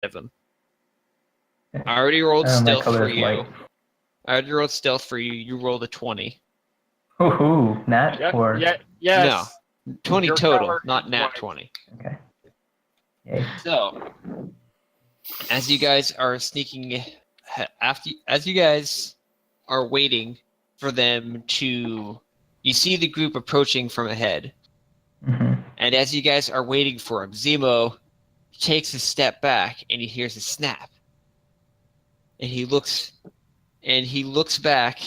of them. I already rolled My stealth color for is you. white. I already rolled stealth for you. You rolled a 20. Ooh, nat or Yes. No, 20 Your total, color not is nat white. 20. okay. Yay. So, as you guys are sneaking, as you guys are waiting for them to, you see the group approaching from ahead, and as you guys are waiting for him, Zemo takes a step back and he hears a snap, and he looks back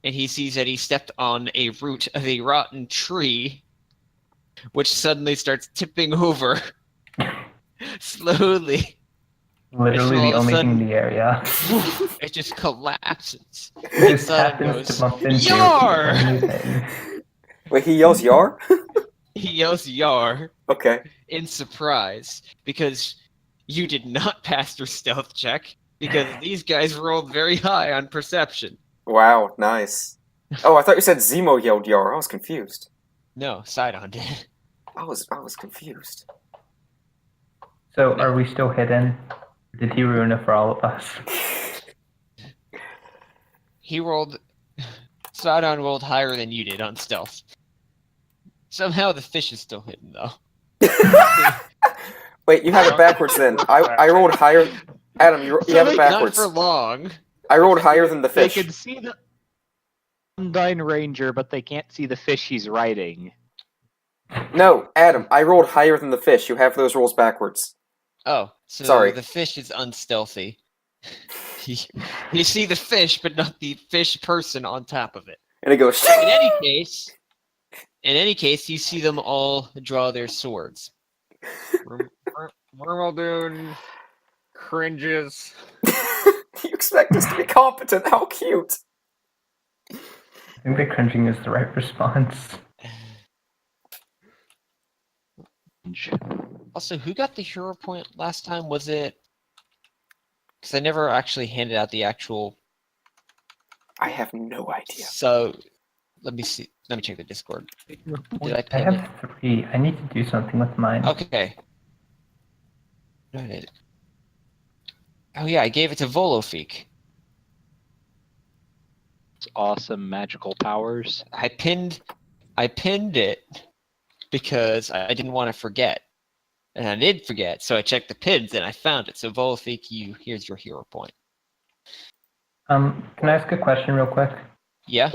and he sees that he stepped on a root of a rotten tree, which suddenly starts tipping over slowly. Literally all the of a only thing in sudden- the area. It just collapses. It just Sudden happens goes, to bump into "Yar!" the only thing. Wait, he yells "Yar"? He yells "Yar" Okay. in surprise because you did not pass your stealth check because these guys rolled very high on perception. Wow, nice. Oh, I thought you said Zemo yelled "Yar." I was confused. No, Sidon did. I was confused. So, are we still hidden? Did he ruin it for all of us? Sidon rolled higher than you did on stealth. Somehow the fish is still hidden though. Wait, you have it backwards then. I rolled higher. Adam, you have it backwards. Not for long. I rolled higher than the They fish. can see the Undyne Ranger, but they can't see the fish he's riding. No, Adam, I rolled higher than the fish. You have those rolls backwards. Oh, so Sorry. the fish is unstealthy. You see the fish, but not the fish person on top of it. And it goes. In any case, you see them all draw their swords. Wormaldoon cringes. You expect us to be competent? How cute! I think the cringing is the right response. Also, who got the hero point last time? Was it? Because I never actually handed out the actual. I have no idea. So, let me see. Let me check the Discord. Did I I pin it? have 3. I need to do something with mine. Okay. No, I did. Oh yeah, I gave it to Volofeek. It's awesome magical powers. I pinned it because I didn't want to forget. And I did forget, so I checked the pins and I found it. So Volofeek, here's your hero point. Can I ask a question real quick? Yeah?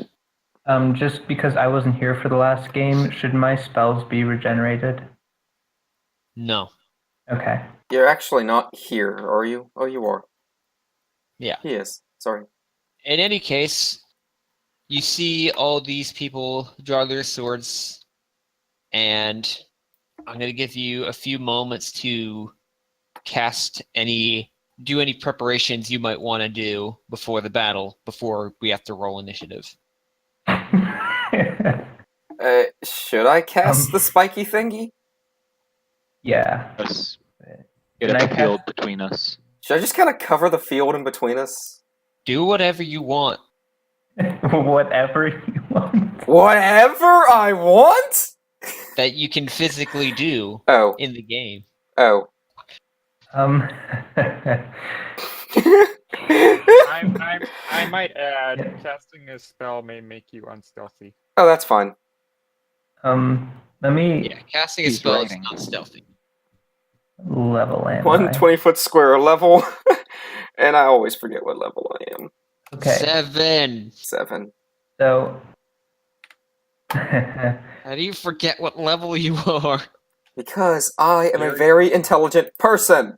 Just because I wasn't here for the last game, should my spells be regenerated? No. Okay. You're actually not here, are you? Oh, you are. Yeah. He is. Sorry. In any case, you see all these people draw their swords, and I'm going to give you a few moments to do any preparations you might want to do before the battle, before we have to roll initiative. Should I cast the spiky thingy? Yeah. Let's Can get I a field cast- between us. Should I just kind of cover the field in between us? Do whatever you want. Whatever you want. Whatever I want? That you can physically do Oh. in the game. Oh. I might add, casting a spell may make you unstealthy. Oh, that's fine. Let me Yeah, casting a He's spell writing. is not stealthy. level am One I? 20-foot square level. And I always forget what level I am. Okay. 7. 7. So How do you forget what level you are? Because I am a very intelligent person.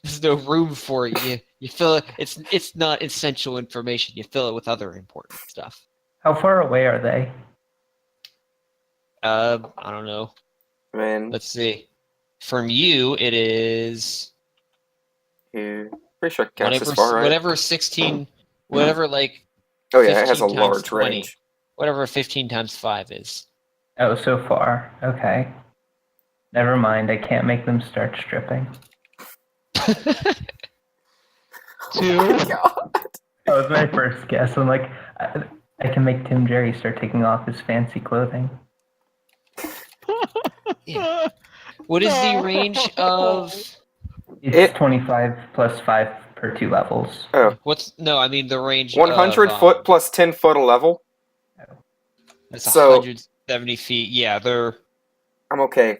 There's no room for it. You fill it. It's not essential information. You fill it with other important stuff. how far away are they? I don't know. Man, Let's see. From you, it is pretty sure it counts whatever. as far, right? Whatever 16. Whatever like. Oh yeah, it has a 15 times large 20. range. Whatever 15 times 5 is. Oh, so far. Okay. Never mind. I can't make them start stripping. Oh my god. That was my first guess. I'm like, I can make Tim Jerry start taking off his fancy clothing. Yeah. What is the range of It's 25 plus 5 per 2 levels. Oh, No, I mean the range 100 of, foot plus 10 foot a level. That's So- 170 feet. Yeah, I'm okay.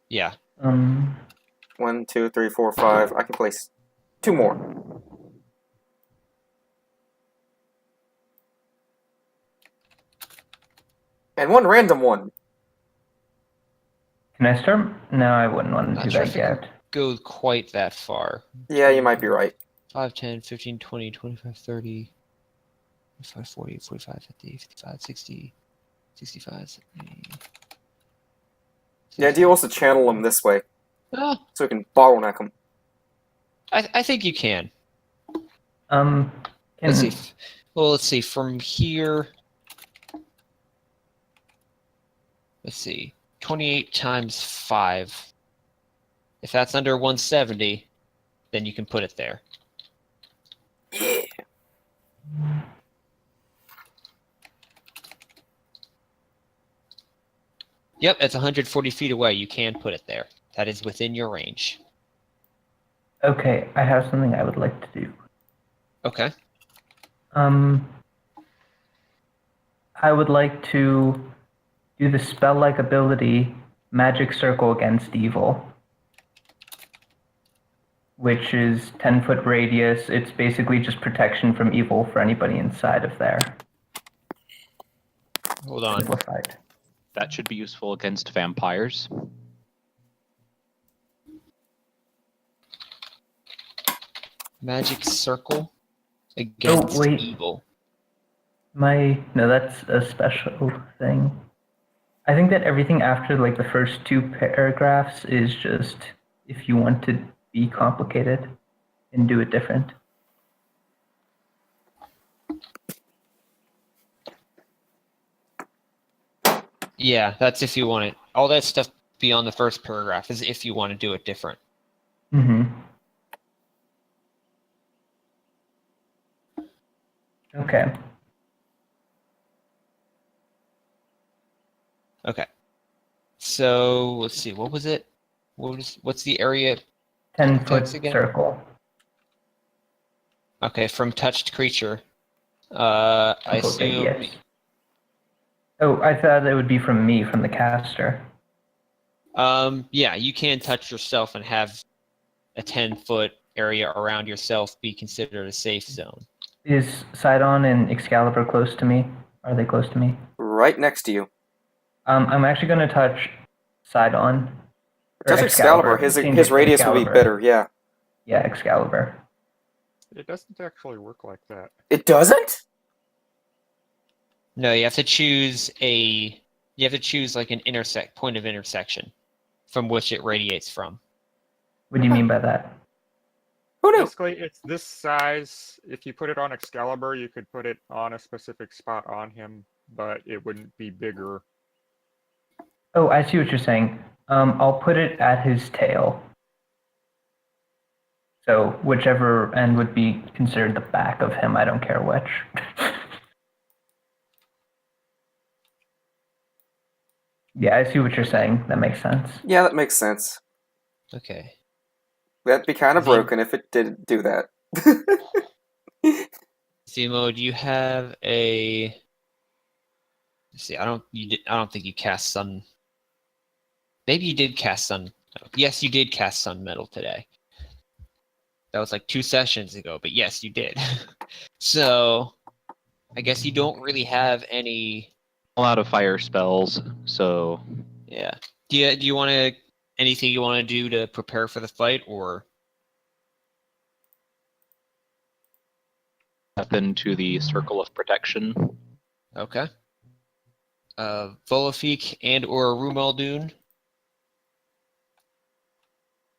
yeah. 1, 2, 3, 4, 5. I can place 2 more. And 1 random one. Can I start? No, I wouldn't want to Not do sure that if I can yet. go quite that far. Yeah, you might be right. 5, 10, 15, 20, 25, 30, 45, 40, 45, 50, 55, 60, 65, 70. The idea was to channel them this way, Ah, so we can bottleneck them. I think you can. Can, Let's see. Well, let's see. From here, let's see. 28 times 5. If that's under 170, then you can put it there. Yeah. Yep, it's 140 feet away. You can put it there. That is within your range. Okay, I have something I would like to do. Okay. I would like to do the spell-like ability, Magic Circle Against Evil, which is 10-foot radius. It's basically just protection from evil for anybody inside of there. Hold on. Simplified. That should be useful against vampires. Magic circle against wait. evil. No, that's a special thing. I think that everything after like the first 2 paragraphs is just if you want to be complicated and do it different. Yeah, that's if you want it. All that stuff beyond the first paragraph is if you want to do it different. Mm-hmm. Okay. Okay. So let's see. What was it? What's the area? 10-foot Text again? circle. Okay, from touched creature. I assume. Yes. Oh, I thought it would be from me, from the caster. Yeah, you can touch yourself and have a 10-foot area around yourself be considered a safe zone. Is Sidon and Excalibur close to me? Are they close to me? Right next to you. I'm actually going to touch Sidon. Or Touch Excalibur. His radius will be better, yeah. Yeah, Excalibur. It doesn't actually work like that. It doesn't? No, you have to choose like an point of intersection from which it radiates from. What do you mean by that? Who knew? Basically, it's this size. If you put it on Excalibur, you could put it on a specific spot on him, but it wouldn't be bigger. Oh, I see what you're saying. I'll put it at his tail. So whichever end would be considered the back of him, I don't care which. Yeah, I see what you're saying. That makes sense. Yeah, that makes sense. Okay. That'd be kind of The- broken if it didn't do that. Zemo, do you have a? Let's see, I don't think you cast sun. Maybe you did cast sun. Yes, you did cast sun metal today. That was like 2 sessions ago, but yes, you did. So, I guess you don't really have any. A lot of fire spells, so Yeah. Do you want to anything you want to do to prepare for the fight, or? step into the circle of protection. Okay. Volafik and or Rumaldun.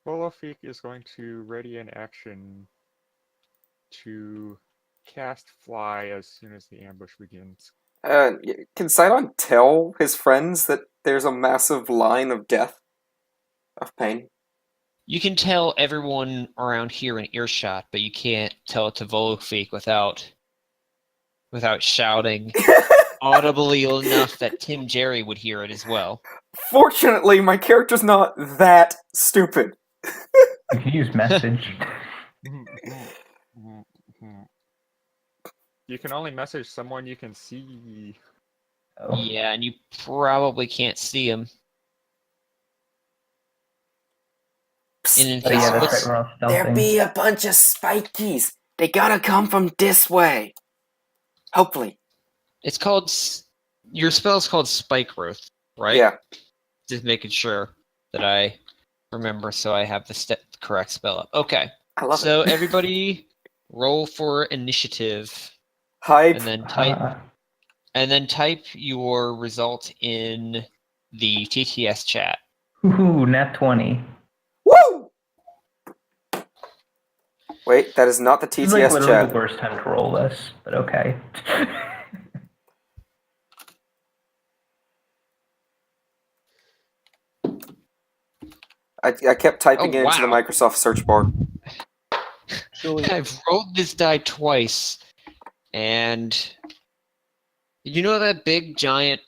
Bolofik is going to ready an action to cast Fly as soon as the ambush begins. Can Sidon tell his friends that there's a massive line of death? Of pain? You can tell everyone around here in earshot, but you can't tell it to Volafik without shouting audibly enough that Tim Jerry would hear it as well. Fortunately, my character's not that stupid. You can use message. You can only message someone you can see. Oh. Yeah, and you probably can't see him. And in Oh, yeah, his, that's what's, right. We're all There stealthing. be a bunch of spikies. They gotta come from this way. Hopefully. it's called, your spell's called Spike Growth, right? Yeah. Just making sure that I remember so I have the correct spell up. Okay, I love so it. everybody roll for initiative Hype. and then type your result in the TTS chat. Ooh, nat 20. Woo! Wait, that is not the This is like TTS literally chat. the worst time to roll this, but okay. I kept typing Oh, it into the wow. Microsoft search bar. I've rolled this die twice, and you know that big giant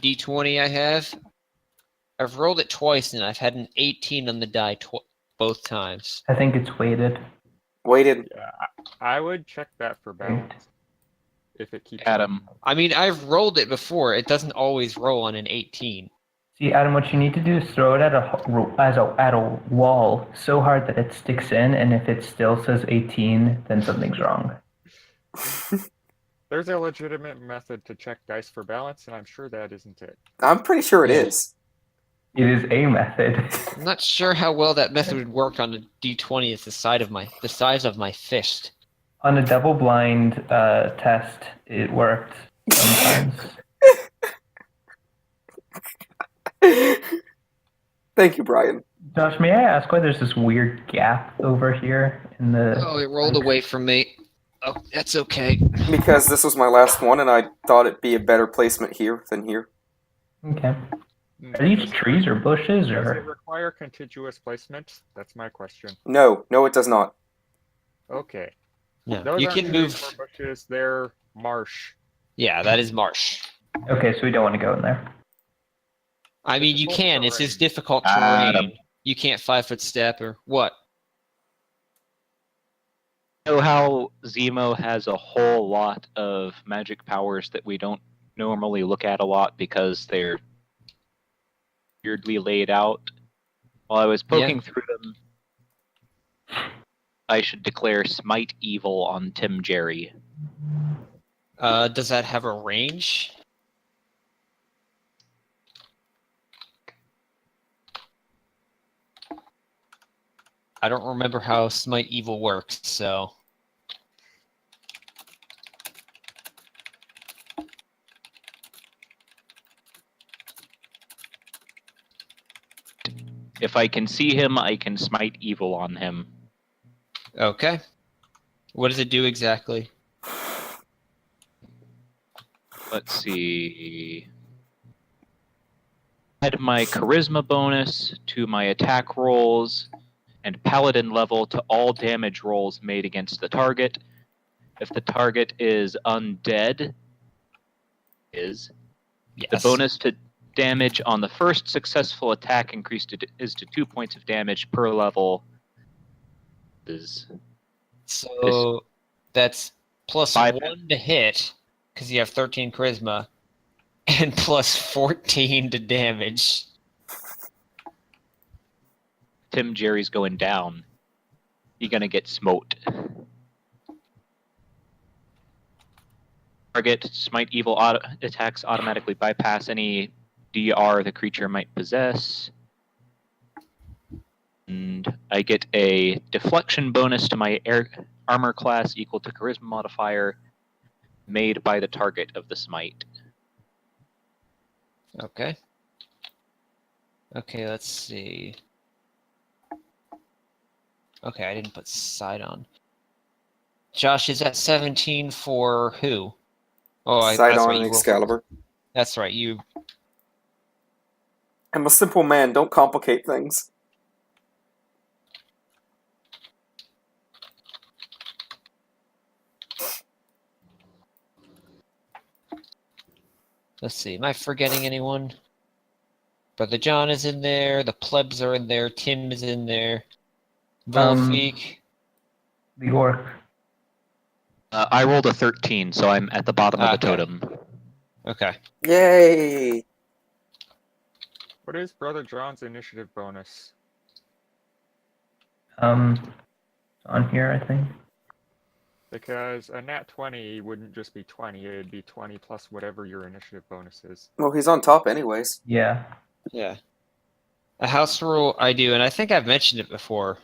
D20 I have? I've rolled it twice, and I've had an 18 on the die both times. I think it's weighted. Waited. Yeah, I would check that for balance. If it keeps Adam, I mean, I've rolled it before. It doesn't always roll on an 18. See, Adam, what you need to do is throw it at a wall so hard that it sticks in, and if it still says 18, then something's wrong. There's a legitimate method to check dice for balance, and I'm sure that isn't it. I'm pretty sure it Yeah. is. It is a method. I'm not sure how well that method would work on a D20. It's the size of my fist. On a double-blind test, it worked sometimes. Thank you, Brian. Josh, may I ask why there's this weird gap over here in the... Oh, it rolled away from me. Oh, that's okay. Because this was my last one, and I thought it'd be a better placement here than here. Okay. Are these trees or bushes Does it or... require contiguous placement? That's my question. No, it does not. Okay. No, Those you aren't can trees move. or bushes, they're marsh. Yeah, that is marsh. Okay, so we don't want to go in there. I mean, you Difficult can. It's just terrain. difficult Adam. terrain. You can't 5-foot step or what? You know how Zemo has a whole lot of magic powers that we don't normally look at a lot because they're weirdly laid out? While I was poking through them, I should declare Smite Evil on Tim Jerry. Does that have a range? I don't remember how Smite Evil works, so... If I can see him, I can Smite Evil on him. Okay. What does it do exactly? Let's see. Add my charisma bonus to my attack rolls and paladin level to all damage rolls made against the target. If the target is undead, Yes. the bonus to damage on the first successful attack is to 2 points of damage per level. So that's plus 5. 1 to hit, because you have 13 charisma, and plus 14 to damage. Tim Jerry's going down. You're gonna get smote. Target Smite Evil attacks automatically bypass any DR the creature might possess. And I get a deflection bonus to my armor class equal to charisma modifier made by the target of the smite. Okay. Okay, let's see. Okay, I didn't put Sidon. Josh, is that 17 for who? Oh, that's Sidon right. and You rolled. Excalibur. That's right. You. I'm a simple man. Don't complicate things. Let's see. Am I forgetting anyone? Brother John is in there. The plebs are in there. Tim is in there. Volafik. The orc. I rolled a 13, so I'm at the bottom of the Okay. totem. Okay. Yay! What is Brother John's initiative bonus? On here, I think. Because a nat 20 wouldn't just be 20, it'd be 20 plus whatever your initiative bonus is. Well, he's on top anyways. Yeah. Yeah. A house rule I do, and I think I've mentioned it before,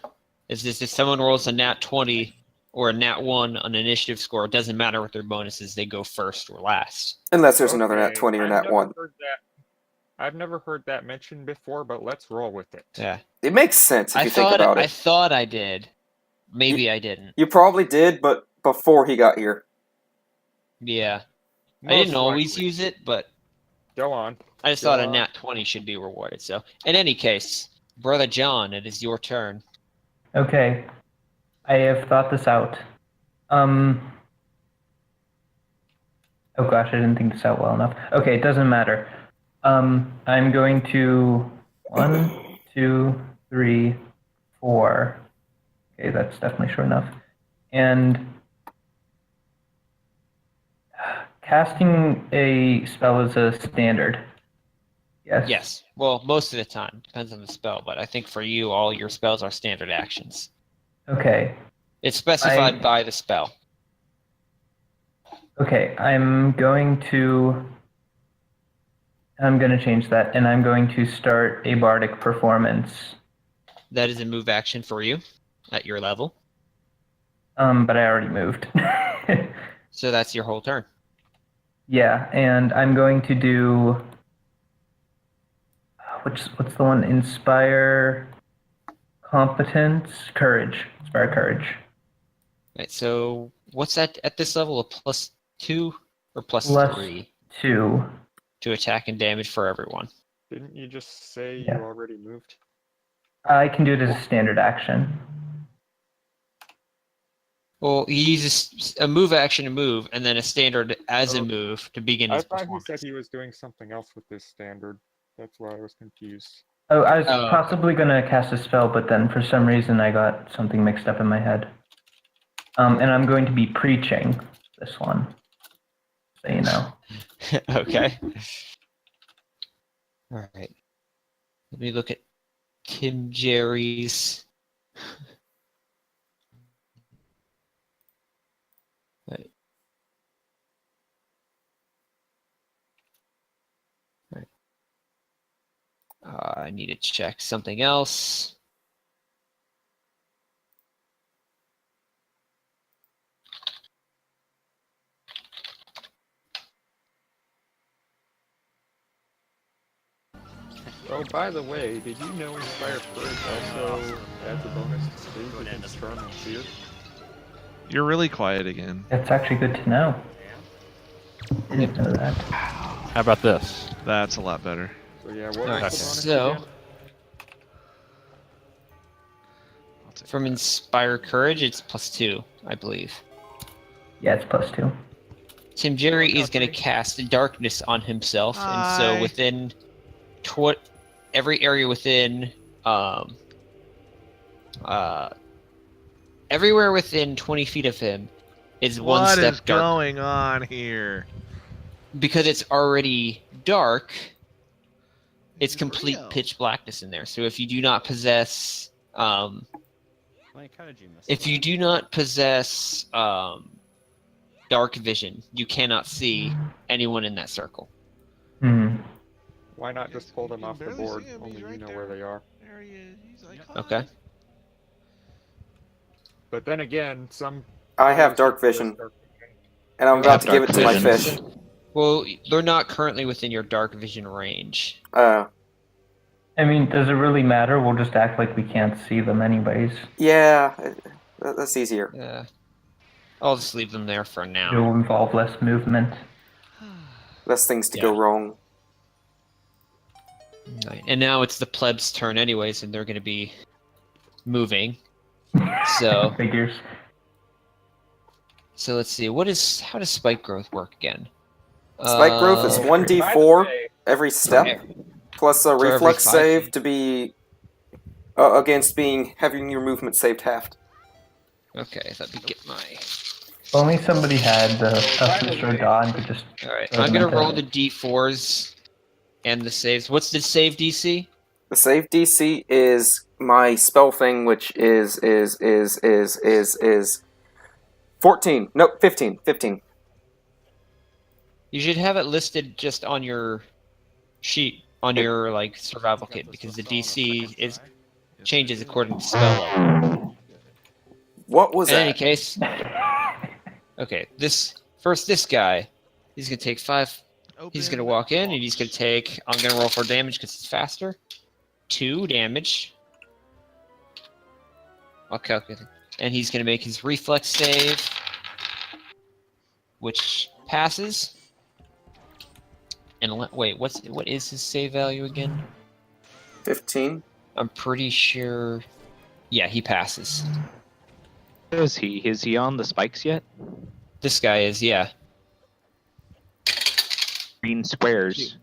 is this: if someone rolls a nat 20 or a nat 1 on an initiative score, it doesn't matter what their bonus is, they go first or last. Unless there's another nat Okay, 20 or I've nat never 1. heard that. I've never heard that mentioned before, but let's roll with it. Yeah. It makes sense if you think about I it. thought I did. Maybe I didn't. You probably did, but before he got here. Yeah. I Most didn't always likely. use it, but Go on. I just Go thought a on. nat 20 should be rewarded. So, in any case, Brother John, it is your turn. Okay. I have thought this out. Oh gosh, I didn't think this out well enough. Okay, it doesn't matter. I'm going to 1, 2, 3, 4. Okay, that's definitely short enough. And casting a spell is a standard. Yes. Yes. Well, most of the time. Depends on the spell, but I think for you, all your spells are standard actions. Okay. It's specified by the spell. Okay, I'm going to change that, and I'm going to start a bardic performance. That is a move action for you at your level. But I already moved. So that's your whole turn. Yeah, and I'm going to do what's the one? Inspire competence, courage. Inspire courage. Right. So what's that at this level? A +2 or +3 +2. to attack and damage for everyone. Didn't you just say Yeah. you already moved? I can do it as a standard action. Well, he uses a move action to move, and then a standard as a Oh. move to begin I his thought he performance. said he was doing something else with this standard. That's why I was confused. Oh, I was Oh, okay. possibly going to cast a spell, but then for some reason I got something mixed up in my head. And I'm going to be preaching this one, so you know. Okay. All right. Let me look at Tim Jerry's. Right. Right. I need to check something else. Oh, by the way, did you know Inspire Courage also adds a bonus to save against Storm and Fear? You're really quiet again. That's actually good to know. Didn't know that. How about this? That's a lot better. So yeah, what Alright, was the bonus so again? I'll take from that. Inspire Courage, it's +2, I believe. Yeah, it's +2. Tim Jerry is going to cast darkness on himself, and so Hi. within every area within everywhere within 20 feet of him is one What step is dark. going on here? Because it's already dark, it's complete Real. pitch blackness in there. So if you do not possess dark vision, you cannot see anyone in that circle. Hmm. Why not just pull them You can off the barely board? see him, Only he's you right know there. where they are. There he is. He's like, Okay. "Hi." But then again, some I have players dark possess vision, dark vision. and I'm You about have to give dark it to my vision. fish. Well, they're not currently within your dark vision range. I mean, does it really matter? We'll just act like we can't see them anyways. Yeah, that's easier. Yeah. I'll just leave them there for now. It'll involve less movement. Less things to Yeah. go wrong. Right. And now it's the plebs' turn anyways, and they're going to be moving. So, Figures. so let's see. How does spike growth work again? Spike growth is Uh, 1d4 way- every step, plus a every reflex 5 save feet. to be against having your movement saved halved. Okay, let me get my. If only somebody had the Justice or Dawn to just. All right, throw I'm them gonna roll into- the d4s and the saves. What's the save DC? The save DC is my spell thing, which is 14. No, 15. 15. You should have it listed just on your sheet on your like survival kit because the DC is changes according to spell level. What was In any that? case, okay. This guy, he's gonna take 5. He's gonna walk in and he's gonna take. I'm gonna roll for damage because it's faster. 2 damage. I'll calculate it. And he's gonna make his reflex save, which passes. And wait, what is his save value again? 15. I'm pretty sure. Yeah, he passes. Where is he? Is he on the spikes yet? This guy is, yeah. Green squares.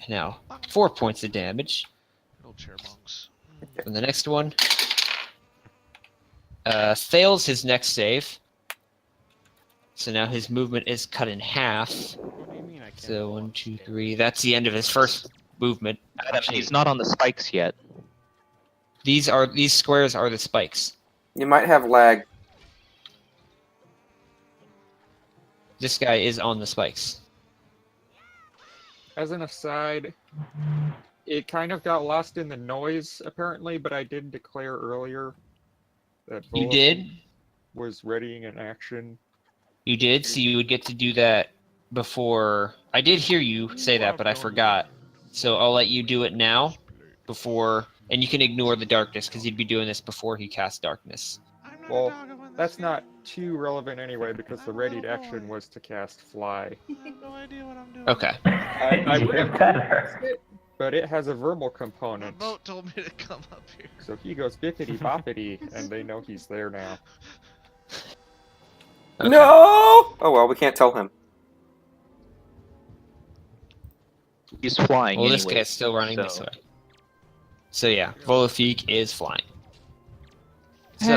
Now, 4 points of damage. Old chair monks. And the next one fails his next save. So now his movement is cut in half. What do you mean I can't? So 1, 2, 3. That's the end of his first movement. Actually, He's not on the spikes yet. these squares are the spikes. You might have lag. This guy is on the spikes. As an aside, it kind of got lost in the noise, apparently, but I did declare earlier that You Volapük did? was readying an action. You did, so you would get to do that before. I did hear you say that, but I forgot. So I'll let you do it now, before, and you can ignore the darkness because he'd be doing this before he casts darkness. I'm not a Well, dog, I won this that's game. not too relevant anyway, because the readied action was to cast Fly. I have no idea what I'm doing. Okay. I would Even have better. used it, but it has a verbal My component. boat told me to come up here. So he goes bippity boppity, and they know he's there now. Okay. No! Oh well, we can't tell him. He's flying Well, this anyway, guy's still running this so- way. So yeah, Volapük is flying. So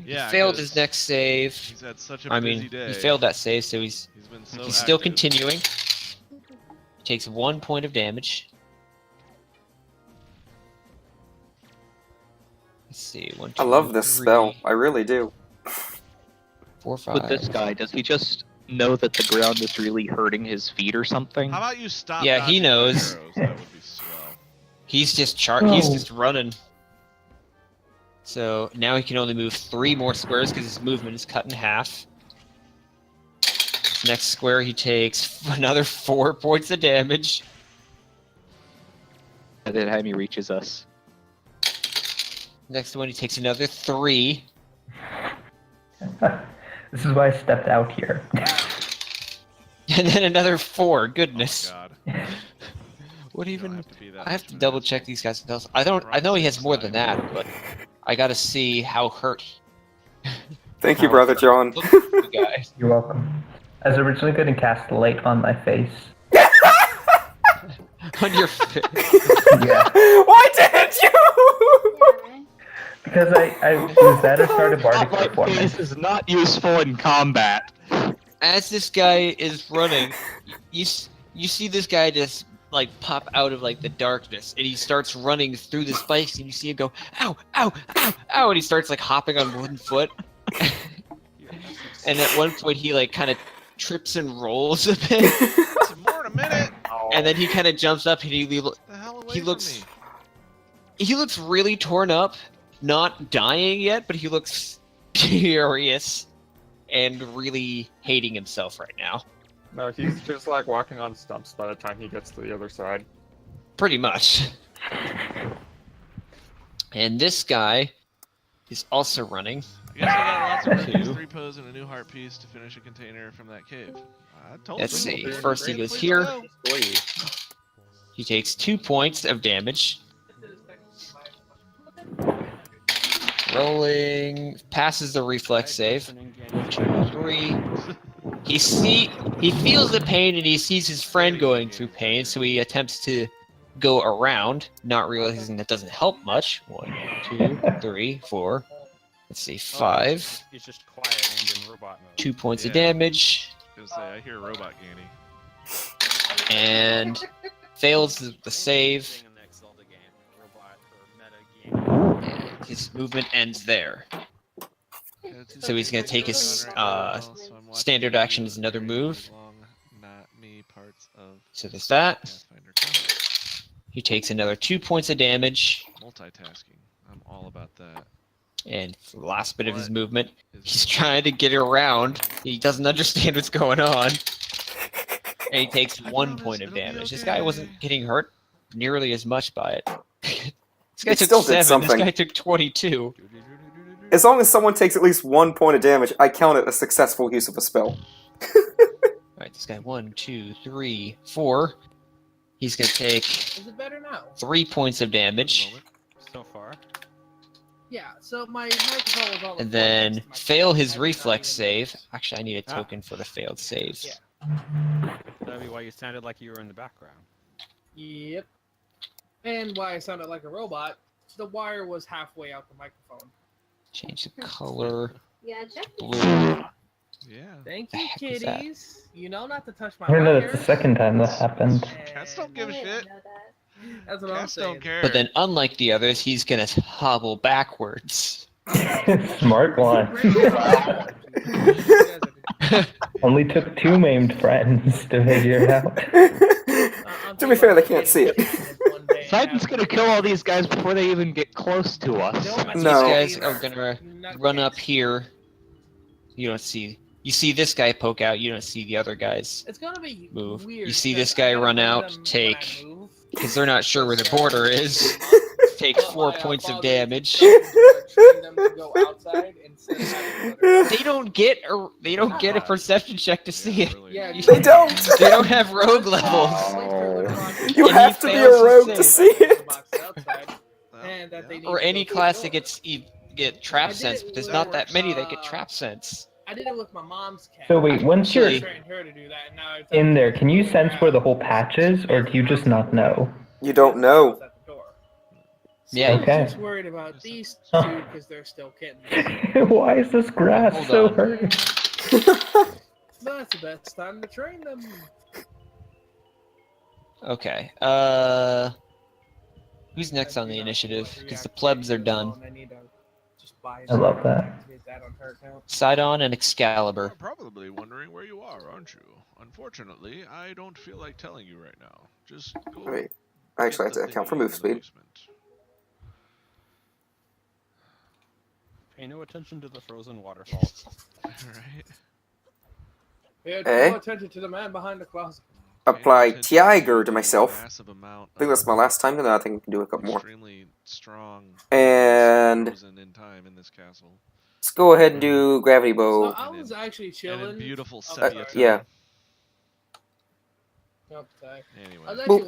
Yeah, failed 'cause his next save. He's had such a I busy mean, day. he failed that save, so he's Been so still active. continuing. Takes 1 point of damage. Let's see. 1, 2, I love this 3, spell. I really do. 4, 5. With this guy, does he just know that the ground is really hurting his feet or something? How about you stop? Yeah, he dodging my knows. arrows? That would be swell. He's just He's Oh. just running. So now he can only move 3 more squares because his movement is cut in half. Next square, he takes another 4 points of damage. By the time he reaches us. Next one, he takes another 3. This is why I stepped out here. And then another 4. Oh, Goodness. God. What You don't even? have to be that I have much to of an double asshole. check these guys. I know he has more than that, but I gotta see how hurt Thank you, How brother hurt John. looks the guy. You're welcome. I was originally going to cast light on my face. On your face. Yeah, Why didn't you? because I was at a start of bardic Spotlight performance. face is not useful in combat. As this guy is running, you see this guy just like pop out of like the darkness, and he starts running through the spikes, and you see him go, ow, ow, ow, ow, and he starts like hopping on one foot. And at one point, he like kind of trips and rolls a bit, Some more in a minute. and then he kind of jumps up, and Get the hell away from looks- me. he looks really torn up, not dying yet, but he looks furious and really hating himself right now. No, he's just like walking on stumps by the time he gets to the other side. Pretty much. And this guy is also running. I guess I got lots of Two. rupees, 3 pose, and a new heart piece to finish a container from that cave. I told Let's you. see. They're First he great goes place here. to go. He takes 2 points of damage. Rolling. Passes the reflex save. 1, 2, 3. He feels the pain and he sees his friend going through pain, so he attempts to go around, not realizing that doesn't help much. 1, 2, 3, 4. Let's see, 5. It's just quiet and in robot mode. 2 points of Yeah. damage, I was gonna say, I hear Robot Ganny. and fails the save. His movement ends there. So he's gonna take his standard action as another move. So there's that. He takes another 2 points of damage, Multitasking. I'm all about that. and for the last bit of his movement, he's trying to get around. He doesn't understand what's going on, and he takes 1 point of damage. This guy wasn't getting hurt nearly as much by it. This guy It took still did 7. something. This guy took 22. As long as someone takes at least 1 point of damage, I count it a successful use of a spell. Alright, this guy 1, 2, 3, 4. He's gonna take Is it better now? 3 points of damage, So far. Yeah, so my microphone was all and the way then next to my fail his I did not reflex even- save. Actually, I need a token for the failed saves. Yeah. That'd be why you sounded like you were in the background. Yep. And why I sounded like a robot, the wire was halfway out the microphone. Change the color. Yeah, check the Blue. Yeah. Thank The you, heck was that? kitties. You know not to touch my I don't know. It's wires. the second time that happened. Cats don't give a I didn't shit. know that. That's what I'm Cats saying. don't care. But then, unlike the others, he's gonna hobble backwards. Smart one. Only took 2 maimed friends to figure it out. To be fair, they can't see it. Poseidon's gonna kill all these guys before they even get close to us. No. These guys are gonna run up here. You don't see. You see this guy poke out. You don't see the other guys It's gonna be move. weird. You see 'cause this guy I gotta run move out, them when I take move. because they're not sure where the border is. Take But 4 my, points of father damage. trained them to go outside instead of having to let her- They don't get a perception check to see it. really. Yeah, They don't! They don't have rogue levels. You And have he to be a fails to rogue to save. see it! Well, And that they yeah. need Or to any go class through that the door. get trap I did sense, it but there's with, not that many that get trap sense. I did it with my mom's cat. So wait, once you're Actually- trained her to do that, and now it's in there, can you sense where the whole patch is, or do you just not know? You don't know. Yeah. I'm Okay. just worried about these Huh. two because they're still kittens. Why is this grass Hold so on. hurting? That's the best time to train them. Okay. Who's next on the initiative? Because the plebs are done. I love that. Sidon and You're Excalibur. probably wondering where you are, aren't you? Unfortunately, I don't feel like telling you right now. Just go. Wait, I actually have get to the account for thingy move in the speed. basement. Pay no attention to the frozen waterfall. Right. Yeah, Eh? no attention to the man behind the closet. Apply Pay attention Tiger to the myself. massive amount I think that's my of last time, and then I think I can do a couple more. Extremely strong. And- frozen in time in this castle. Let's go ahead and do Gravity So Bow. I was actually And chilling. in beautiful Oh, sepia. sorry. Yeah. Oh, sorry. Anyway. I was actually,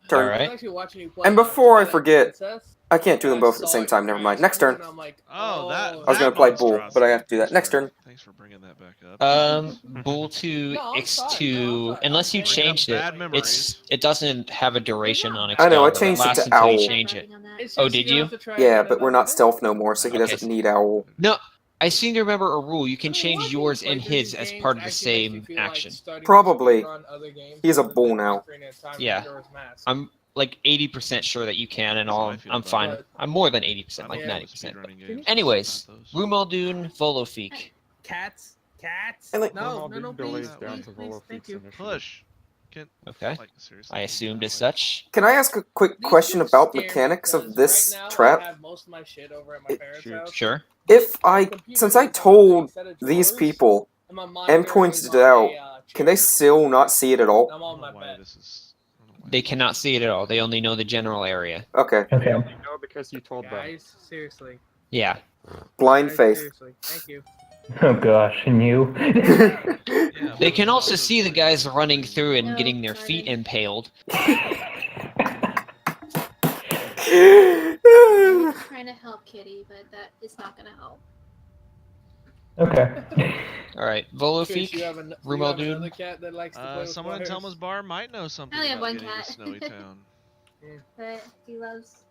Turn. I was Alright. actually watching you play. And before I Twilight forget, Princess, I can't do them and both I at the saw same it time, never mind. crashing, Next turn. and I'm like, Oh, that. I was gonna that play Bull, but I monstrosity. have to do that. Next turn. Thanks for bringing that back up. Bull to No, I'm X sorry, no, to I'm sorry. unless you I'm bringing up changed it, bad memories. it doesn't have a duration on I Excalibur. know, I changed it lasts to until you Owl. change it. It's Oh, just did you you? have to try Yeah, again but we're another not day. stealth no more, so he Okay. doesn't need Owl. No, I seem to remember a rule. You can I mean, change watching yours you play and through his these as games part of the actually makes you same feel like action. starting to Probably. speedrun other games He's a rather bull than now. Ocarina of Time Yeah. and Majora's Mask. I'm like 80% sure that you can, and That's how all I feel I'm about fine. it. I'm more than 80%, like Yeah. 90%. Speedrunning games, Anyways, not those. Rumaldun Volofeek. Cats. I like- No, Ronaldo no, delays please, down please, to please, Volofeek's thank you. initiative. Push. Can, Okay. like, seriously, I assumed that as way. such. Can I ask a quick These question dudes about scare me mechanics of because this right now trap? I have most of my shit over at my parents' Shoot. house. Sure. If I, Computer since I is on a told set of these drawers, people and my monitor pointed is it on out, a, can they chair. still not see it at all? I'm I on don't my know why bed. this is. I don't know why They this cannot is- see it at all. They only know the general area. Okay. They Okay. only know because you told them. Guys, seriously. Yeah. Blind Guys, faith. Seriously, thank you. Oh gosh, and you? Yeah, They but can also it's see the like- guys running through and No, getting their not feet really. impaled. I'm trying to help Kitty, but that is not gonna help. Okay. All right, Chris, Volofeek, you have another Rumaldoon. cat that likes to play with Someone in wires? Telma's bar might know something I only have about one getting to cat. Snowy Town. But he loves.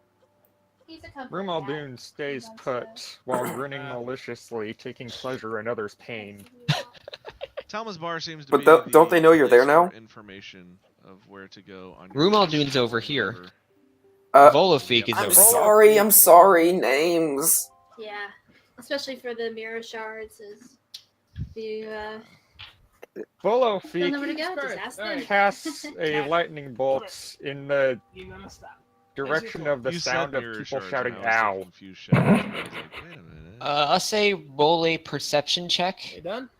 He's a comfort cat. Rumaldoon stays loves put while grinning maliciously, taking pleasure in others' pain. Telma's bar seems to But be don't they know you're there place for now? information of where to go on your Rumaldoon's over here. whatever. Volofeek is I'm over sorry, I'm sorry, names. Yeah, especially for the mirror shards. Is you don't know where to Volofeek go, just Alright, ask alright. them. casts a lightning bolt in the You gonna stop. direction of the You sound said of mirror people shards, shouting and I was so "ow." confused, Shep. I was like, wait a minute. I'll say roll a perception check You done?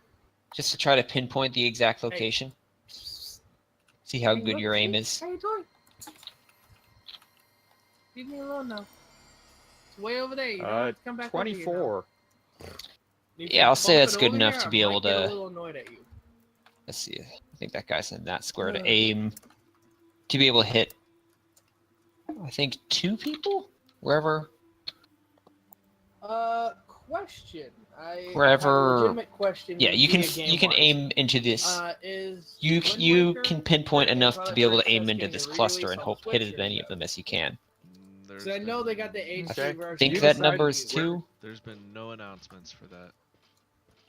just to try to pinpoint the exact location. See how good your aim is. How you doing? Leave me alone now. It's way over there. You don't have to come back over here now. 24. You Yeah, I'll can say bump that's it good over enough here, to I be able might get a to. little annoyed at you. Let's see. I think that guy's in that square to Yeah. aim. To be able to hit, I think 2 people wherever. Question. I Wherever- have a legitimate question. Yeah, you can via you can game-wise. aim into this. Is You Wind you Waker can pinpoint and enough to be able to Twilight aim Princess into getting this a cluster re-release and on hope the hit Switch as or many no? of them as you can. Because I know they got the HD Okay. version. I think You that decide number is where- 2. There's been no announcements for that.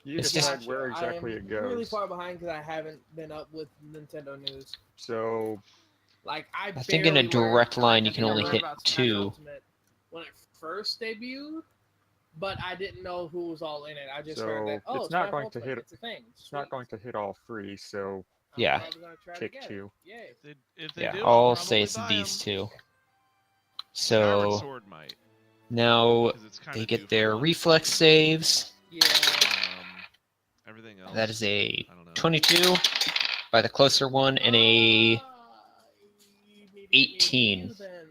You It's decide just- where exactly I it am goes. really far behind because I haven't been up with Nintendo news. So Like I think in a barely direct learned- line I you can think I only learned hit about Smash 2. Ultimate when it first debuted, but I didn't know who was all in it. I just heard that it's not Smash going to Ultimate, hit- It's a thing. it's not going to hit all 3. So Yeah. probably gonna try to Take get it. 2. Yay. If they Yeah, do, I'll I'll say probably it's buy these 'em. 2. Skyward So Sword might, now 'cause it's kinda they due get for their launch. reflex saves. Yeah. Everything else. That is a I don't know. 22 by the closer one and a You need to get me 18. review then.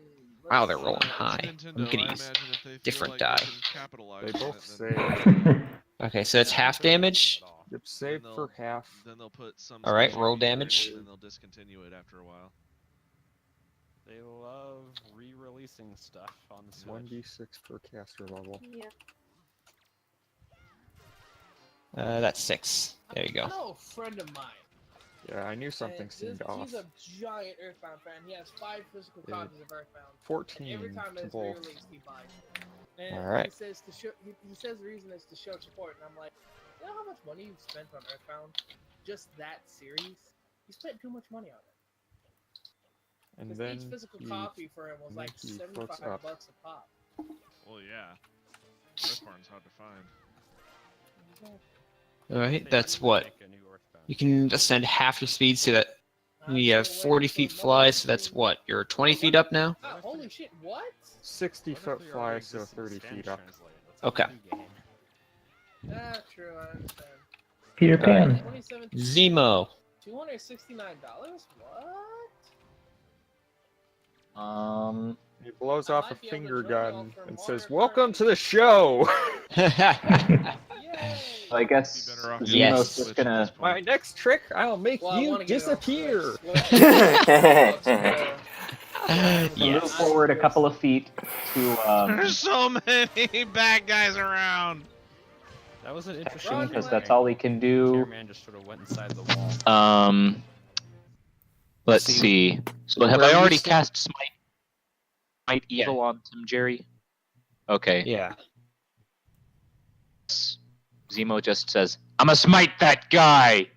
Wow, Let's they're see. rolling It's high. Nintendo. I'm gonna I use imagine if they feel different like die. They can capitalize they on both it, say Okay, so it's half damage. yep, save Then for they'll- half. then they'll put some. All right, special roll feature in it, damage. And then they'll discontinue it after a while. They love re-releasing stuff on the Switch. 1d6 per caster level. Yeah. That's 6. There you I go. know a friend of mine. Yeah, I knew and something seemed this- off. He's a giant Earthbound fan. He has 5 physical Yeah. copies of Earthbound. And 14 every time to it's both. re-released, he buys it. And All right. he says to show. He says the reason is to show support, and I'm like, you know how much money you've spent on Earthbound? Just that series. You spent too much money on it. And Because then each physical he- copy for him was like he flips $75 up. bucks a pop. Well, yeah. Earthbound's hard to find. All right, that's what Make a new Earthbound. you can ascend half your speed, so that you have 40 feet fly. So that's what you're 20 feet up now. Ah, holy shit! What? 60 What if foot we fly, already so exist in 30 Spanish feet up. translated? Let's make a Okay. new game. Ah, true. I understand. Peter Pan. 2017. Zemo. $269? What? He blows I off a might be able to finger join y'all gun for and modern says, "Welcome to the currency." show." Yay! I guess Be better off Zemo's getting a Yes. just Switch at gonna. this point. My next trick, I'll make Well, I you wanna get it on disappear. Switch. Switch. Move Yes. forward a couple of feet to There's so many bad guys around. That was an interesting Run, because Wayne. that's all we can do. Chairman just sort of went inside the wall. Let's See. see. So have Where I are you already sta- cast Smite Evil on Tim Jerry? Okay. Yeah. Zemo just says, "I'ma smite that guy."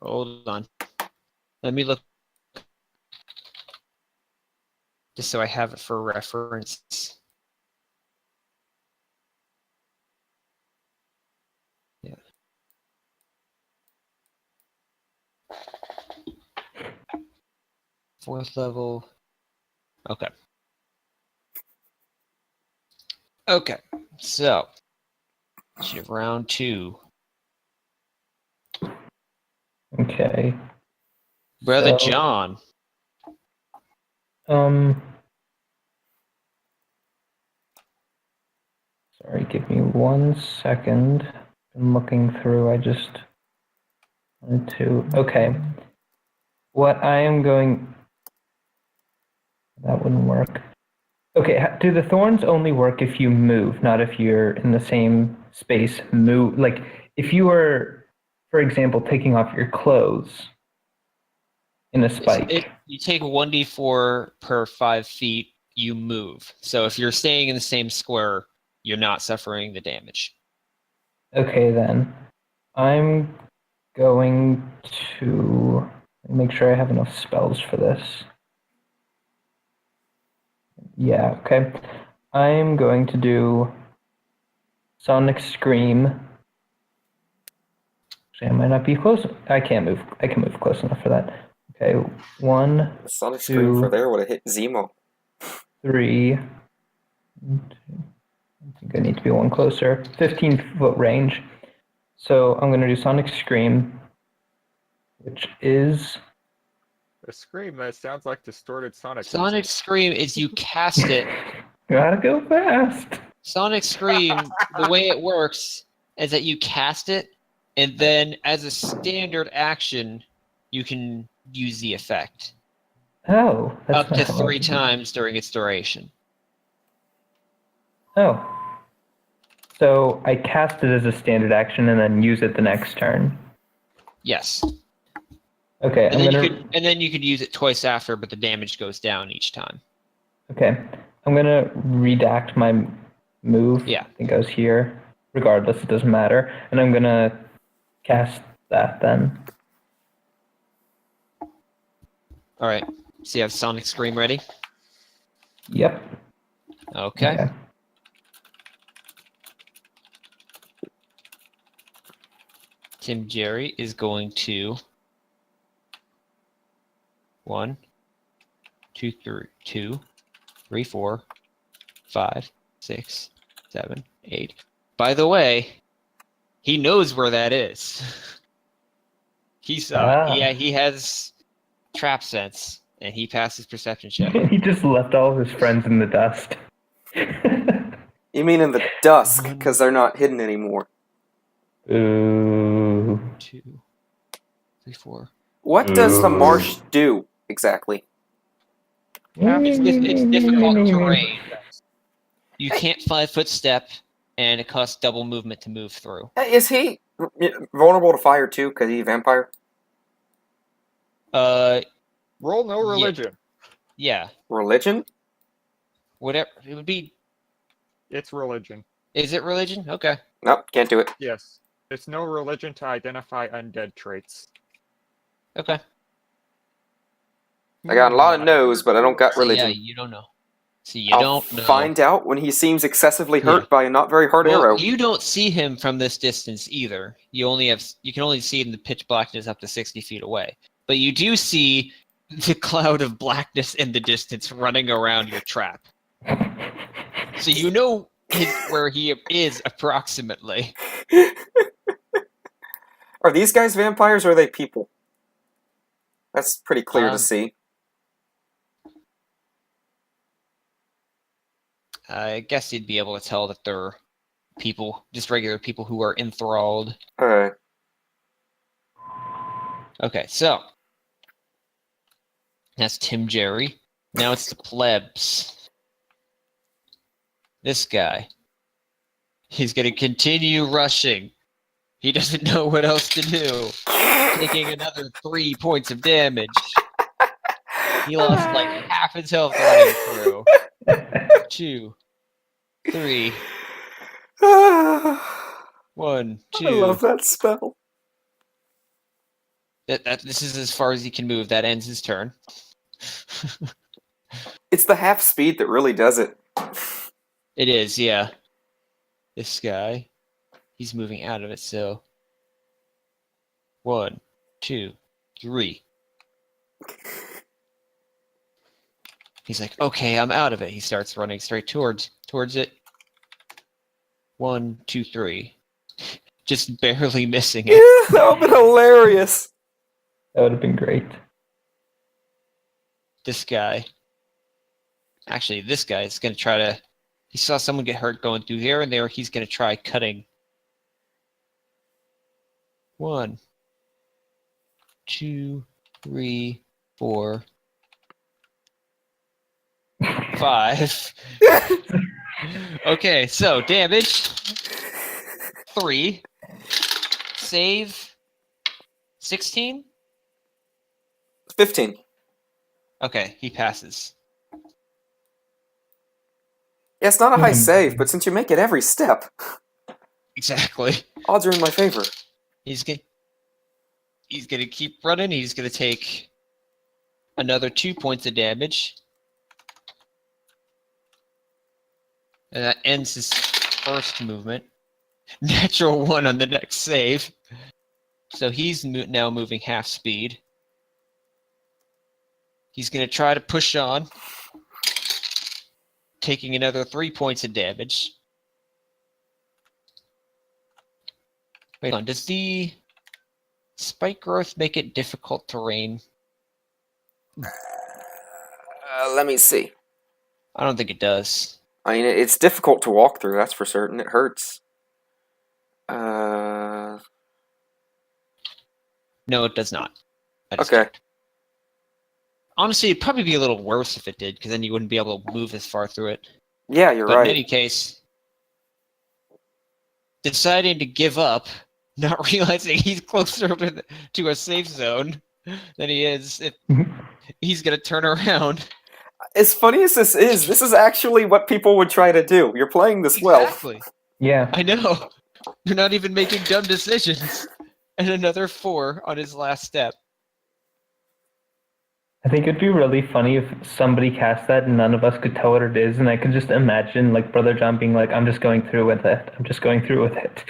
Hold on. Let me look. Just so I have it for reference. Yeah. Fourth level. Okay. Okay. So, you have round 2. Okay. Brother So- John. Sorry, give me 1 second. I'm looking through. I just wanted to. Okay. What I am going. That wouldn't work. Okay, do the thorns only work if you move, not if you're in the same space? Move, like if you were, for example, taking off your clothes in a spike. You take 1d4 per 5 feet, you move. So if you're staying in the same square, you're not suffering the damage. Okay, then. I'm going to make sure I have enough spells for this. Yeah, okay. I'm going to do Sonic Scream. Actually, I might not be close. I can't move. I can move close enough for that. Okay, 1, The Sonic Scream for there would have hit Zemo. 3. I think I need to be one closer. 15-foot range. So I'm going to do Sonic Scream, which is... A scream that sounds like distorted Sonic. Sonic Scream is you cast it. Gotta go fast. Sonic Scream, the way it works is that you cast it, and then as a standard action, you can use the effect. Oh, that's Up to not 3 right. times during its duration. Oh. So I cast it as a standard action and then use it the next turn. Yes. Okay, And then you could use it twice after, but the damage goes down each time. Okay, I'm gonna redact my move. Yeah. I think I was here. Regardless, it doesn't matter. And I'm gonna cast that then. All right. So you have Sonic Scream ready? Yep. Okay. Tim Jerry is going to 1, 2, 3, 4, 5, 6, 7, 8. By the way, he knows where that is. He has trap sense, and he passed his perception check. He just left all of his friends in the dust. You mean in the dusk, because they're not hidden anymore. Ooh. 2, 3, 4. What does the marsh do, exactly? It's difficult terrain. You can't 5-foot step, and it costs double movement to move through. Is he vulnerable to fire too, because he's a vampire? Roll no religion. Yeah. Religion? Whatever. It would be... It's religion. Is it religion? Okay. Nope, can't do it. Yes. It's no religion to identify undead traits. Okay. I got a lot of no's, but I don't got religion. Yeah, you don't know. See, I'll find out when he seems excessively hurt by a not very hard arrow. You don't see him from this distance either. You can only see in the pitch blackness up to 60 feet away. But you do see the cloud of blackness in the distance running around your trap. So you know where he is approximately. Are these guys vampires or are they people? That's pretty clear to see. I guess you'd be able to tell that they're people, just regular people who are enthralled. Alright. Okay, so that's Tim Jerry. Now it's the plebs. This guy. He's going to continue rushing. He doesn't know what else to do. Taking another 3 points of damage. He lost like half his health running through. 2, 3. 1, 2. I love that spell. This is as far as he can move. That ends his turn. It's the half speed that really does it. It is, yeah. This guy, he's moving out of it, so 1, 2, 3. He's like, okay, I'm out of it. He starts running straight towards it. 1, 2, 3. Just barely missing it. Yeah, that would have been hilarious. That would have been great. This guy. Actually, this guy is going to try to... He saw someone get hurt going through here and there. He's going to try cutting. 1, 2, 3, 4, 5. 5. Okay, so damage 3. Save 16? 15. Okay, he passes. Yeah, it's not a high save, but since you make it every step, Exactly. odds are in my favor. He's gonna keep running. He's gonna take another 2 points of damage. And that ends his first movement. Natural 1 on the next save. So he's now moving half speed. He's going to try to push on. Taking another 3 points of damage. Wait on, does the spike growth make it difficult terrain? Let me see. I don't think it does. I mean, it's difficult to walk through, that's for certain. It hurts. No, it does not. I just Okay. checked. Honestly, it'd probably be a little worse if it did, because then you wouldn't be able to move as far through it. Yeah, you're But right. in any case, deciding to give up, not realizing he's closer to a safe zone than he is, if he's going to turn around. As funny as this is actually what people would try to do. You're playing this well. Exactly. Yeah. I know. You're not even making dumb decisions. And another 4 on his last step. I think it'd be really funny if somebody cast that and none of us could tell what it is, and I could just imagine like Brother John being like, "I'm just going through with it. I'm just going through with it,"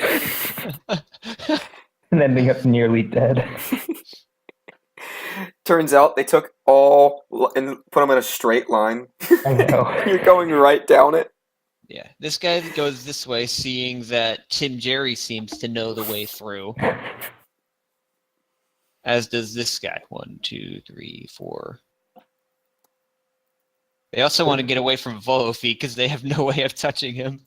and ending up nearly dead. Turns out they took all and put them in a straight line. I know. You're going right down it. Yeah, this guy goes this way, seeing that Tim Jerry seems to know the way through. As does this guy. 1, 2, 3, 4. They also want to get away from Volofeet because they have no way of touching him.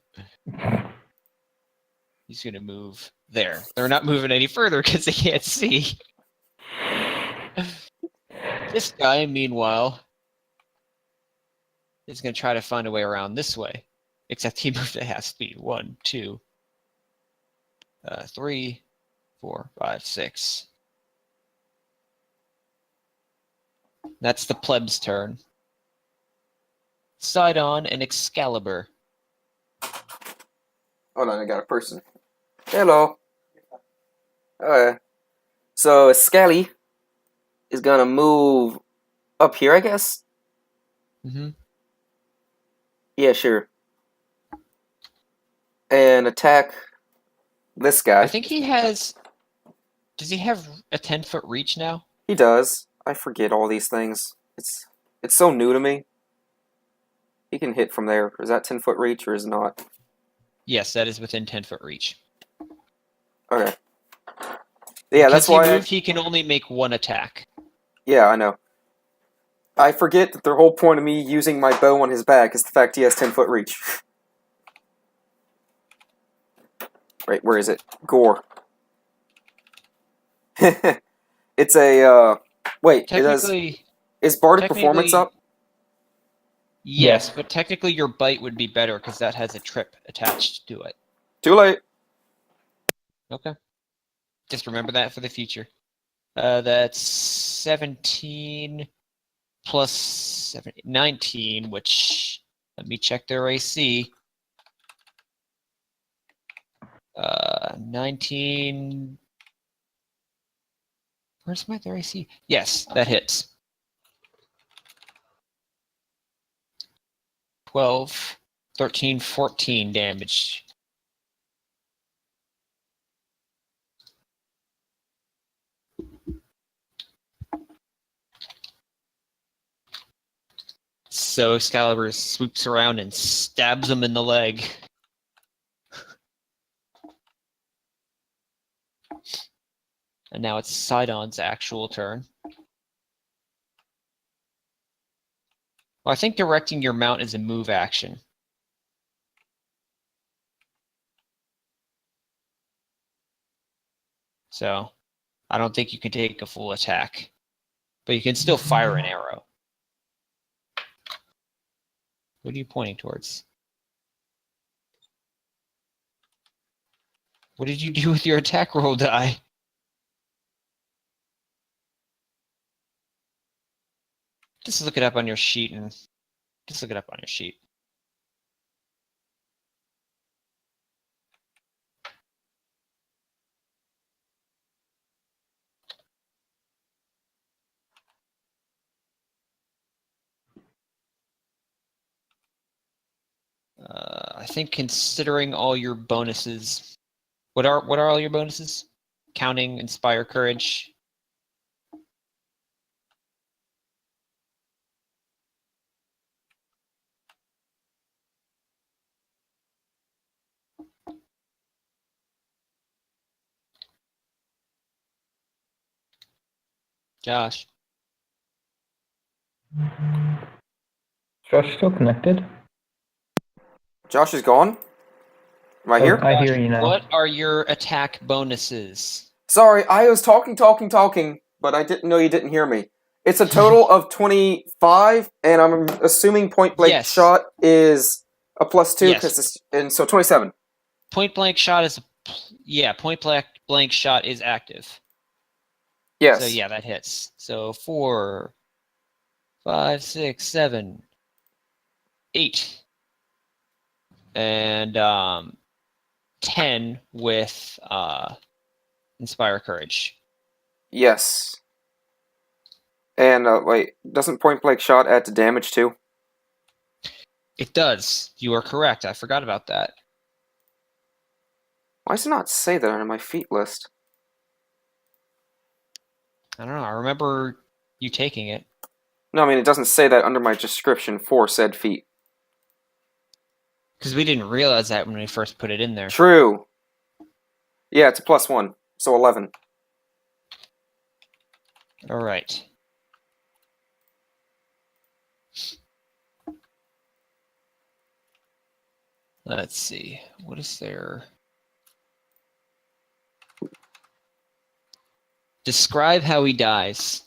He's going to move there. They're not moving any further because they can't see. This guy, meanwhile, is going to try to find a way around this way. Except he moved at half speed. 1, 2, 3, 4, 5, 6. That's the pleb's turn. Sidon and Excalibur. Hold on, I got a person. Hello. So Scally is gonna move up here, I guess? Mm-hmm. Yeah, sure. And attack this guy. I think he has... Does he have a 10-foot reach now? He does. I forget all these things. It's so new to me. He can hit from there. Is that 10-foot reach or is it not? Yes, that is within 10-foot reach. Okay. Yeah, that's Because he why. moved, he can only make 1 attack. Yeah, I know. I forget that the whole point of me using my bow on his back is the fact he has 10-foot reach. Right, where is it? Gore. It's a, wait, it does... Technically... Is Bardic Performance up? Yes, but technically your bite would be better because that has a trip attached to it. Too late. Okay. Just remember that for the future. That's 17 plus 7, 19, which, let me check their AC. 19... Where's their AC? Yes, that hits. 12, 13, 14 damage. So Excalibur swoops around and stabs him in the leg. And now it's Sidon's actual turn. Well, I think directing your mount is a move action. So, I don't think you can take a full attack. But you can still fire an arrow. What are you pointing towards? What did you do with your attack roll die? Just look it up on your sheet and just look it up on your sheet. I think considering all your bonuses, what are all your bonuses? Counting Inspire Courage. Josh. Josh still connected? Josh is gone? Am I Oh, here? I hear you now. What are your attack bonuses? Sorry, I was talking, but I didn't know you didn't hear me. It's a total of 25, and I'm assuming point blank Yes. shot is a +2, Yes. and so 27. Point blank shot is point blank shot is active. Yes. So yeah, that hits. So 4, 5, 6, 7, 8, and 10 with Inspire Courage. Yes. And wait, doesn't point blank shot add to damage too? It does. You are correct. I forgot about that. Why does it not say that on my feat list? I don't know. I remember you taking it. No, I mean it doesn't say that under my description for said feat. Because we didn't realize that when we first put it in there. True. Yeah, it's a +1, so 11. All right. Let's see. What is there? Describe how he dies.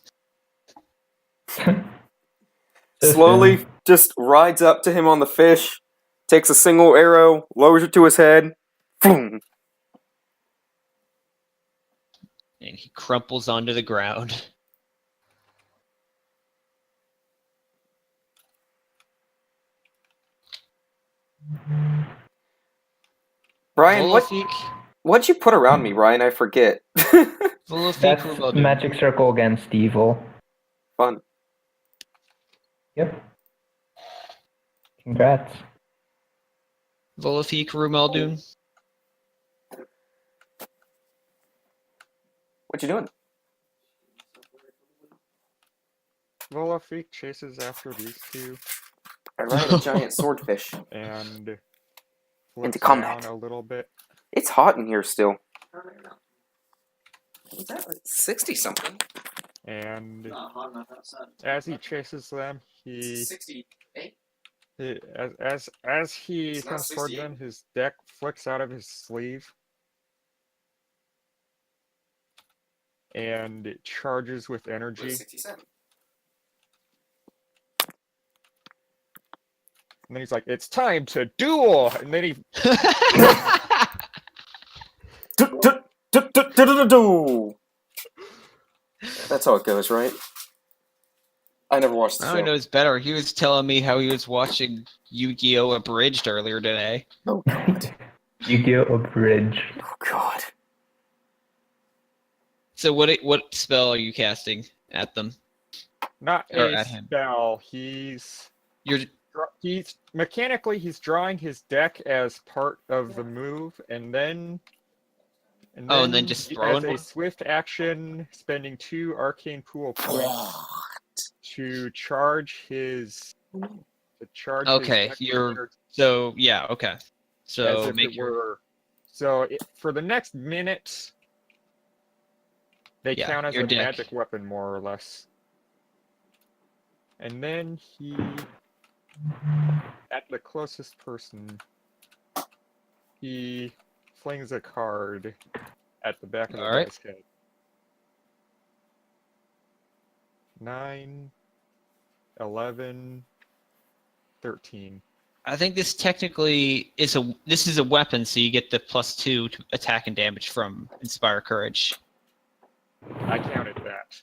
Slowly just rides up to him on the fish, takes a single arrow, lowers it to his head. Boom. And he crumples onto the ground. Brian, Volafik. what'd you put around me, Ryan? I forget. Volafik That's Rumodu. magic circle against evil. Fun. Yep. Congrats. Volafik Rumeldun. What you doing? Volafik chases after these two I ride a giant swordfish. and Into flips combat. down a little bit. It's hot in here still. Is that like 60 something? And as he chases them, he 68. as he It's not comes toward 68. them, his deck flicks out of his sleeve and it charges with energy. 67. And then he's like, "It's time to duel!" And then he That's how it goes, right? I never watched the Now he show. knows better. He was telling me how he was watching Yu-Gi-Oh! Abridged earlier today. Oh god. Yu-Gi-Oh! Abridged. Oh god. So what spell are you casting at them? not Or a at him. spell. He's mechanically he's drawing his deck as part of the move, and then just he, throwing as a one? swift action, spending 2 arcane pool points to charge his Okay, deck you're- with energy So yeah, okay. So as if make it your were. So for the next minute, they Yeah, count as your a deck. magic weapon, more or less. And then he, at the closest person, he flings a card at the back of the Alright. guy's head. 9, 11, 13. I think this technically is a weapon, so you get the +2 to attack and damage from Inspire Courage. I counted that.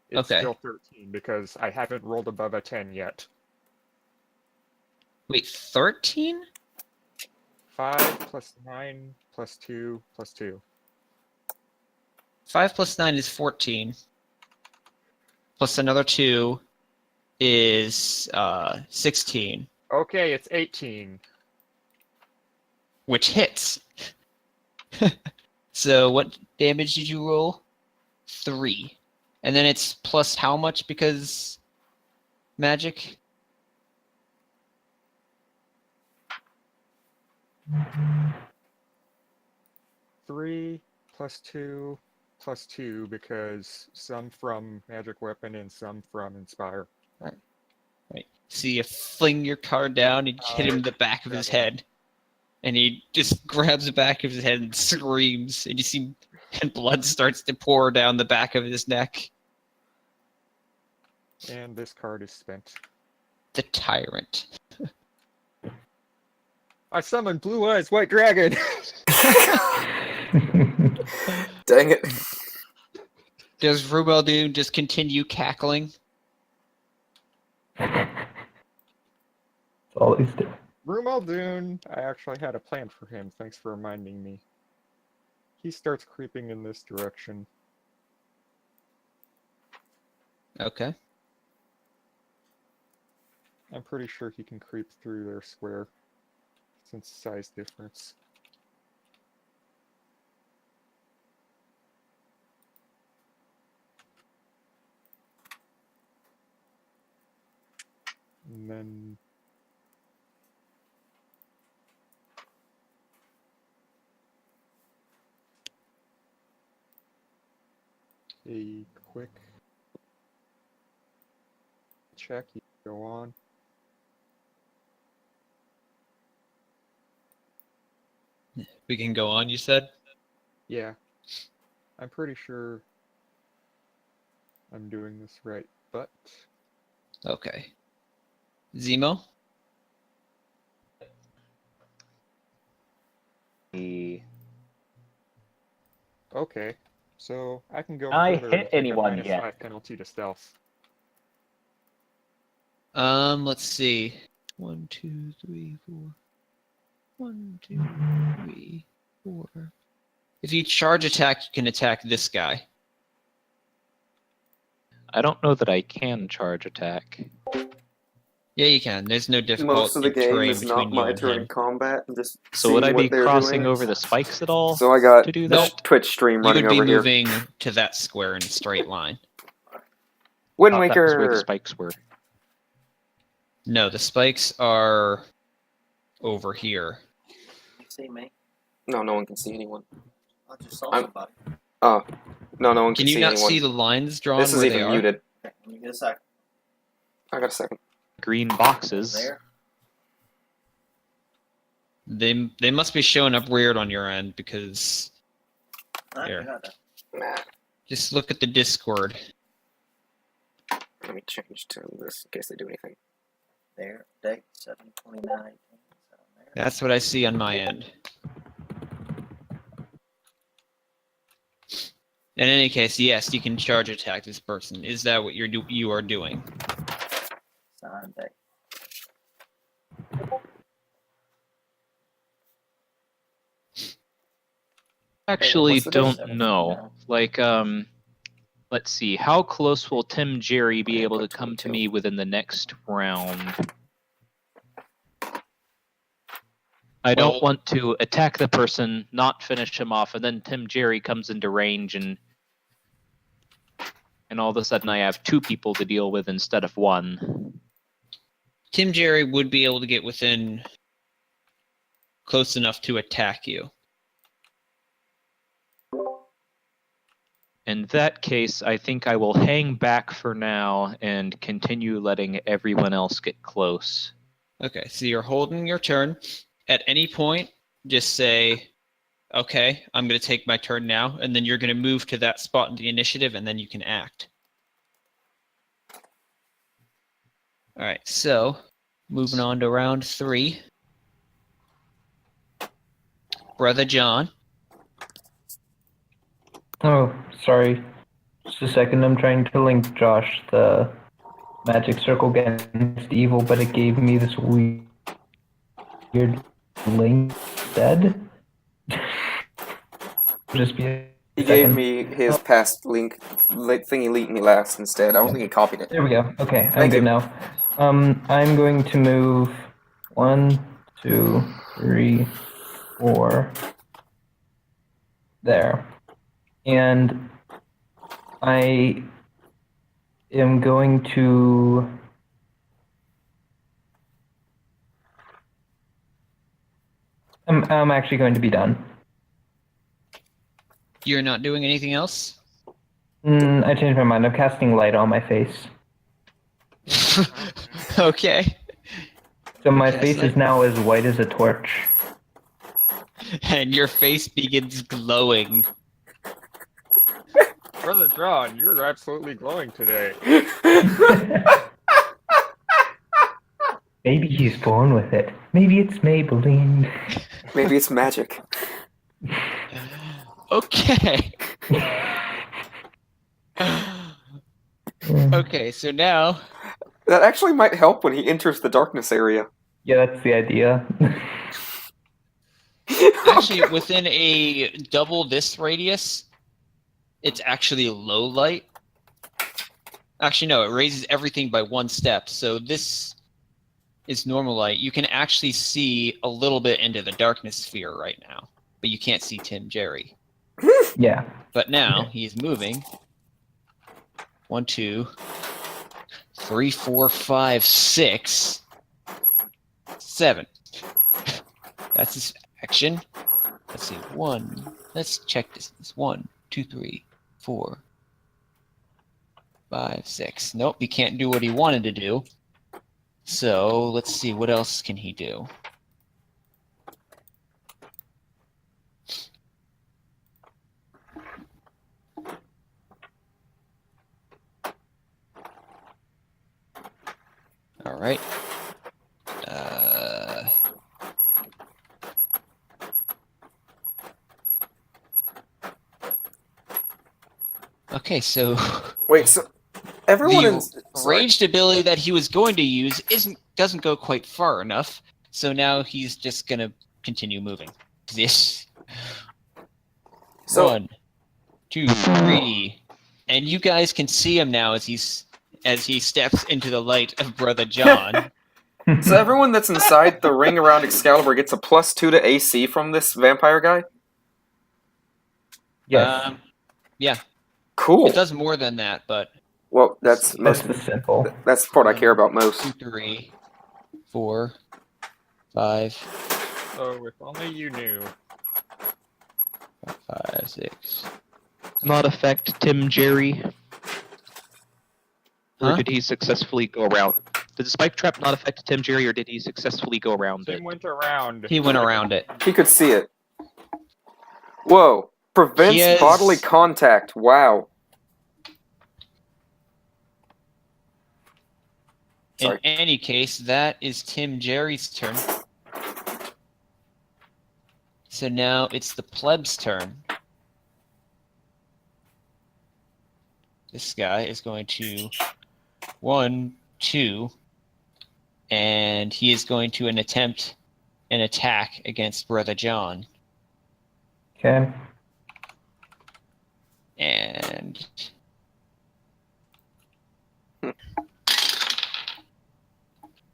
It's Okay. still 13 because I haven't rolled above a 10 yet. Wait, 13? 5 plus 9 plus 2 plus 2. 5 plus 9 is 14. Plus another 2 is 16, Okay, it's 18. which hits. So what damage did you roll? 3. And then it's plus how much because magic? Three plus 2 plus 2 because some from magic weapon and some from inspire. Right. So you fling your card down and hit him in the back of his head. And he just grabs the back of his head and screams. And you see and blood starts to pour down the back of his neck. And this card is spent. The Tyrant. I summoned Blue Eyes White Dragon! Dang it. Does Rubeldune just continue cackling? Always do. Rumeldune, I actually had a plan for him. Thanks for reminding me. He starts creeping in this direction. Okay. I'm pretty sure he can creep through their square, since size difference. And then a quick check. You can go on. We can go on, you said? Yeah. I'm pretty sure I'm doing this right, but Okay. Zemo? okay. So I can go I further hit and take anyone a yet? -5 penalty to stealth. Let's see. 1, 2, 3, 4. 1, 2, 3, 4. If you charge attack, you can attack this guy. I don't know that I can charge attack. Yeah, you can. There's no difficult Most of the game terrain is between not you my and turn him. in combat. I'm just So would I seeing be what they're crossing doing. over the spikes at all So I got to do Nope. that? Twitch stream You running would be over here. moving to that square in a straight line. Wind Thought that was where the Waker! spikes were. No, the spikes are over here. You see me? No, no one can see anyone. I just saw I'm- somebody. Oh, no, no one can Can you see not anyone. see the lines drawn This is where even they are? muted. Okay, let me get a second. I got a second. Green boxes. There. They must be showing up weird on your end because Alright, Here. I got that. Nah, just look at the Discord. let me change to this in case they do anything. There. Date 7/29/18. So there. That's what I see on my end. In any case, yes, you can charge attack this person. Is that what you are doing? Sign date. Actually, what's the don't difference? know. Like, let's see. How close will Tim Jerry be able to come to me within the next round? I don't Well- want to attack the person, not finish him off, and then Tim Jerry comes into range and all of a sudden I have 2 people to deal with instead of 1. Tim Jerry would be able to get within close enough to attack you. In that case, I think I will hang back for now and continue letting everyone else get close. Okay, so you're holding your turn. At any point, just say, okay, I'm going to take my turn now, and then you're going to move to that spot in the initiative, and then you can act. All right, so Moving on to round 3. Brother John. Oh, sorry. Just a second. I'm trying to link Josh the magic circle against evil, but it gave me this weird link instead. Just be a He second. gave me his past link thing he linked me last instead. I don't think he copied it. There we go. Okay, I'm Thank good you. now. I'm going to move 1, 2, 3, 4. There. And I am going to... I'm actually going to be done. You're not doing anything else? I changed my mind. I'm casting light on my face. Okay. So my Cast face light. is now as white as a torch. And your face begins glowing. Brother John, you're absolutely glowing today. Maybe he's born with it. Maybe it's Maybelline. Maybe it's magic. Okay. Okay, so now... That actually might help when he enters the darkness area. Yeah, that's the idea. Actually, within a double this radius, it's actually low light. Actually, no, it raises everything by 1 step. So this is normal light. You can actually see a little bit into the darkness sphere right now, but you can't see Tim Jerry. Yeah. But now he is moving. 1, 2, 3, 4, 5, 6, 7. That's his action. Let's see. 1. Let's check distance. 1, 2, 3, 4, 5, 6. Nope, he can't do what he wanted to do. So let's see. What else can he do? All right. Okay, so Wait, so everyone the is sorry. ranged ability that he was going to use doesn't go quite far enough. So now he's just gonna continue moving. This. So 1, 2, 3, and you guys can see him now as he steps into the light of Brother John. so everyone that's inside the ring around Excalibur gets a +2 to AC from this vampire guy? Yes. Yeah. Cool. It does more than that, but Well, that's That's the simple. that's the part I care about most. 2, 3, 4, 5, Oh, if only you knew. 5, 6. Not affect Tim Jerry? Or Huh? did he successfully go around? Did the spike trap not affect Tim Jerry, or did he successfully go around it? Tim went around. He went around it. He could see it. Whoa. Prevents He has- bodily contact. Wow. In Sorry. any case, that is Tim Jerry's turn. So now it's the pleb's turn. This guy is going to 1, 2, and he is going to attempt an attack against Brother John. Okay. And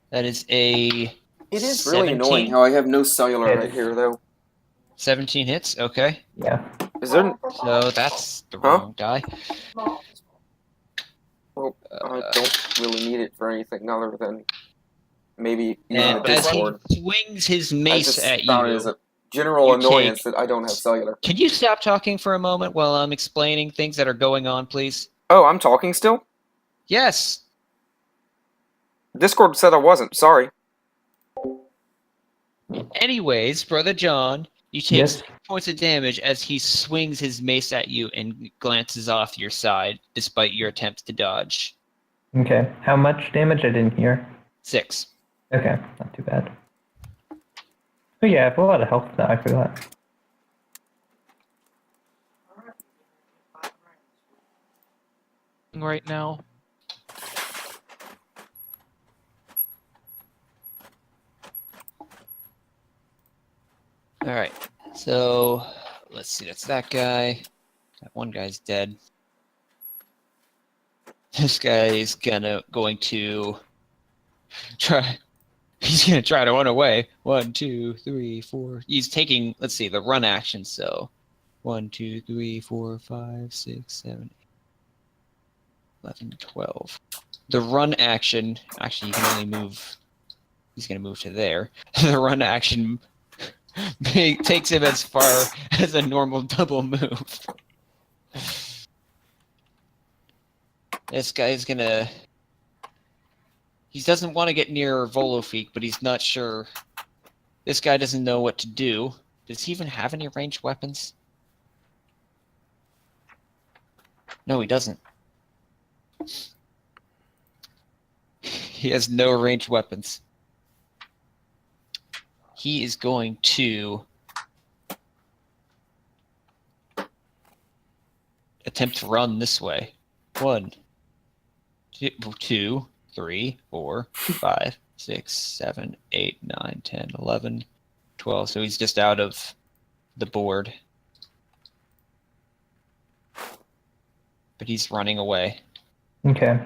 that is a It is really 17. annoying how I have no cellular It's- right here, though. 17 hits. Okay, Yeah. Is there? so that's the Huh? wrong die. Well, I don't really need it for anything other than maybe using And the as he Discord. swings his I mace just at found it you, as a general you annoyance take- that I don't have cellular. can you stop talking for a moment while I'm explaining things that are going on, please? Oh, I'm talking still? Yes. Discord said I wasn't. Sorry. Anyways, Brother John, you take Yes. 6 points of damage as he swings his mace at you and glances off your side, despite your attempts to dodge. Okay. How much damage? I didn't hear. 6. Okay, not too bad. Oh yeah, I have a lot of health now, I forgot. Right now. All right. So let's see. That's that guy. That one guy's dead. This guy is going to try. He's gonna try to run away. 1, 2, 3, 4. He's taking. Let's see the run action. So 1, 2, 3, 4, 5, 6, 7, 8, 11, 12. The run action. Actually, you can only move. He's gonna move to there. The run action takes him as far as a normal double move. This guy's gonna. He doesn't want to get near Volofeek, but he's not sure. This guy doesn't know what to do. Does he even have any ranged weapons? No, he doesn't. He has no ranged weapons. He is going to attempt to run this way. 1, 2, 3, 4, 5, 6, 7, 8, 9, 10, 11, 12. So he's just out of the board. But he's running away. Okay.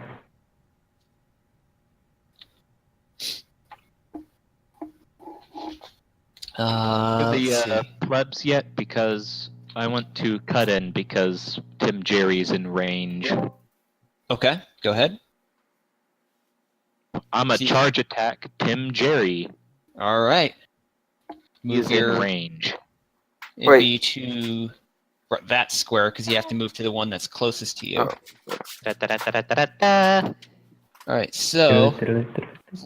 Let's see. Plebs yet? Because I want to cut in because Tim Jerry's in range. Okay, go ahead. I'm a See- charge attack Tim Jerry. All right. He's Move in your range. it'd Wait. be to that square because you have to move to the one that's closest to you. Oh. Da-da-da-da-da-da-da. All right, so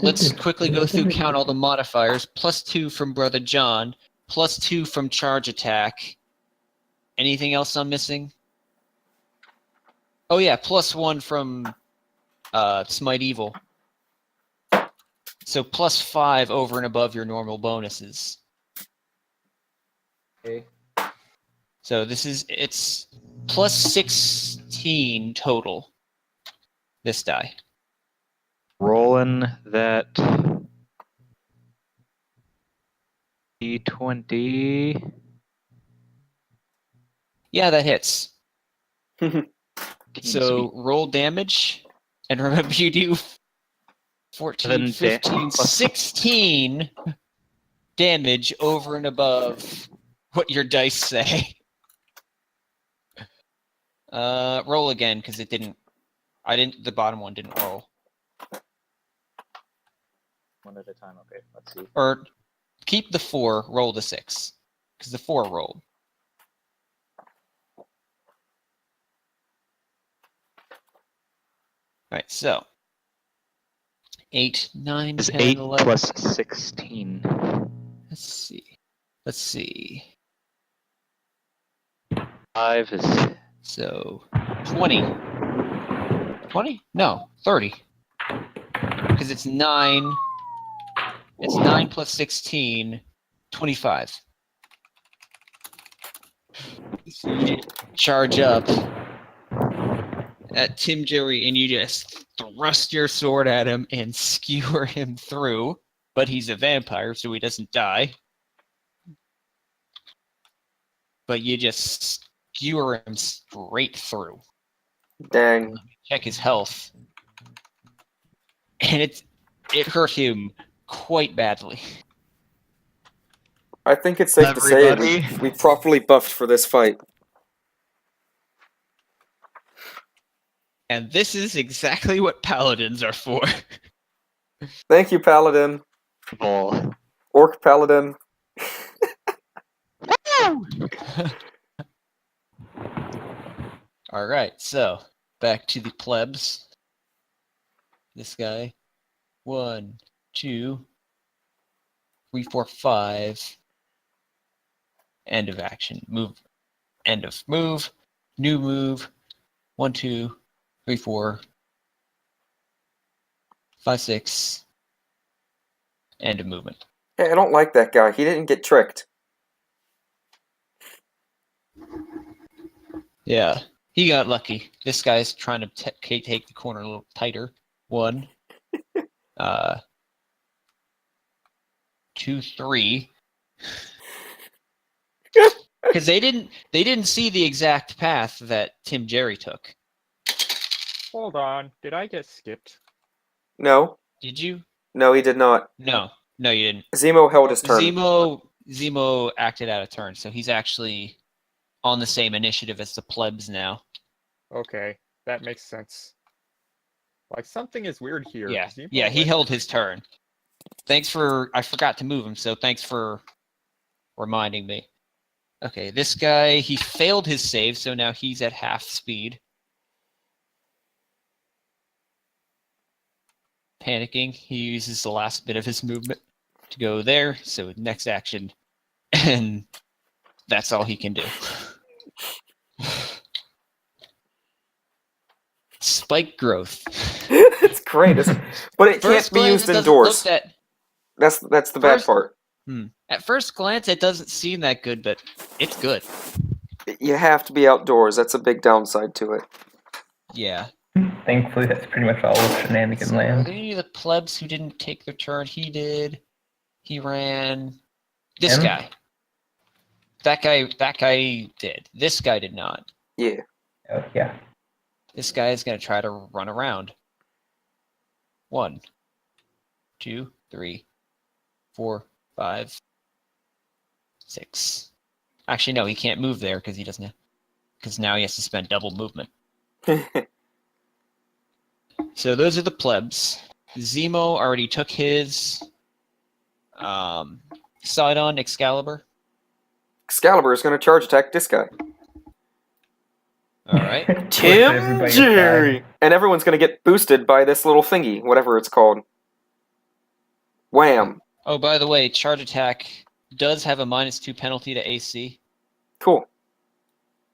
let's quickly go through, count all the modifiers. +2 from Brother John, +2 from charge attack. Anything else I'm missing? Oh yeah, +1 from Smite Evil. So +5 over and above your normal bonuses. Okay. So it's +16 total. This die. Rolling that D20. Yeah, that hits. Team So sweep. roll damage, and remember you do 14, 7 15, plus 16 damage over and above what your dice say. Roll again because it didn't. The bottom one didn't roll. One at a time. Okay, let's see. Or keep the 4, roll the 6 because the 4 rolled. All right, so 8, 9, Is 10, 8 11. plus 16. Let's see. 5 is So 20. 20? No, 30. Because it's 9. It's 9 plus 16, 25. So you charge up at Tim Jerry and you just thrust your sword at him and skewer him through. But he's a vampire, so he doesn't die. But you just skewer him straight through. Dang. Check his health. And it hurt him quite badly. I think it's safe to say Everybody? we properly buffed for this fight. And this is exactly what paladins are for. Thank you, Paladin. Bull. Orc Paladin. All right, so back to the plebs. This guy. 1, 2, 3, 4, 5. End of action. Move. End of move. New move. 1, 2, 3, 4, 5, 6, End of movement. Hey, I don't like that guy. He didn't get tricked. Yeah, he got lucky. This guy's trying to take the corner a little tighter. 1, 2, 3. Because they didn't see the exact path that Tim Jerry took. Hold on. Did I get skipped? No. Did you? No, he did not. No, you didn't. Zemo held his turn. Zemo acted out of turn, so he's actually on the same initiative as the plebs now. Okay, that makes sense. Like, something is weird here. Yeah, Zemo yeah, he went- held his turn. I forgot to move him, so thanks for reminding me. Okay, this guy, he failed his save, so now he's at half speed. Panicking, he uses the last bit of his movement to go there, so next action, and that's all he can do. Spike growth. It's great, isn't it? But it can't First be glance, used it doesn't indoors. look that. That's the bad part. At first glance, it doesn't seem that good, but it's good. You have to be outdoors. That's a big downside to it. Yeah. Thankfully, that's pretty much all of So, are Shenaniganland. there any of the plebs who didn't take their turn? He did. He ran. This Him? guy. That guy did. This guy did not. Yeah. Oh, yeah. This guy is going to try to run around. 1, 2, 3, 4, 5, 6. Actually, no, he can't move there because he doesn't. Because now he has to spend double movement. So those are the plebs. Zemo already took his. Sidon Excalibur. Excalibur is going to charge attack this guy. All right. Tim Everybody Jerry! died. And everyone's going to get boosted by this little thingy, whatever it's called. Wham! Oh, by the way, charge attack does have a -2 penalty to AC. Cool.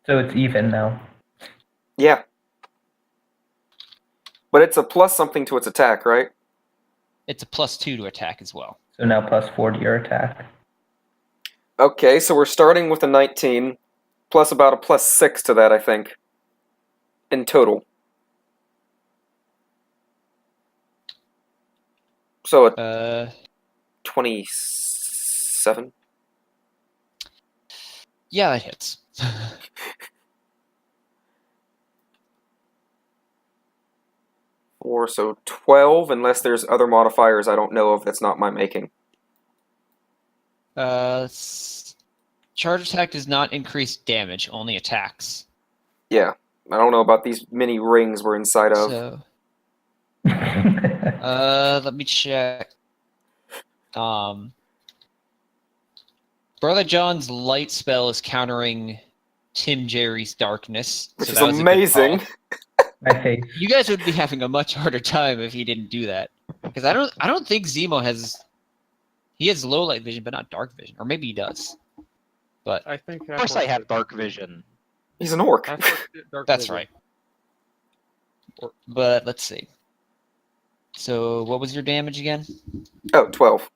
So it's even now. Yeah. But it's a plus something to its attack, right? It's a +2 to attack as well. So now +4 to your attack. Okay, so we're starting with a 19, plus about a +6 to that, I think. In total. So a 27? Yeah, that hits. Or so 12, unless there's other modifiers I don't know of that's not my making. Charge attack does not increase damage, only attacks. Yeah, I don't know about these mini rings we're inside of. So, let me check. Brother John's light spell is countering Tim Jerry's darkness, Which so is that was a good amazing. call. My face. You guys would be having a much harder time if he didn't do that, because I don't think Zemo has. He has low light vision, but not dark vision, or maybe he does. But I think. Of course, I have dark vision. He's an orc. that's right. But let's see. So, what was your damage again? Oh, 12.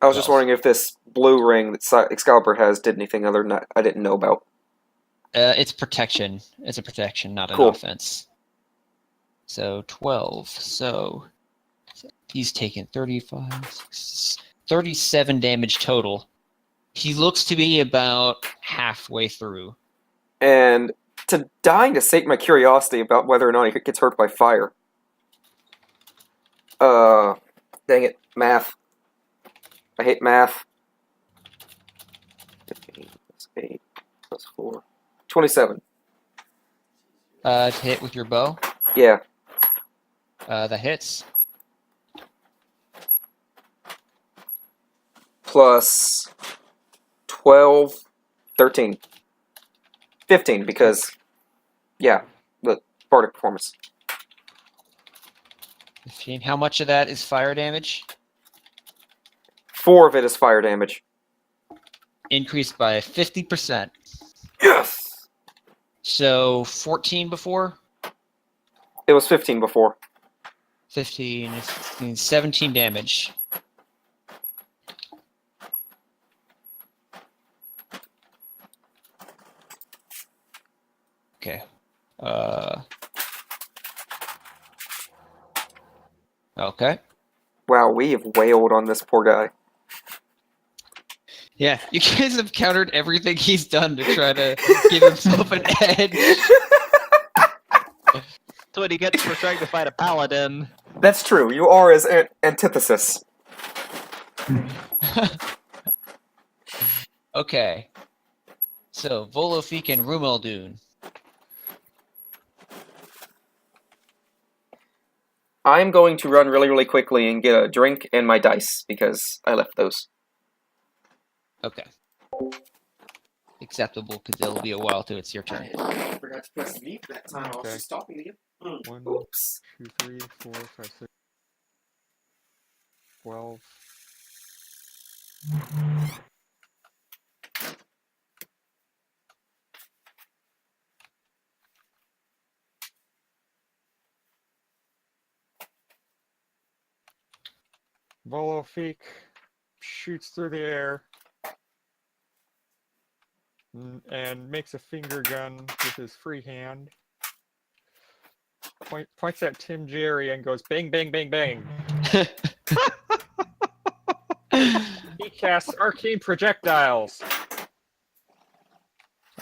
I was just 12. wondering if this blue ring that Excalibur has did anything other than that I didn't know about. It's protection. It's a protection, not an Cool. offense. So 12. So he's taken 37 damage total. He looks to be about halfway through. And dying to sate my curiosity about whether or not he gets hurt by fire. Dang it, math. I hate math. 15 plus 8 plus 4. 27. To hit with your bow. Yeah. That hits. Plus 12, 13. 15, because, yeah, the bardic performance. 15. How much of that is fire damage? 4 of it is fire damage. Increased by 50%. Yes! So 14 before? It was 15 before. 15, 16, 17 damage. Okay. Okay. Wow, we have wailed on this poor guy. Yeah, you guys have countered everything he's done to try to give himself an edge. That's what he gets for trying to fight a paladin. That's true. You are his antithesis. Okay. So, Volofik and Rumeldun. I'm going to run really, really quickly and get a drink and my dice because I left those. Okay. Acceptable, because it'll be a while till it's your turn. I forgot to press mute that time. I was Okay. just talking to you. 1, Oops. 2, 3, 4, 5, 6, 12. Volofik shoots through the air and makes a finger gun with his free hand. Points at Tim Jerry and goes bang, bang, bang, bang. He casts arcane projectiles.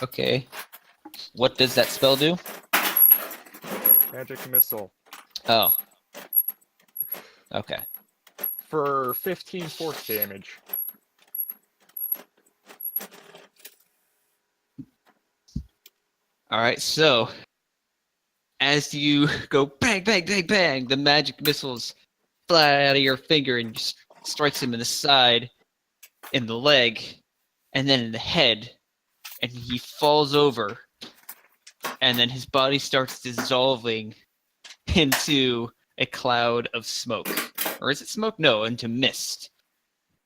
Okay. What does that spell do? Magic missile. Oh. Okay. For 15 force damage. Alright, so as you go bang, bang, bang, bang, the magic missiles fly out of your finger and just strikes him in the side, in the leg, and then in the head, and he falls over, and then his body starts dissolving into a cloud of smoke. Or is it smoke? No, into mist.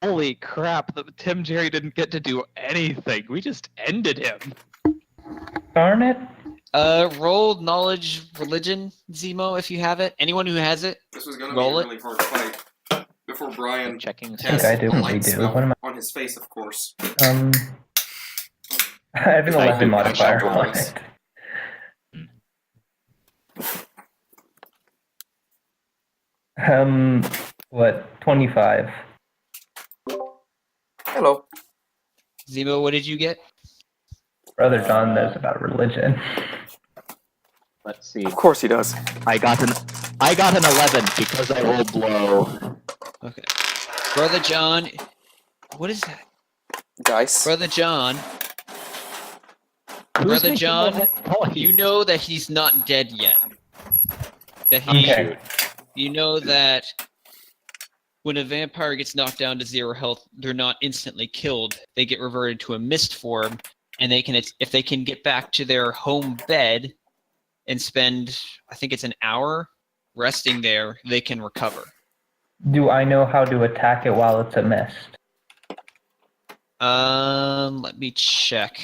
Holy crap, Tim Jerry didn't get to do anything. We just ended him. Darn it. Roll knowledge religion, Zemo, if you have it. Anyone who has it, This was going to roll be a it. really hard fight. Before Brian Checking. has I do the what light we do. smell What am on his face, of course. I have an I 11 do. modifier I on shall it. What? 25. Hello. Zemo, what did you get? Brother John knows about religion. Let's see. Of course he does. I got an 11 because I rolled low. Okay. Brother John, what is that? Dice. Brother John, Who's Brother making John, that noise? you know that he's not dead yet. That he, Okay. you know that when a vampire gets knocked down to 0 health, they're not instantly killed. They get reverted to a mist form, and they can, if they can get back to their home bed and spend, I think it's an hour resting there, they can recover. Do I know how to attack it while it's a mist? Let me check.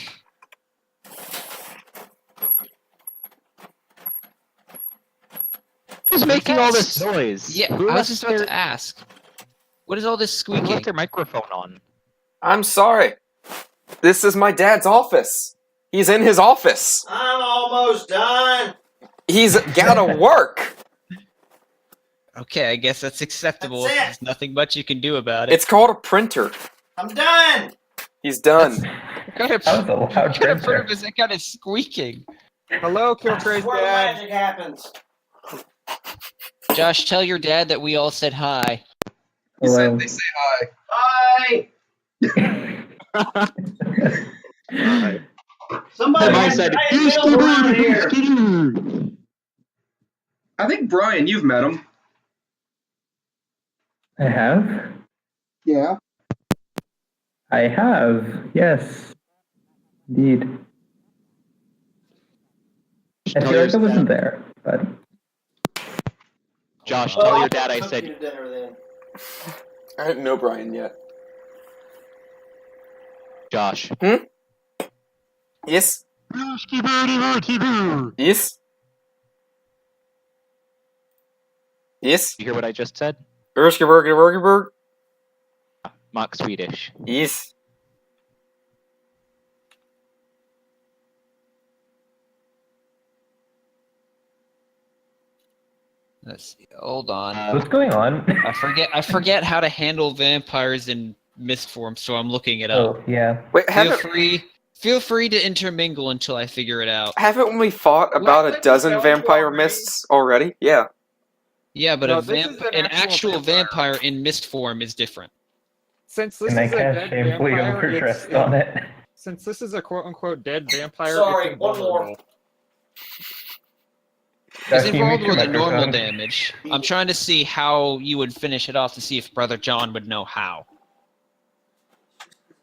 Who's making all this noise? Yeah, Who I was left just about to ask. What is all this Who left squeaking? their microphone on? I'm sorry. This is my dad's office. He's in his office. I'm almost done. He's gotta work. Okay, I guess that's acceptable. That's it. There's nothing much you can do about it. It's called a printer. I'm done. He's done. What kind of, That was a loud what kind of printer. program is that kind of squeaking? Hello, That's Killcraze where Dad. magic happens. Josh, tell your dad that we all said hi. Hello. They say hi. Hi. Somebody Somebody has said, nice bills around here. I think Brian, you've met him. I have? Yeah. I have. Yes. Indeed. I feel like I wasn't there, but Josh, Well, tell I'll your dad I cook said you dinner then. I didn't know Brian yet. Josh. Yes? Yes? Yes? You hear what I just said? Erskberg. Mock Swedish. Let's see. Hold on. What's going on? I forget how to handle vampires in mist form, so I'm looking it up. Oh, yeah. Wait, Feel free to intermingle until I figure it out. haven't we fought about Let a dozen me go vampire already. mists already? Yeah. Yeah, but No, a this is an actual vampire in mist form is different. Since this And I is a cast dead shamefully vampire, overdressed on it. since this is a quote-unquote dead vampire, Sorry, it's one more. invulnerable. It's Josh, can you mute involved your with the normal microphone? damage. I'm trying to see how you would finish it off to see if Brother John would know how.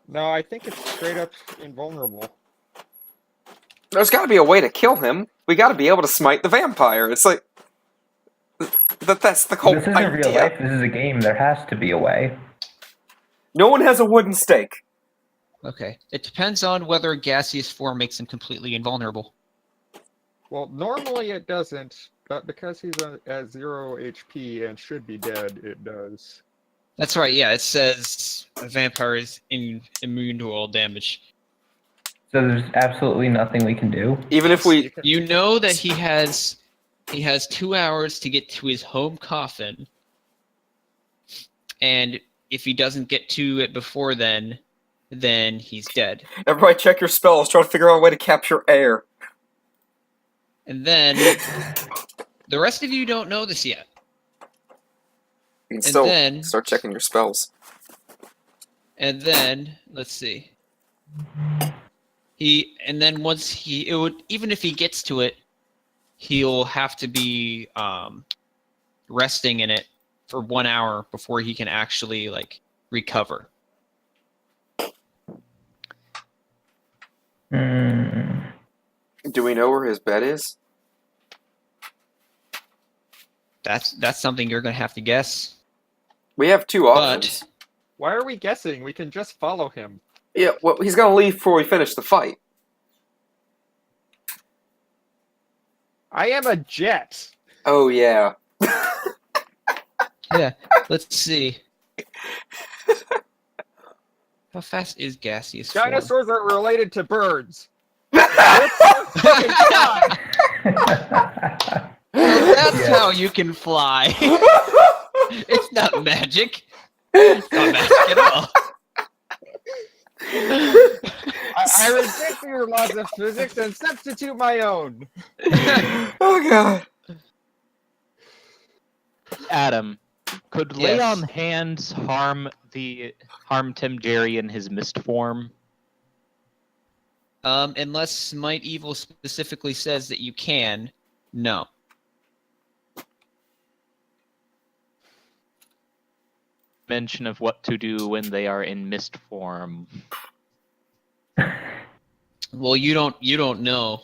No, I think it's straight up invulnerable. There's got to be a way to kill him. We got to be able to smite the vampire. It's like that's the whole This isn't idea. real life, this is a game. There has to be a way. No one has a wooden stake. Okay. It depends on whether gaseous form makes him completely invulnerable. Well, normally it doesn't, but because he's at 0 HP and should be dead, it does. That's right, yeah, it says a vampire is immune to all damage. So there's absolutely nothing we can do. Even if we, You know that he has 2 hours to get to his home coffin, and if he doesn't get to it before then he's dead. everybody check your spells. Try to figure out a way to capture air. And then the rest of you don't know this yet. You can And still then- start checking your spells. And then let's see. Even if he gets to it, he'll have to be resting in it for 1 hour before he can actually recover. Do we know where his bed is? That's something you're gonna have to guess. We have two options. Why are we guessing? We can just follow him. Yeah, well, he's gonna leave before we finish the fight. I am a jet. Oh yeah. Yeah, let's see. How fast is gaseous form? Dinosaurs are related to birds. Fucking God. Well, that's Yeah. how you can fly. It's not magic. It's not magic at all. I reject your laws of physics and substitute my own. Oh god. Adam, could lay Yes. on hands harm Tim Jerry in his mist form? Unless Smite Evil specifically says that you can, no. Mention of what to do when they are in mist form. Well, you don't know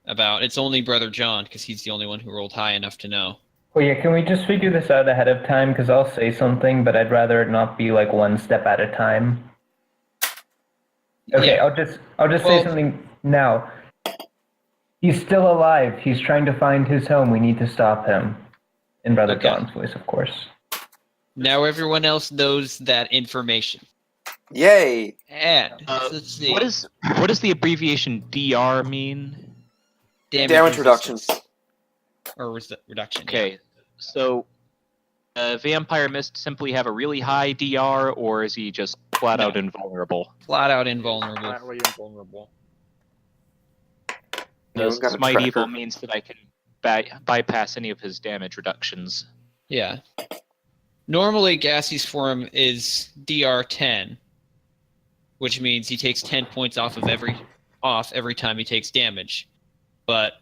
about. It's only Brother John because he's the only one who rolled high enough to know. Well, yeah, can we just figure this out ahead of time? Because I'll say something, but I'd rather it not be like one step at a time. Okay, Yeah. I'll just say something now. He's still alive. He's trying to find his home. We need to stop him. In Brother Okay. John's voice, of course. Now everyone else knows that information. Yay. And let's see. What does the abbreviation DR mean? Damage reduction. resistance. Or reduction. Okay, so Vampire Mist simply have a really high DR, or is he just flat out invulnerable? Flat out invulnerable. Flatly invulnerable. Yeah, we've got a Smite Evil tracker. means that I can bypass any of his damage reductions. Yeah. Normally, Gassie's form is DR10, which means he takes 10 points off every time he takes damage. But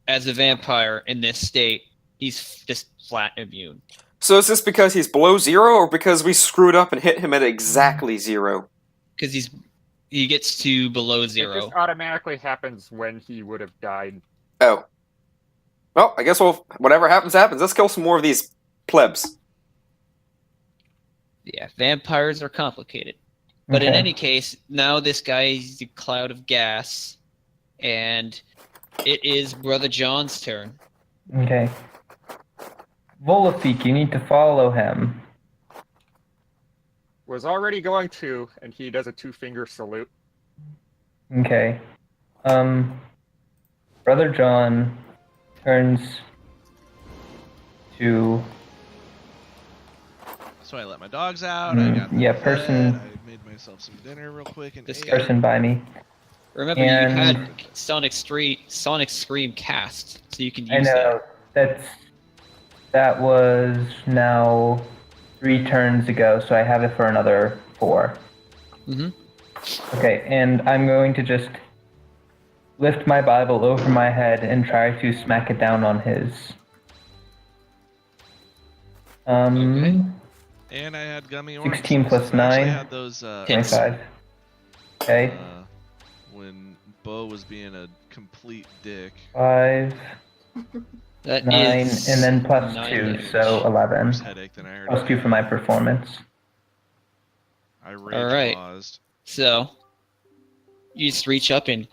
as a vampire in this state, he's just flat immune. So is this because he's below 0, or because we screwed up and hit him at exactly 0? Because he gets to below It 0. just automatically happens when he would have died. Oh. Well, I guess whatever happens, happens. Let's kill some more of these plebs. Yeah, vampires are complicated. But in Okay. any case, now this guy is a cloud of gas, and it is Brother John's turn. Okay. Volafik, you need to follow him. Was already going to, and he does a 2-finger salute. Okay. Brother John turns to So I let my dogs out. I got them yeah, fed, person- I made myself some dinner real quick and This ate. guy- person by me. Remember, And- you had Sonic Scream cast, so you can use I know that was now 3 turns ago, so I have it for another 4. Mhm. Okay, and I'm going to just lift my Bible over my head and try to smack it down on his. Okay. And I had gummy orange 16 slices. plus I actually 9. had those 25. Okay. when Bo was being a complete dick. 5, That 9, is and then plus 9 2, damage. so 11. Worse headache than I already Plus 2 for had. my performance. I rage Alright. paused. So, you just reach up and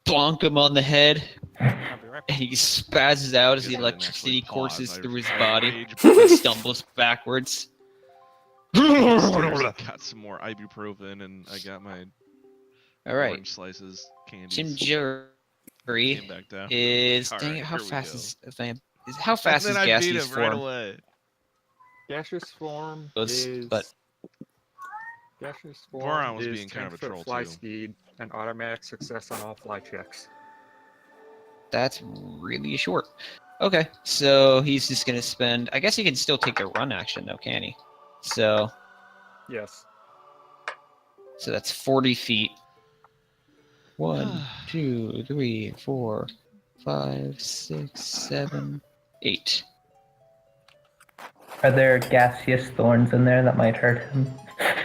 bonk him on the head, I'll be right and he spazzes out as Guess the I didn't electricity actually pause, courses I through his rage body paused. and stumbles backwards. Got some more ibuprofen and I got my Alright, orange slices, candies. Tim Jerry Came back down. is. All Dang right, it, how here we fast go. is how fast and is then I beat gaseous him right form? away. Gaseous form Was- is. but- Gaseous Voron form was is being kind of a 10-foot troll, fly too. speed and automatic success on all fly checks. That's really short. Okay, so he's just gonna spend. I guess he can still take the run action though, can he? So Yes. that's 40 feet. 1, 2, 3, 4, 5, 6, 7, 8. Are there gaseous thorns in there that might hurt him?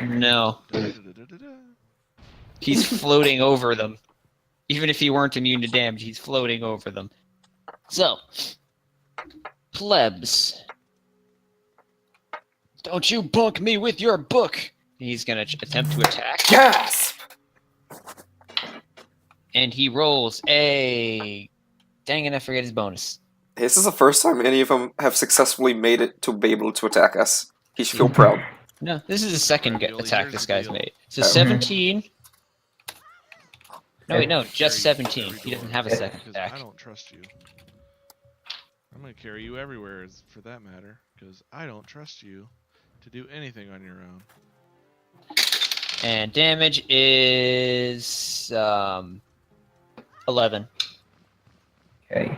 No, Da-da-da-da-da-da. he's floating over them. Even if he weren't immune to damage, he's floating over them. So, plebs, don't you bunk me with your book! He's gonna attempt to attack. Gasp! And he rolls a. Dang it, I forget his bonus. This is the first time any of them have successfully made it to be able to attack us. He should feel proud. No, this is the second Ravioli, attack here's this the guy's deal. made. So Oh. 17. No, wait, no, Carry just you 17. every He doesn't door, have a second because attack. I don't trust you. I'm gonna carry you everywhere, for that matter, because I don't trust you to do anything on your own. And damage is 11 Okay.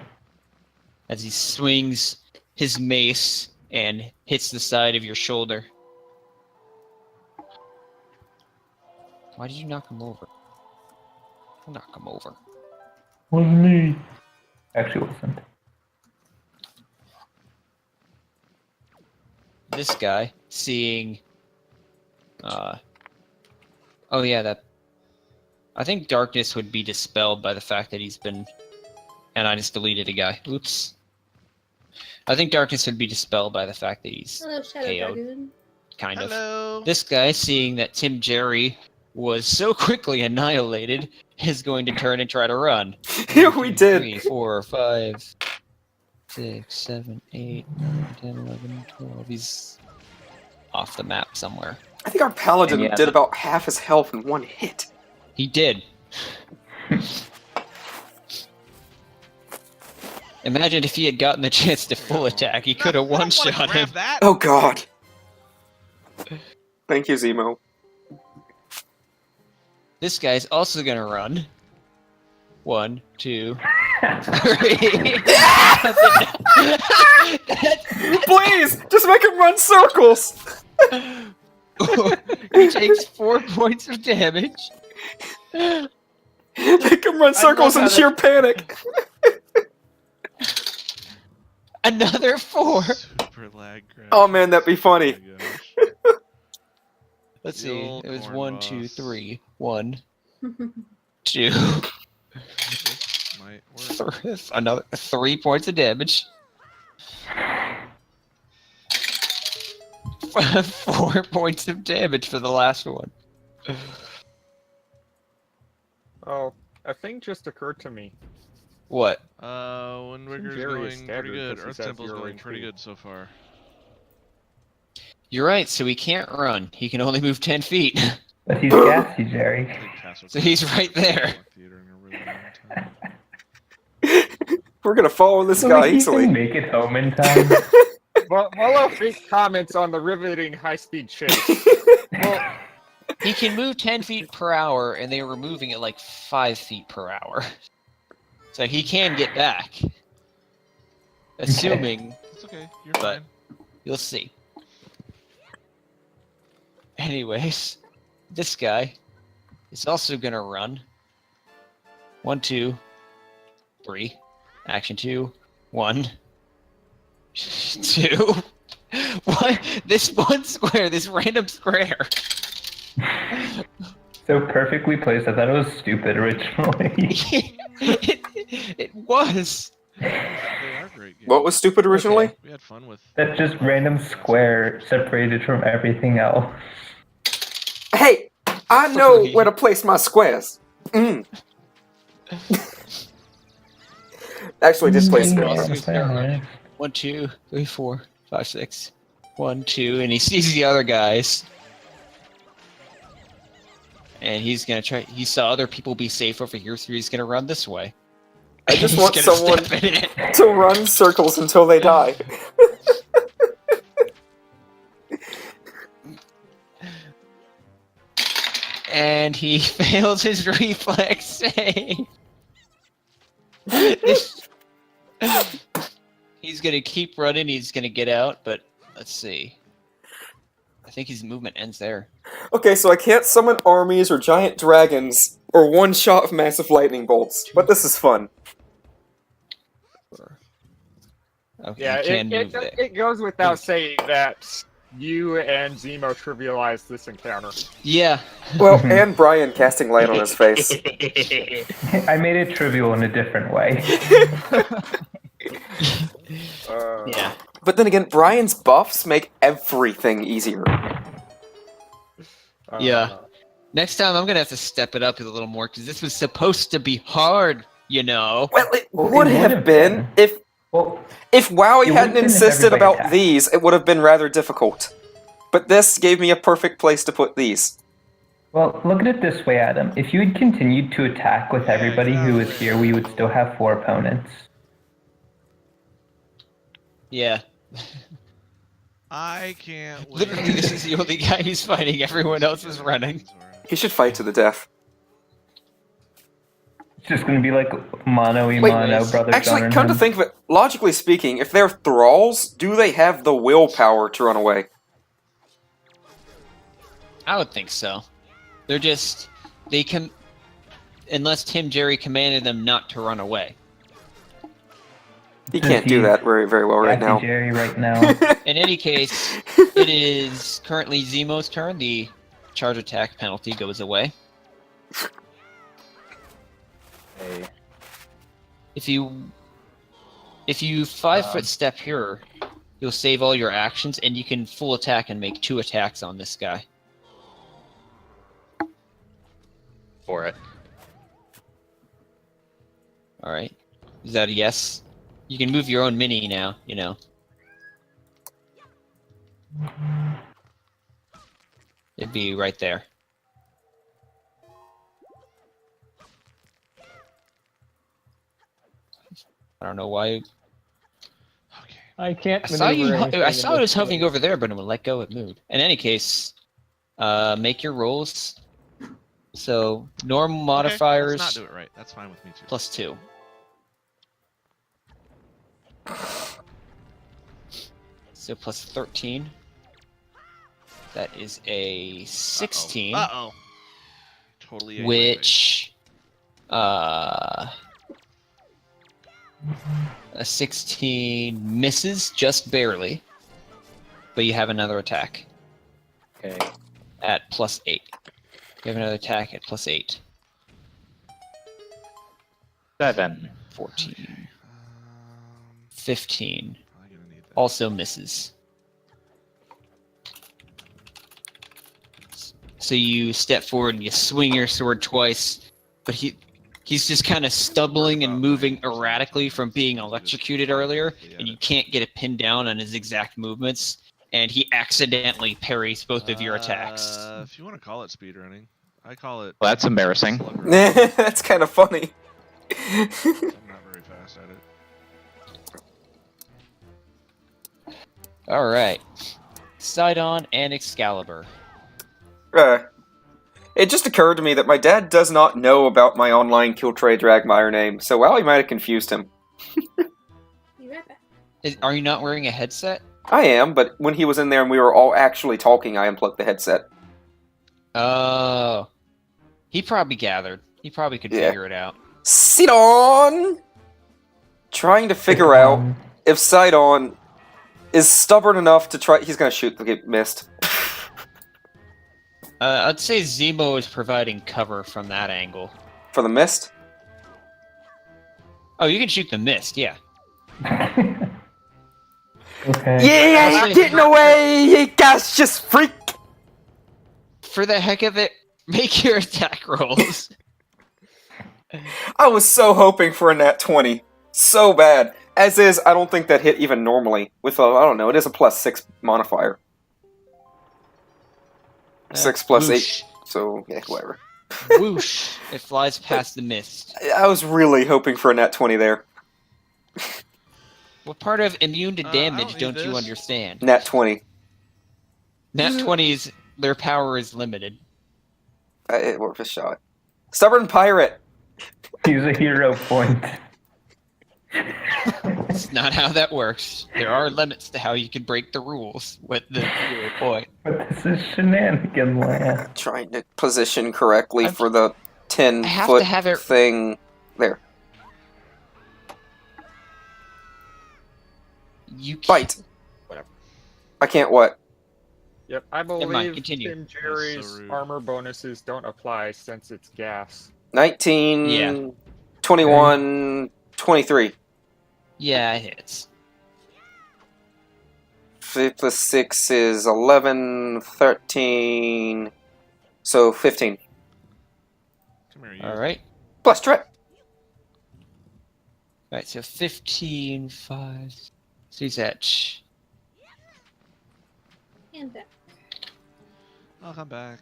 as he swings his mace and hits the side of your shoulder. Why did you knock him over? Don't knock him over. Wasn't me. Actually wasn't. This guy, seeing oh yeah, that I think darkness would be dispelled by the fact that he's been and I just deleted a guy. Oops. I think darkness would be dispelled by the fact that he's Hello, Shadow KO'd. Dragoon. kind of. Hello. This guy, seeing that Tim Jerry was so quickly annihilated, is going to turn and try to run. Yeah, we did. 3, 4, 5, 6, 7, 8, 9, 10, 11, 12. He's off the map somewhere. I think our paladin And yeah, did about half his health in one hit. He did. Imagine if he had gotten the chance to full attack, he could have one-shot him. That. Oh god. Thank you, Zemo. This guy's also gonna run. 1, 2, 3. Please! Just make him run circles! He takes 4 points of damage. Make him run circles in how sheer panic! Another 4. Super lag crash. Oh man, that'd be funny. Oh my gosh. Let's The see. old It was corn 1, 2, boss. 3. 1, 2. This might work. Another 3 points of damage. 4 points of damage for the last one. Oh, a thing just occurred to me. What? Windwigger's Jerry is going pretty staggered good. because Earth he's at Temple's 0 going pretty HP. good so far. You're right, so he can't run. He can only move 10 feet. But he's gassy, I Jerry. think Castle So he's Crest right there. Theater in a really long time. We're gonna follow this So guy he easily. can make it home in time. Well, Molo Freak comments on the riveting high-speed chase. Well, he can move 10 feet per hour, and they were moving at like 5 feet per hour. So he can get back. Assuming, It's okay. You're but fine. you'll see. Anyways, this guy is also gonna run. 1, 2, 3. Action 2, 1, 2. What? This one square, this random square. So perfectly placed. I thought it was stupid originally. it was. They are great games. What was stupid originally? Okay. We had fun with. That's just random square separated from everything else. Hey, I know where to place my squares. Actually, just place it. 1, 2, 3, 4, 5, 6. 1, 2, and he sees the other guys. And he's gonna try. He saw other people be safe over here, so he's gonna run this way. I just He's want gonna someone step in it. to run circles until they die. And he fails his reflex save. He's gonna keep running. He's gonna get out, but let's see. I think his movement ends there. Okay, so I can't summon armies or giant dragons or one shot of massive lightning bolts, but this is fun. Okay, Yeah, you can move there. it goes without saying that you and Zemo trivialized this encounter. Yeah. Well, and Brian casting light on his face. I made it trivial in a different way. Yeah. But then again, Brian's buffs make everything easier. Yeah. Next time I'm gonna have to step it up a little more because this was supposed to be hard, you know. Well, it Well, would it have would've been been. if Wowie it hadn't would've been if insisted everybody about attacked. these, it would have been rather difficult. But this gave me a perfect place to put these. Well, look at it this way, Adam. If you had continued to attack with everybody who was here, we would still have 4 opponents. Yeah. I can't wait. Literally, this is the only guy who's fighting. Everyone else is running. He should fight to the death. It's just going to be like mono Wait, mono, brothers actually, honoring come to him. think of it, logically speaking, if they're thralls, do they have the willpower to run away? I would think so. They're just they can, unless Tim Jerry commanded them not to run away. He can't do that very, very well right now. Jerry right now. In any case, it is currently Zemo's turn. The charge attack penalty goes away. Okay. If you 5-foot step here, you'll save all your actions, and you can full attack and make 2 attacks on this guy. For it. All right, is that a yes? You can move your own mini now. You know. It'd be right there. I don't know why. I can't. I saw you. maneuver anything I in saw it this was hovering game. over there, but I'm gonna let go. It moved. In any case, make your rolls. So normal Okay, modifiers let's not do it right. That's fine with me too. +2. So +13. That is a 16. Uh-oh. Totally. ate my Which, a 16 misses just barely, but you have another attack. Okay. At +8. You have another attack at +8. 7. 14. 15. Probably gonna need that. Also misses. So you step forward and you swing your sword twice, but he's just kind of stumbling and moving erratically from being electrocuted earlier, and you can't get it pinned down on his exact movements, and he accidentally parries both of your attacks. If you want to call it speedrunning, I call it. Well, that's embarrassing. slug running. That's kind of funny. I'm not very fast at it. All right. Sidon and Excalibur. It just occurred to me that my dad does not know about my online Kill Trade Dragmire name, so Wally might have confused him. Be right back. Are you not wearing a headset? I am, but when he was in there and we were all actually talking, I unplugged the headset. Oh. He probably gathered. He probably could figure it out. Sidon! Trying to figure out if Sidon is stubborn enough to try... He's gonna shoot the mist. I'd say Zemo is providing cover from that angle. For the mist? Oh, you can shoot the mist, yeah. Okay. Yeah, he's getting away! You guys just freak! For the heck of it, make your attack rolls. I was so hoping for a nat 20. So bad. As is, I don't think that hit even normally. With a, I don't know, it is a +6 modifier. 6 plus Whoosh. 8, so yeah, whatever. Whoosh! It flies past the mist. I was really hoping for a nat 20 there. What part of immune to damage don't don't need you this. understand? Nat 20. Nat 20s, their power is limited. It worth a shot. Stubborn pirate! Use a hero point. It's not how that works. There are limits to how you can break the rules with the hero point. But this is Shenaniganland. Trying to position correctly I'm- for the I have 10-foot to have it- thing. There. You can't. Bite! Whatever. I can't what? Yep, I mind, believe continue. Tim Jerry's rude. armor bonuses don't apply since it's gas. 19, Yeah. 21, 23. Yeah, it hits. 5 plus 6 is 11, 13, so 15. Come here, you. Alright. Plus trip. Alright, so 15, 5. So he's at. And back. I'll come back.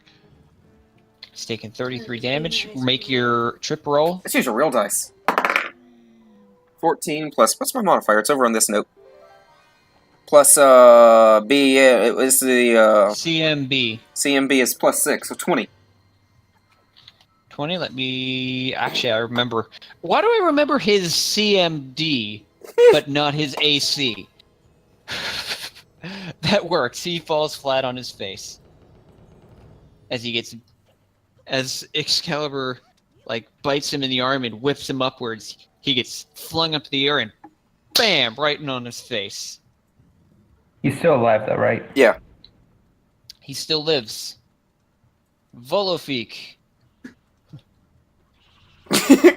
He's taking 33 damage. Make your trip roll. Let's use your real dice. 14 plus, what's my modifier? It's over on this note. Plus, B, yeah, it was the, CMB. CMB is plus 6, so 20. 20, let me. Actually, I remember. Why do I remember his CMD, but not his AC? That works. He falls flat on his face. As he gets. As Excalibur, bites him in the arm and whips him upwards, he gets flung up to the air and bam! Right on his face. He's still alive though, right? Yeah. He still lives. Volofik.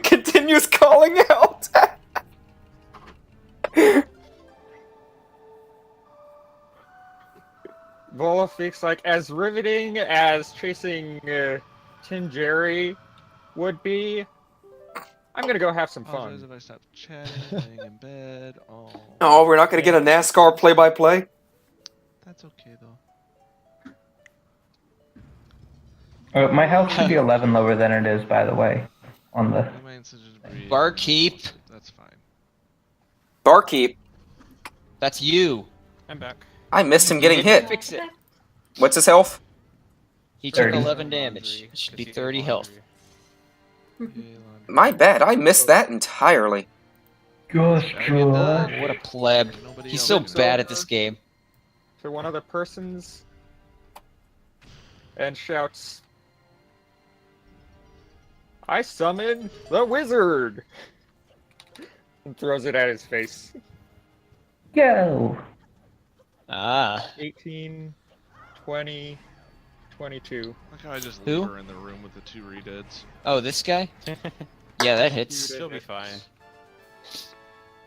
Continues calling out. Volafik's like, as riveting as chasing Tim Jerry would be, I'm gonna go have some Apologize fun. if I stopped chatting, laying in bed. Oh, Oh, we're not going to get a NASCAR play-by-play? that's okay though. My health should be 11 lower than it is, by the way. On the. We might such a degree, Barkeep. That's fine. Barkeep. That's you. I'm back. I missed him getting hit. Fix it. What's his health? He took 30. 11 damage. It should be 30 health. Yay, laundry. My bad, I missed that entirely. Gosh, Dragon What a pleb. Nobody He's else so knows. bad at this game. To one of the persons and shouts, I summon the wizard! And throws it at his face. Go! Ah. 18, 20, 22. Like how I just Who? leave her in the room with the 2 redeads. Oh, this guy? Yeah, that hits. She'll be fine.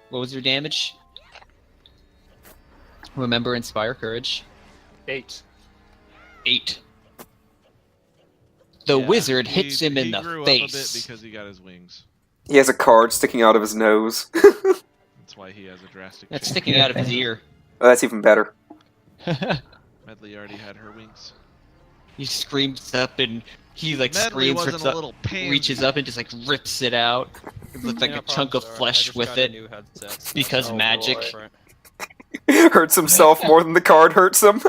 What was your damage? Remember, inspire courage. 8. 8. The Yeah, wizard hits him in he the grew up a bit face. because he got his wings. He has a card sticking out of his nose. That's why he has a drastic That's change. sticking out of his ear. Oh, that's even better. Medley already had her wings. He screams up and he Medley screams, wasn't rips a up, little pansy. reaches up and just rips it out. It looks like Yeah, a chunk of problems, sir. I flesh just with got a it new headset, so because that's magic. different. Hurts himself more than the card hurts him.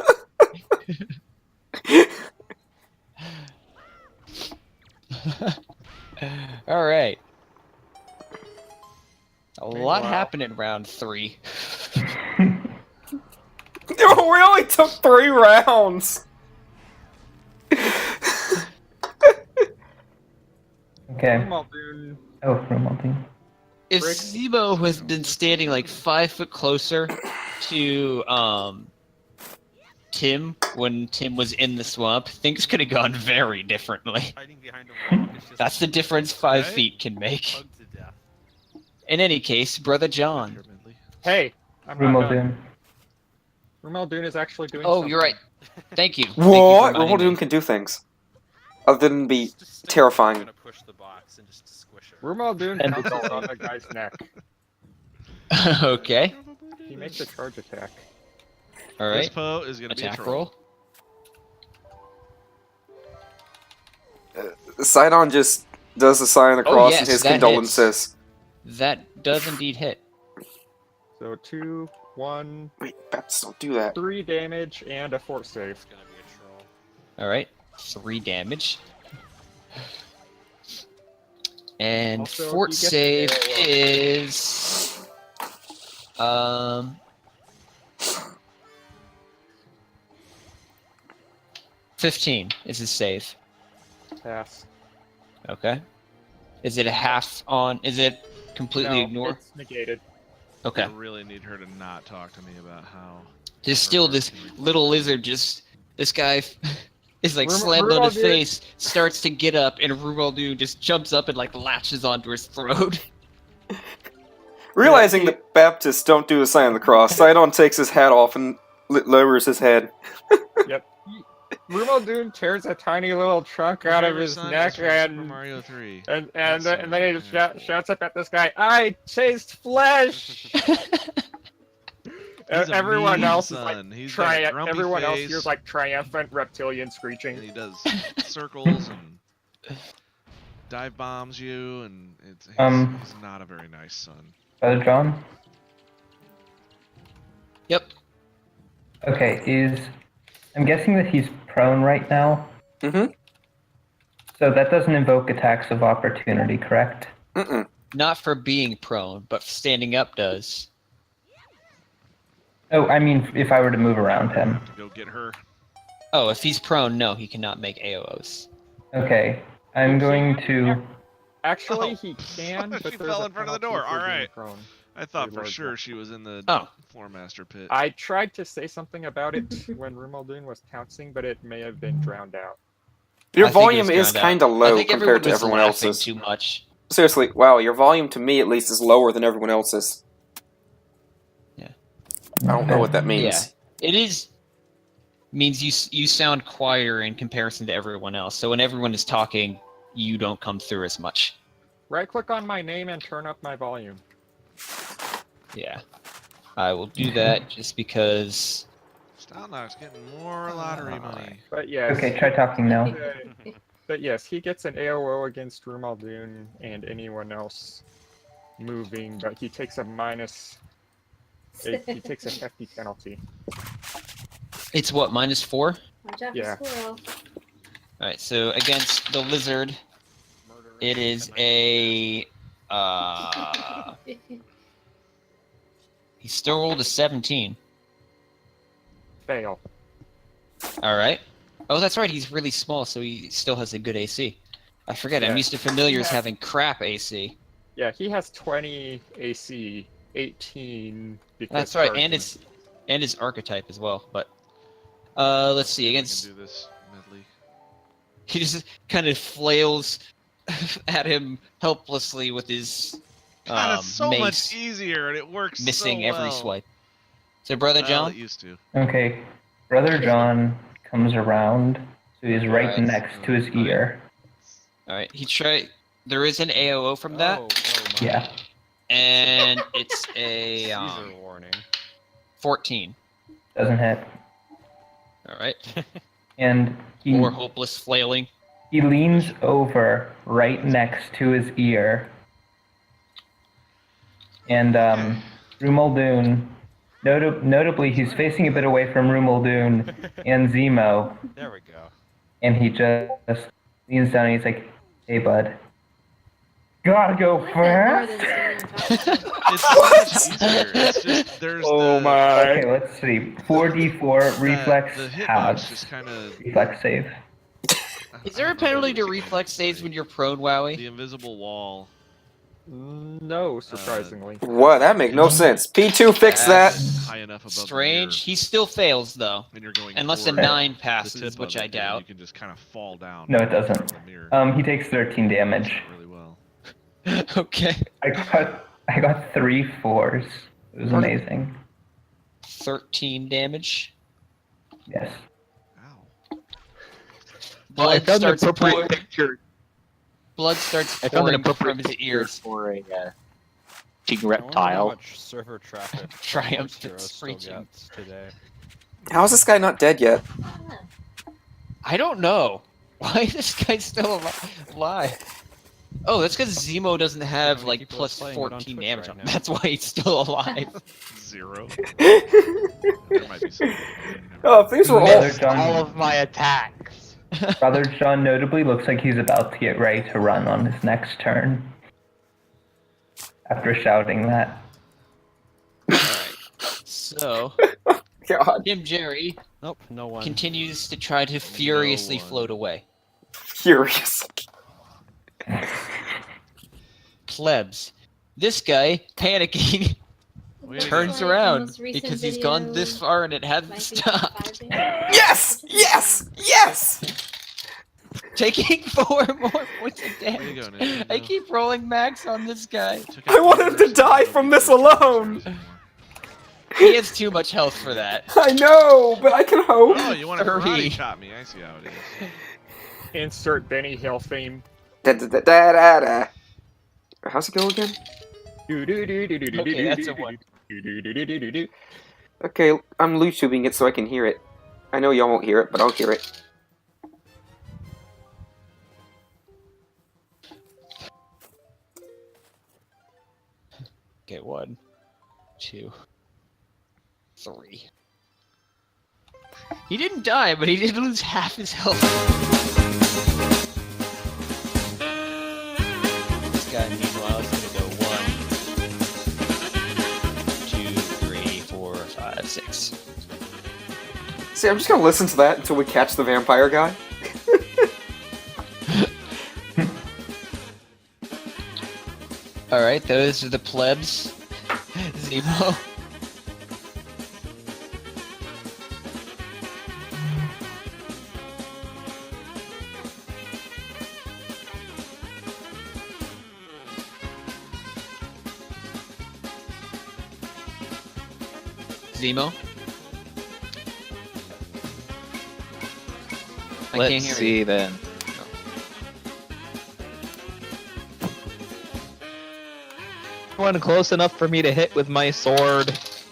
All right. A lot Meanwhile- happened in round 3. We only took 3 rounds. Okay. Rumaldoon. Oh, Rumaldoon. If Rick? Zemo has been standing like 5 foot closer to Tim when Tim was in the swamp, things could have gone very differently. Hiding behind a wall. It's just That's the difference 5 Okay. feet can make. bugged to death. In any case, Brother John. Here, Medley. Hey, I'm not done. Rumaldoon. Rumaldoon is actually doing Oh, something. you're right. Thank you. Thank you What? for reminding me. Rumaldoon can do things. Other than be Just stick- terrifying. I'm gonna push the box and just squish it. Rumaldoon And- pounces on the guy's neck. Okay. He makes a charge attack. All This right. Poe is gonna be a Attack troll. roll. Sidon just does the sign of the Oh, cross yes, and his that condolences. That does indeed hit. So 2, 1, Wait, Bats, don't do that. 3 damage, and a fort save. It's gonna be a troll. All right. 3 damage. And Also, fort he gets save AOO. is 15 is his save. Pass. Okay. Is it a half on? Is it completely No, ignore? it's negated. Okay. I really need her to not talk to me about how. There's still this little lizard just. This guy is like slammed on his Rumaldoon- face, starts to get up, and Rumaldoon just jumps up and like latches onto his throat. Realizing that Baptists don't do the sign of the cross, Sidon takes his hat off and lowers his head. Rumaldoon tears a tiny little chunk out of Favorite his son neck is from Super and Mario 3. and That's then he so- just shouts up at this guy, "I taste flesh!" He's a Everyone mean else is like son. He's got a grumpy everyone else face, hears like triumphant reptilian and screeching. he does circles and dive bombs you, and he's not a very nice son. Brother John? Yep. Okay, I'm guessing that he's prone right now. Mm-hmm. So that doesn't invoke attacks of opportunity, correct? Mm-mm. Not for being prone, but standing up does. Oh, I mean, if I were to move around him. Go get her. Oh, if he's prone, no, he cannot make AOs. Okay, I'm going to. Actually, Oh. he can, but She there's fell a in front of the penalty door. for All being right. prone. I thought for Reload sure that. she was in the Oh. floor master pit. I tried to say something about it when Rumaldoon was pouncing, but it may have been drowned out. Your I think it volume was is drowned out. kind of I low think compared to was everyone laughing else's. too much. Seriously, wow, your volume to me at least is lower than everyone else's. Yeah. I don't know what that means. Yeah, it is. Means you sound quieter in comparison to everyone else. So when everyone is talking, you don't come through as much. Right click on my name and turn up my volume. Yeah, I will do that just because. Stalnock's getting more lottery money. But yes. Okay, try talking now. But yes, he gets an AOO against Rumaldoon and anyone else moving, but he takes a he takes a hefty penalty. It's what, -4? Watch out for Yeah. squirrel. Alright, so against the lizard, it is a. He still rolled a 17. Fail. Alright. Oh, that's right, he's really small, so he still has a good AC. I forget, Yeah. I'm used to familiars Yeah. having crap AC. Yeah, he has 20 AC, 18 because That's right, Carson- and his archetype as well, but. Let's see, I can against. do this medley. He just kind of flails at him helplessly with his God, it's so mace, much easier, and it works missing so every well. swipe. So, Brother Well, John? it used to. Okay, Brother John comes around, so he's right Alright. next to his ear. Alright, there is an AOO from that, Oh my. Yeah. and it's a User warning. 14. Doesn't hit. Alright. And he, More hopeless flailing. he leans over right next to his ear. And Rumaldoon Notably, he's facing a bit away from Rumuldoon and Zemo, There we go. and he just leans down and he's like, "Hey, bud, gotta go I like that more than fast." standing fast. It's so much easier. It's just there's Oh the, my. Okay, let's see. 4d4 reflex the hitbox halves. just kind of. Reflex save. Is there a penalty to reflex saves when you're prone, Wowie? The invisible wall. No, surprisingly. What? That make no sense. P2 fix that. High enough above Strange. The He still fails though, mirror, and you're going unless a toward 9 the passes, tip which of I it, and then doubt. You can just kind of fall down. No, it doesn't. The mirror. He takes 13 damage. Really well. Okay. I got 3 4s. It was amazing. 13 damage. Yes. Ow. Blood starts pouring. picture. Blood starts I found an pouring from appropriate his picture ears. for a king I wonder how reptile. much server traffic Triumph Heroes is still reaching. gets today. How is this guy not dead yet? I don't know. Why is this guy still alive? Oh, that's because Zemo doesn't have many like people plus are playing it on 14 Twitch damage right on him. now? That's why he's still alive. 0. There might be something. Oh, if these were all. Brother John, All of my attacks. Brother John notably looks like he's about to get ready to run on his next turn. After shouting that. Alright. So, God. Jim Jerry Nope, no one. continues to try to furiously one. float away. Furious. Plebs. This guy, panicking, Wait a turns Like the around most recent because he's gone video this far and it hadn't Might be stopped. 5 Yes! Yes! Yes! Taking 4 more points of There you damage. go, Nintendo. I keep rolling max on this guy. Took I out want him to yours, die so from you this don't have to alone. use anymore. He has too much health for that. I know, but I can hope. Oh, you want to 30. karate chop me? I see how it is. Insert Benny Hill theme. Da, da, da, da, da, da. How's it go again? Okay, that's a 1. Okay, I'm YouTubing it so I can hear it. I know y'all won't hear it, but I'll hear it. Okay, 1, 2, 3. He didn't die, but he did lose half his health. This guy, meanwhile, is gonna go 1, 2, 3, 4, 5, 6. See, I'm just gonna listen to that until we catch the vampire guy. Alright, those are the plebs. Zemo. Zemo? I Let's can't hear see you. then. One close enough for me to hit with my sword. This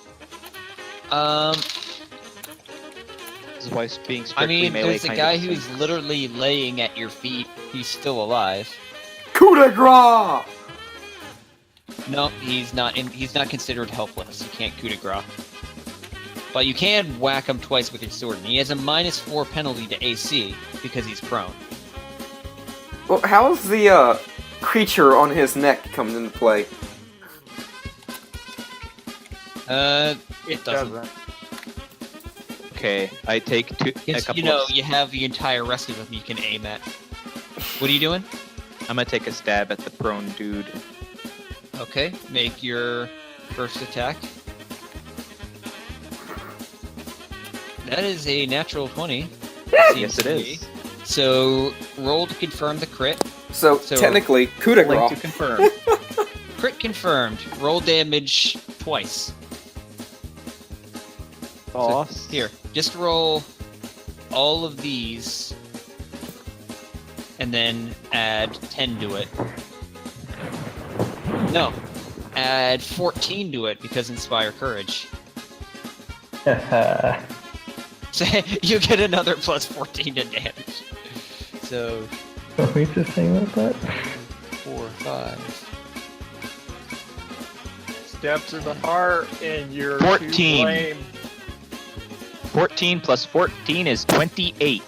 is why being strictly I mean, melee there's a kind guy of who's thing. literally laying at your feet. He's still alive. Coup de grace! No, he's not. He's not considered helpless. You can't coup de grace. But you can whack him twice with your sword, and he has a -4 penalty to AC because he's prone. Well, how's the creature on his neck coming into play? It doesn't. Okay, I take a Because, couple you know, of... you have the entire rest of them you can aim at. What are you doing? I'm gonna take a stab at the prone dude. Okay, make your first attack. That is a natural 20. Yes, it is. So, roll to confirm the crit. So, So- technically, coup de Link to grace. confirm. Crit confirmed. Roll damage twice. Boss. Here, just roll all of these, and then add 10 to it. No, add 14 to it because Inspire Courage. So you get another plus 14 to damage. So What were we just saying about that? 4, 5, Step to the heart, and you're 14. to blame. 14 plus 14 is 28.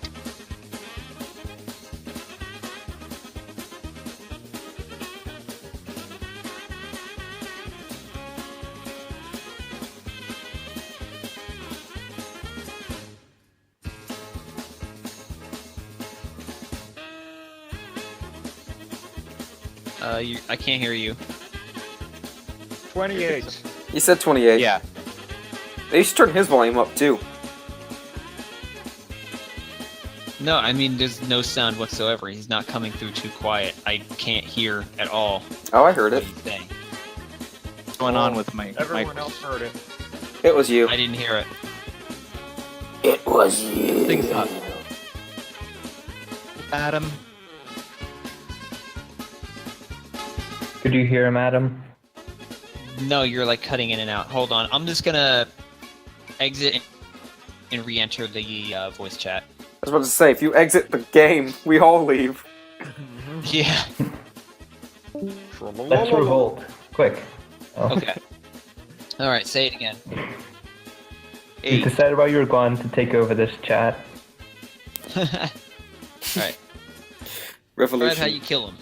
I can't hear you. 28. He said 28. Yeah. They should turn his volume up too. No, I mean there's no sound whatsoever. He's not coming through too quiet. I can't hear at all Oh, I heard what it. he's saying. What's going on with my Everyone my else heard it. It was you. I didn't hear it. It was you. things up? Adam? Could you hear him, Adam? No, you're like cutting in and out. Hold on. I'm just gonna exit and re-enter the voice chat. I was about to say, if you exit the game, we all leave. Yeah. Let's revolt. Quick. Oh. Okay. All right. Say it again. You decided while you were gone to take over this chat. All right. Revolution. Fred, how you kill him?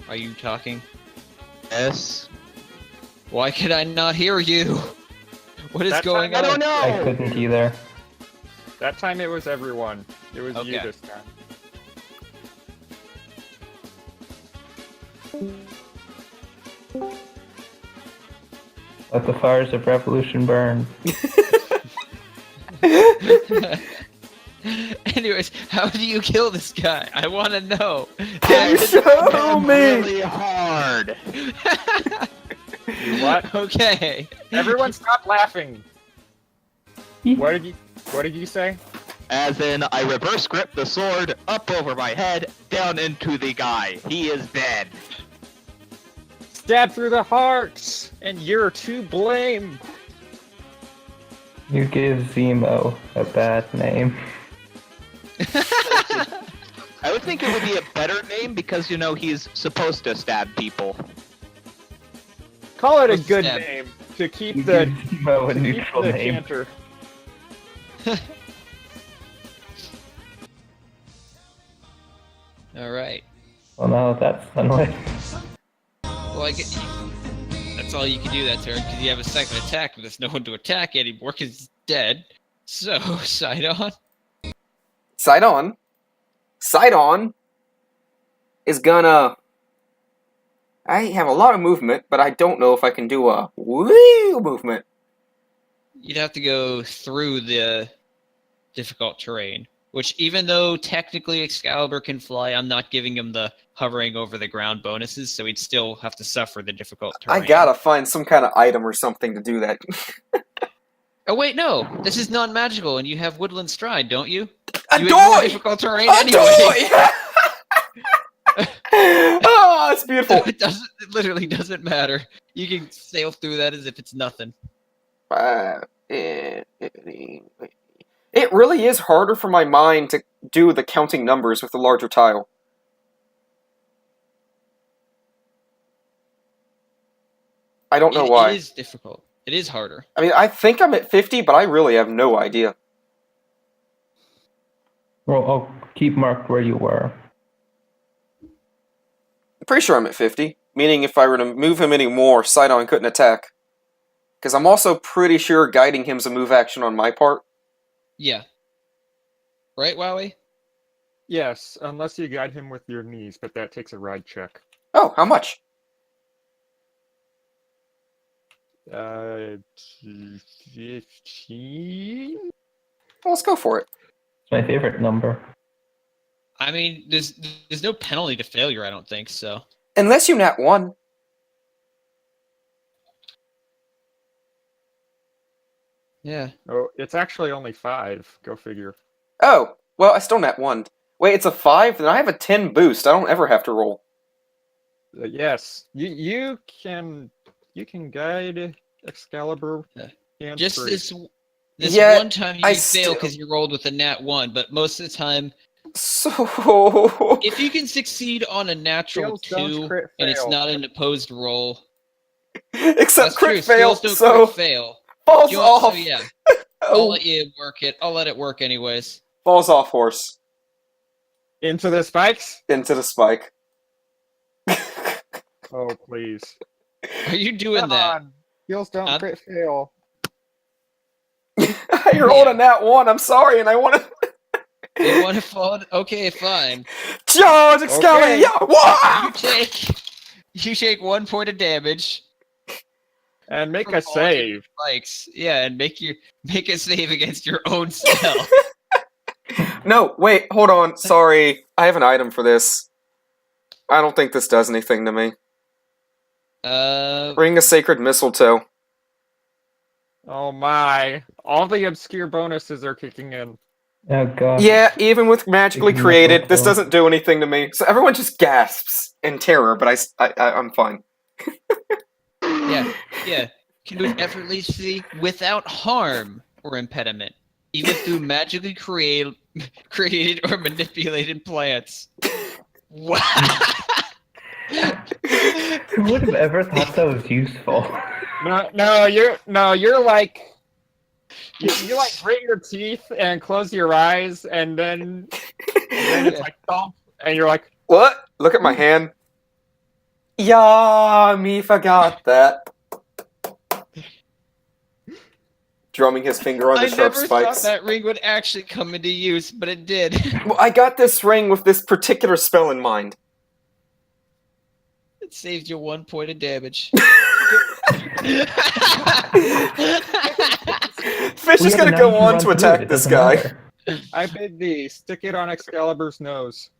Are you talking? Yes. Why could I not hear you? What is That going time, on? I don't know. I couldn't either. That time it was everyone. It was you Okay. this time. Let the fires of revolution burn. Anyways, how do you kill this guy? I want to know. Can you show me? Really hard. You what? Okay. Everyone stop laughing. What did you say? As in, I reverse grip the sword up over my head, down into the guy. He is dead. Stab through the heart, and you're to blame. You give Zemo a bad name. I would think it would be a better name because, you know, he's supposed to stab people. Call it a Let's good stab. name to keep You the give Zemo a to keep neutral the name. canter. All right. Well, now that's done with. Well, I get. That's all you can do that turn because you have a second attack, but there's no one to attack anymore because he's dead. So, Sidon. Sidon is gonna. I have a lot of movement, but I don't know if I can do a woo movement. You'd have to go through the difficult terrain, which even though technically Excalibur can fly, I'm not giving him the hovering over the ground bonuses, so he'd still have to suffer the difficult terrain. I gotta find some kind of item or something to do that. Oh wait, no! This is non-magical, and you have Woodland Stride, don't you? A You doy! ignore difficult terrain A anyway. doy! Oh, it's beautiful. So it literally doesn't matter. You can sail through that as if it's nothing. It really is harder for my mind to do the counting numbers with the larger tile. I don't know why. It is difficult. It is harder. I mean, I think I'm at 50, but I really have no idea. Well, I'll keep marked where you were. I'm pretty sure I'm at 50, meaning if I were to move him any more, Sidon couldn't attack. Because I'm also pretty sure guiding him's a move action on my part. Yeah. Right, Wowie? Yes, unless you guide him with your knees, but that takes a ride check. Oh, how much? 15? Well, let's go for it. It's my favorite number. I mean, there's no penalty to failure, I don't think, so. Unless you nat 1. Yeah. Oh, it's actually only 5. Go figure. Oh, well, I still nat 1. Wait, it's a 5? Then I have a 10 boost. I don't ever have to roll. Yes, you can guide Excalibur. Yeah. And Just free. this Yeah, one time you I fail still- because you rolled with a nat 1, but most of the time So If you can succeed on a natural Skills don't 2 crit and it's fail. not an opposed roll, except that's crit true. fail, Skills don't so crit fail. falls So off. yeah, I'll Oh, let you work it. I'll let it work anyways. falls off horse Into the spikes? into the spike. Oh, please. Are you doing Come that? on. Skills don't I'm- crit fail. I rolled a nat 1. I'm sorry, and I want to You want to fall? Okay, fine. charge Excalibur. Okay. Yeah, wah! You take 1 point of damage. And make from a falling into save. Spikes. Yeah, and make a save against your own spell. No, wait, hold on. Sorry, I have an item for this. I don't think this does anything to me. Ring of Sacred Mistletoe. Oh my. All the obscure bonuses are kicking in. Oh god. Yeah, even with magically Sacred created, this Mistletoe. doesn't do anything to me. So everyone just gasps in terror, but I'm fine. Yeah. Can do it effortlessly without harm or impediment, even through magically created or manipulated plants. Wow. Who would have ever thought that was useful? No, you're like you like grit your teeth and close your eyes and then it's like thump and you're like, What? Look at my hand. Yeah, me forgot that. Drumming his finger on the I sharp never spikes. thought that ring would actually come into use, but it did. Well, I got this ring with this particular spell in mind. It saved you 1 point of damage. Fish We is have gonna a go 9 on run to through attack it, it this doesn't guy. matter. I bid thee, stick it on Excalibur's nose.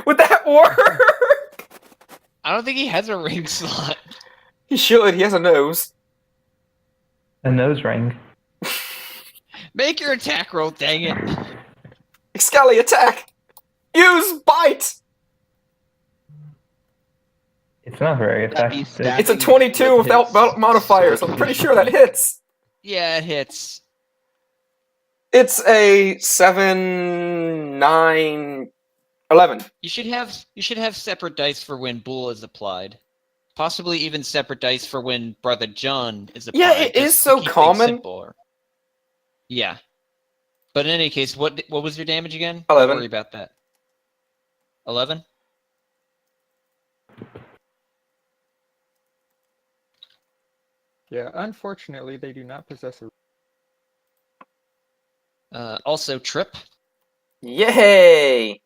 Would that work? I don't think he has a ring slot. He should. He has a nose. A nose ring. Make your attack roll, dang it. Excali, attack! Use bite! It's not very effective. It's a 22 without modifiers. I'm pretty sure that hits. Yeah, it hits. It's a 7, 9, 11. You should have separate dice for when Bull is applied. Possibly even separate dice for when Brother John is applied. Yeah, it is just to so keep things common. simpler. Yeah. But in any case, what was your damage again? 11. Don't worry about that. 11? Yeah, unfortunately they do not possess a Also, Trip. Yay!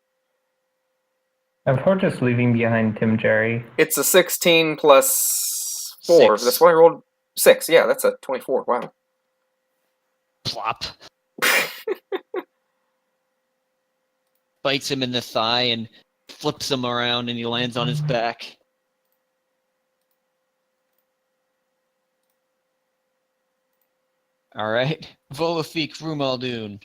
I'm for just leaving behind Tim Jerry. It's a 16 plus 4. 6. That's why I rolled 6. Yeah, that's a 24. Wow. Plop. Bites him in the thigh and flips him around and he lands on his back. Alright. Volafik Rumaldoon.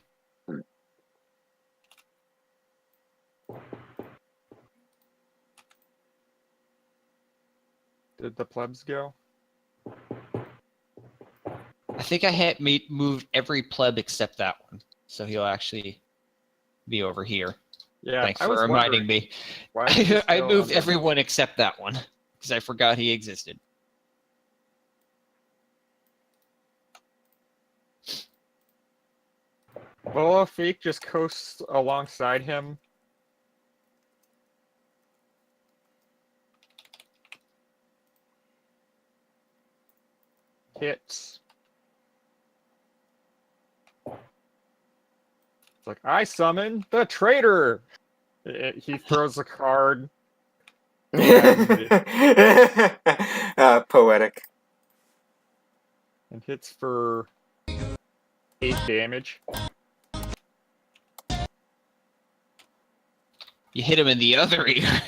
Did the plebs go? I think I had moved every pleb except that one. So he'll actually be over here. Yeah, Thanks I for was reminding me. Why is he I still moved on the- everyone except that one. Because I forgot he existed. Volafik just coasts alongside him. Hits. It's like, I summon the traitor! He throws a card. Poetic. And hits for 8 damage. You hit him in the other ear.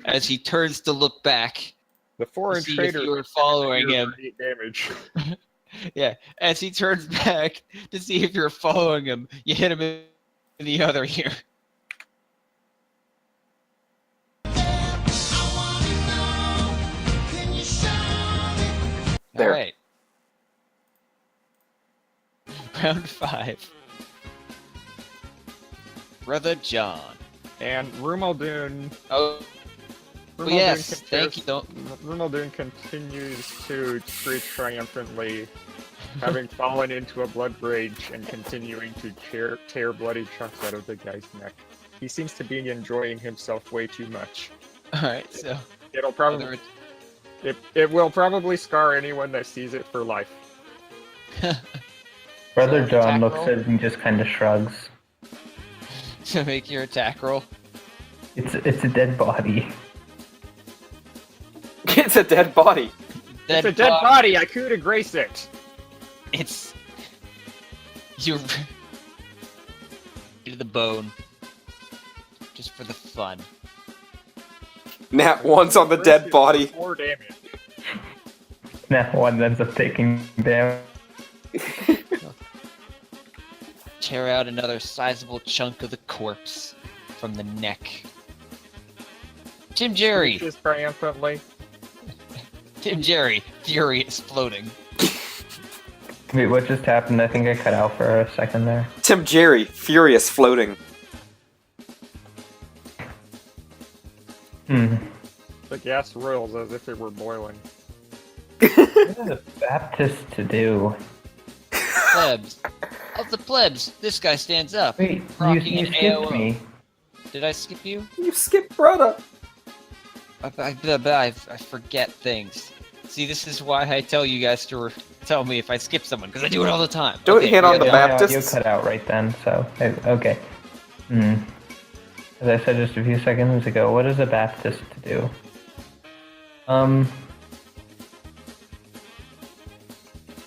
As he turns to look back. The foreign See if traitor you were following him. 8 damage. Yeah, as he turns back to see if you're following him, you hit him in the other ear. There. All right. Round 5. Brother John. And Rumaldoon. Oh, Rumaldoon yes. Thank you. Rumaldoon continues to screech triumphantly, having fallen into a blood rage and continuing to tear bloody chunks out of the guy's neck. He seems to be enjoying himself way too much. Alright, so. It'll probably. It will probably scar anyone that sees it for life. Brother So, John attack looks roll? at it and just kind of shrugs. To make your attack roll. It's a dead body. It's a dead body. It's a dead body. I coup de grace it. It's. You're. To the bone. Just for the fun. Nat 1's on the dead body. 4 damage. Now one ends up taking damage. Tear out another sizable chunk of the corpse from the neck. Tim Jerry! Just triumphantly. Tim Jerry, furious, floating. Wait, what just happened? I think I cut out for a second there. Tim Jerry, furious, floating. The gas roils as if it were boiling. What is a Baptist to do? Plebs. Of the plebs, this guy stands up. Wait, rocking you an skipped AOO. me. Did I skip you? You skipped brother. I forget things. See, this is why I tell you guys to tell me if I skip someone, because I do it all the time. Don't hit on the My Baptists. audio cut out right then, so okay. As I said just a few seconds ago, what is a Baptist to do?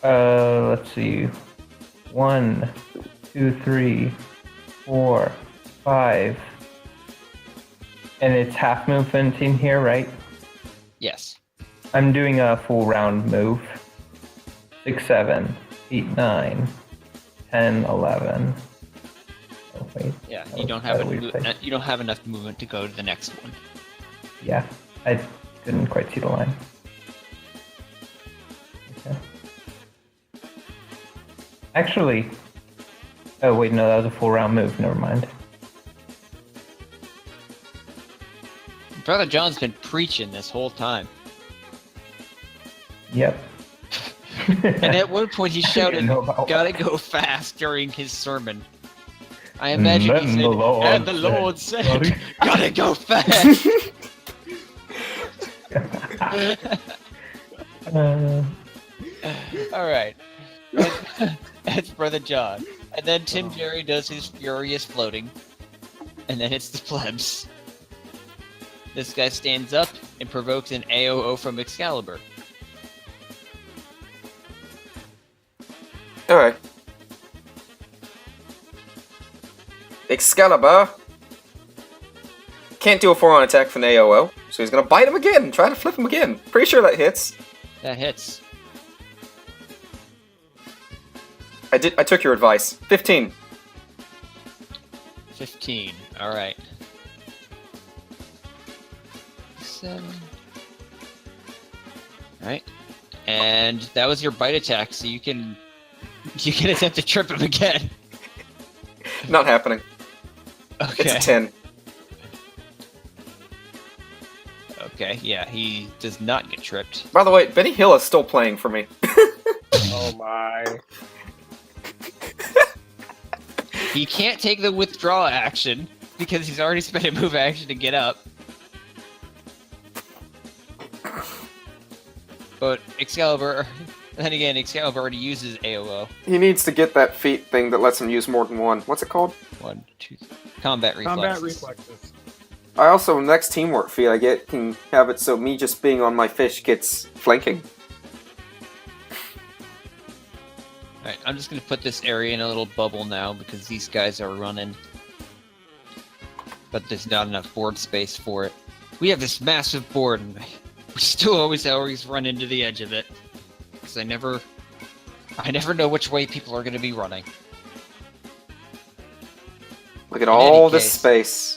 Let's see. 1, 2, 3, 4, 5. And it's half movement in here, right? Yes. I'm doing a full round move. 6, 7, 8, 9, 10, 11. Oh, wait. Yeah, That you was don't have a weird thing. you don't have enough movement to go to the next one. Yeah, I didn't quite see the line. Okay. Actually, oh wait, no, that was a full round move. Never mind. Brother John's been preaching this whole time. Yep. And at one point he shouted, know about "Gotta go fast" during his sermon. I imagine he then said, the Lord and the said, Lord said, "Gotta go fast." All right. That's Brother John. And then Tim Jerry does his furious floating. And then it's the plebs. This guy stands up and provokes an AOO from Excalibur. Alright. Excalibur can't do a 4-on attack from the AOO, so he's gonna bite him again, try to flip him again. Pretty sure that hits. That hits. I took your advice. 15. 15. Alright. 7. Alright. And that was your bite attack, so you can attempt to trip him again. Not happening. Okay. It's a 10. Okay, yeah, he does not get tripped. By the way, Benny Hill is still playing for me. Oh my. He can't take the withdraw action because he's already spent a move action to get up. But Excalibur, then again, Excalibur already uses AOO. He needs to get that feat thing that lets him use more than one. What's it called? 1, 2, combat reflexes. Combat reflexes. I also, next teamwork feat I get can have it so me just being on my fish gets flanking. Alright, I'm just gonna put this area in a little bubble now because these guys are running. But there's not enough board space for it. We have this massive board and we still always run into the edge of it. Because I never know which way people are gonna be running. Look at In all any this case- space.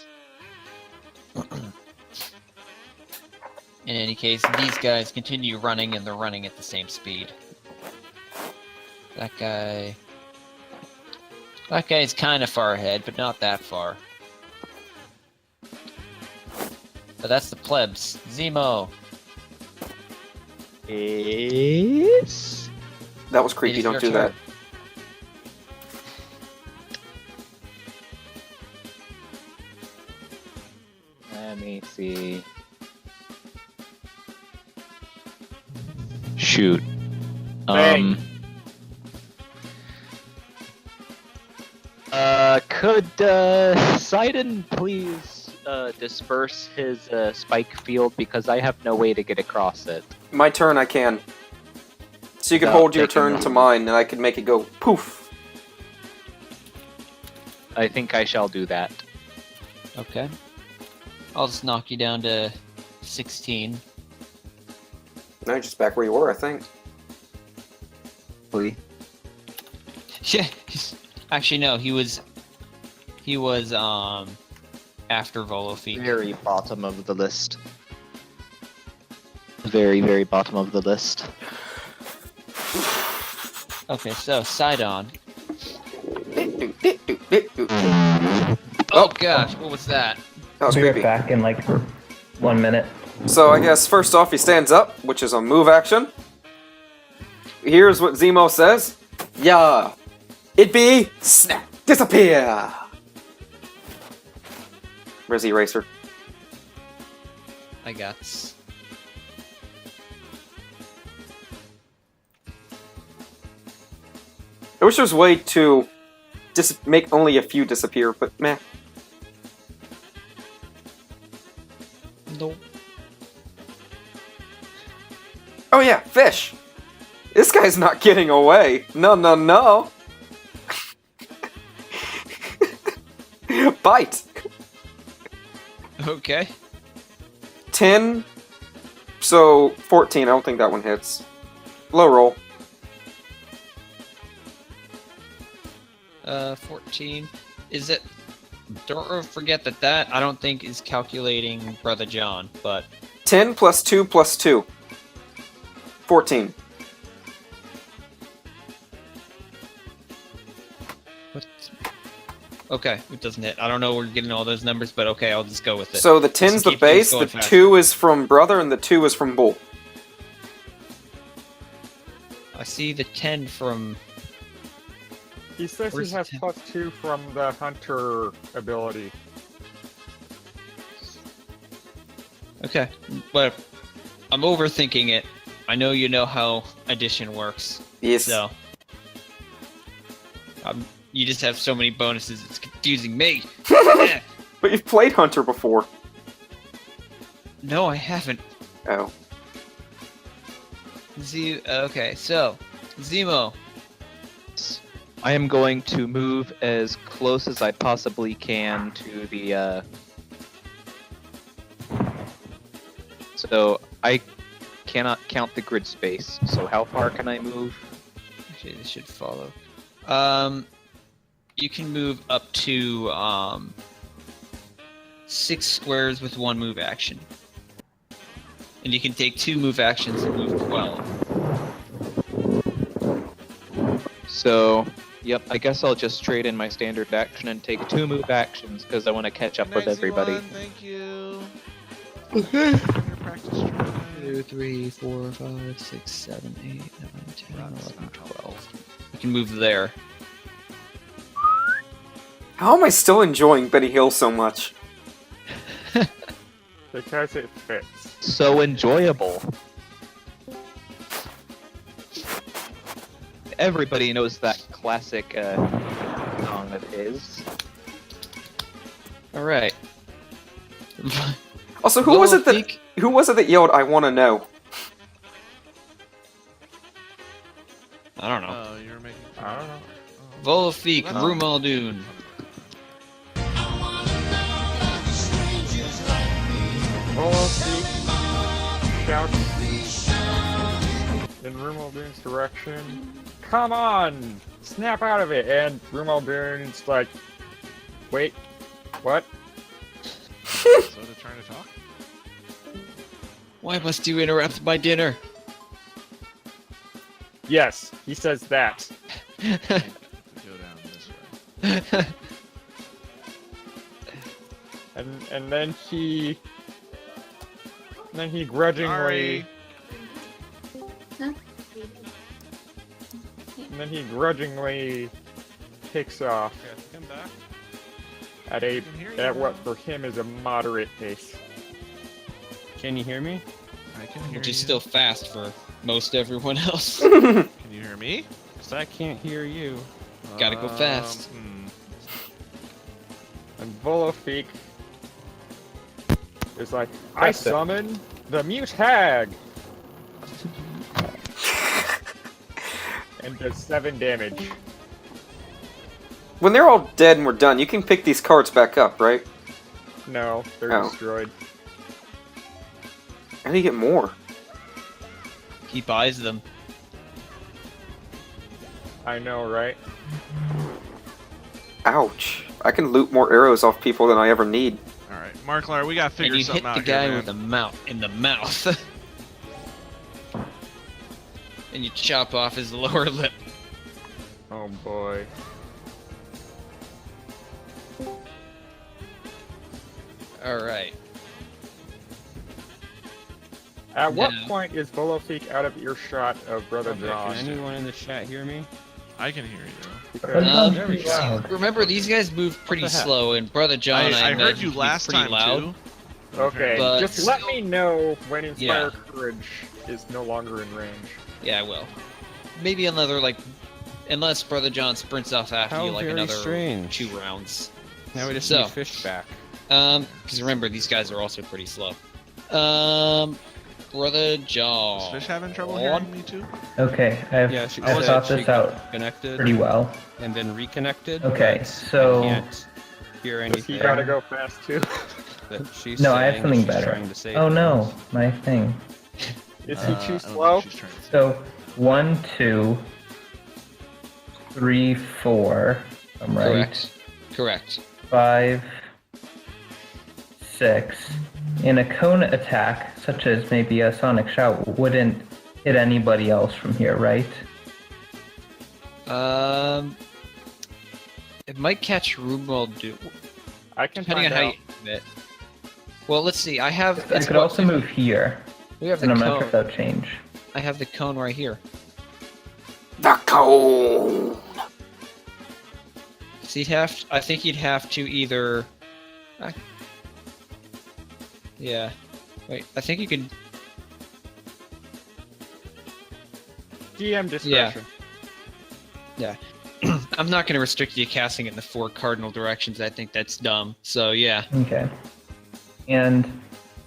In any case, these guys continue running and they're running at the same speed. That guy's kind of far ahead, but not that far. But that's the plebs. Zemo. Is... That was It creepy. is Don't your do turn. that. Let me see. Shoot. Bang. Could Sidon please disperse his spike field because I have no way to get across it. My turn, I can. So you can Oh, hold your thank you. turn to mine, and I can make it go poof. I think I shall do that. Okay. I'll just knock you down to 16. Now you're just back where you were, I think. Please. Yeah. Actually, no. He was after Volofeek. Very bottom of the list. Very, very bottom of the list. Okay, so Sidon. Oh, Oh gosh, what was that? that was I'll be right creepy. back in like 1 minute. So I guess first off he stands up, which is a move action. Here's what Zemo says. Yeah. It be snap disappear. Where's the eraser? I got. I wish there was a way to make only a few disappear, but meh. Nope. Oh yeah, fish! This guy's not getting away. No, no, no. Bite! Okay. 10, so 14. I don't think that one hits. Low roll. 14. Is it? Don't forget that I don't think is calculating Brother John, but 10 plus 2 plus 2. 14. what? Okay, it doesn't hit. I don't know where you're getting all those numbers, but okay, I'll just go with it. So the Just 10's to the keep things base, the going fast. 2 is from Brother, and the 2 is from Bull. I see the 10 from. He says Where's he has the- +2 from the Hunter ability. Okay, but I'm overthinking it. I know you know how addition works, Yes. so you just have so many bonuses. It's confusing me. Eh. But you've played Hunter before. No, I haven't. Oh. Okay, so Zemo. I am going to move as close as I possibly can to the, So, I cannot count the grid space, so how far can I move? Actually, this should follow. You can move up to 6 squares with 1 move action, and you can take 2 move actions and move 12. So, yep, I guess I'll just trade in my standard action and take 2 move actions, because I want to catch up with everybody. Thank you. Okay. Your practice try. 2, 3, 4, 5, 6, 7, 8, 9, 10, 11, 12. You can move there. How am I still enjoying Betty Hill so much? Because it fits. So enjoyable. Everybody knows that classic song of his. All right. Also, who was it that yelled, "I want to know"? I don't know. Oh, you're making. I don't know. Volofeek, Let's- Rumaldun. Volofeek shouts in Rumaldun's direction. Come on! Snap out of it! And Rumaldun's like, wait, what? Soda trying to talk? Why must you interrupt my dinner? Yes, he says that. Go down this way. And then he And then he grudgingly. Sorry. Huh? And then he grudgingly takes off Okay, come back. at what for him is a moderate pace. Can you hear me? I can hear Which you. is still fast for most everyone else. Can you hear me? Because I can't hear you. Gotta go fast. And Volofeek is like, I summon the Mute Hag! And does 7 damage. When they're all dead and we're done, you can pick these cards back up, right? No, they're Oh. destroyed. How do you get more? He buys them. I know, right? Ouch. I can loot more arrows off people than I ever need. Alright, Marklar, we gotta And figure you hit something out the guy here, with the man. mouth in the mouth. And you chop off his lower lip. Oh boy. Alright. At what No. point is Volofeek out of earshot of Brother Okay, John? can anyone in the chat hear me? I can hear you. Because There we go. Wow. Remember, these guys move pretty the heck? slow, and Brother John, I heard imagine you he's last pretty time loud. too. Okay, But just let still- me know when Inspire Yeah. Courage is no longer in range. Yeah, I will. Maybe another, like, unless Brother John sprints off after How you, like very another strange. 2 rounds. Now we just So- need fish back. Because remember, these guys are also pretty slow. Brother John. Is Fish having trouble hearing me too? Okay, Yeah, she I've said thought she this got out connected pretty well. and then reconnected. Okay, but so- I can't hear Does anything. he gotta go fast too? That she's No, I have saying something she's better. trying to say Oh no, things. my thing. Is I he don't too think slow? she's trying to say. So 1, 2, 3, 4. I'm right. Correct. Correct. 5, 6. In a cone attack, such as maybe a sonic shout, wouldn't hit anybody else from here, right? It might catch Rumwell do. I can Depending on find how out. you aim it. Well, let's see. I have. I it's could what, also move here, We have the and I'm not sure cone. if that'll change. I have the cone right here. The cone! So he'd have. I think he'd have to either. Yeah. Wait. I think you could. DM discretion. Yeah. I'm not going to restrict you casting it in the 4 cardinal directions. I think that's dumb. So yeah. Okay. And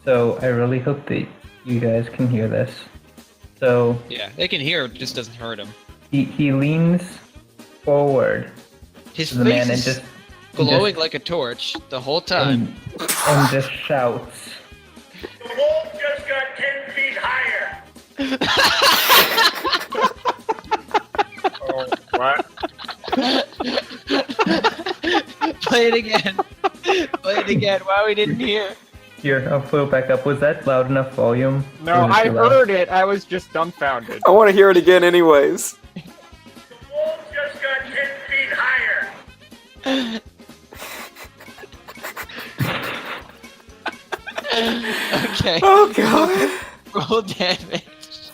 so I really hope that you guys can hear this. So Yeah. They can hear. It just doesn't hurt him. he leans forward His to the face man and is just glowing like a torch the whole time. and just shouts. The wolf just got 10 feet higher. Oh, what? Play it again. Play it again. Wow, we didn't hear. Here, I'll put it back up. Was that loud enough volume? No, Or was it I too loud? heard it. I was just dumbfounded. I want to hear it again anyways. The wolf just got 10 feet higher. Okay. Oh god. Roll damage.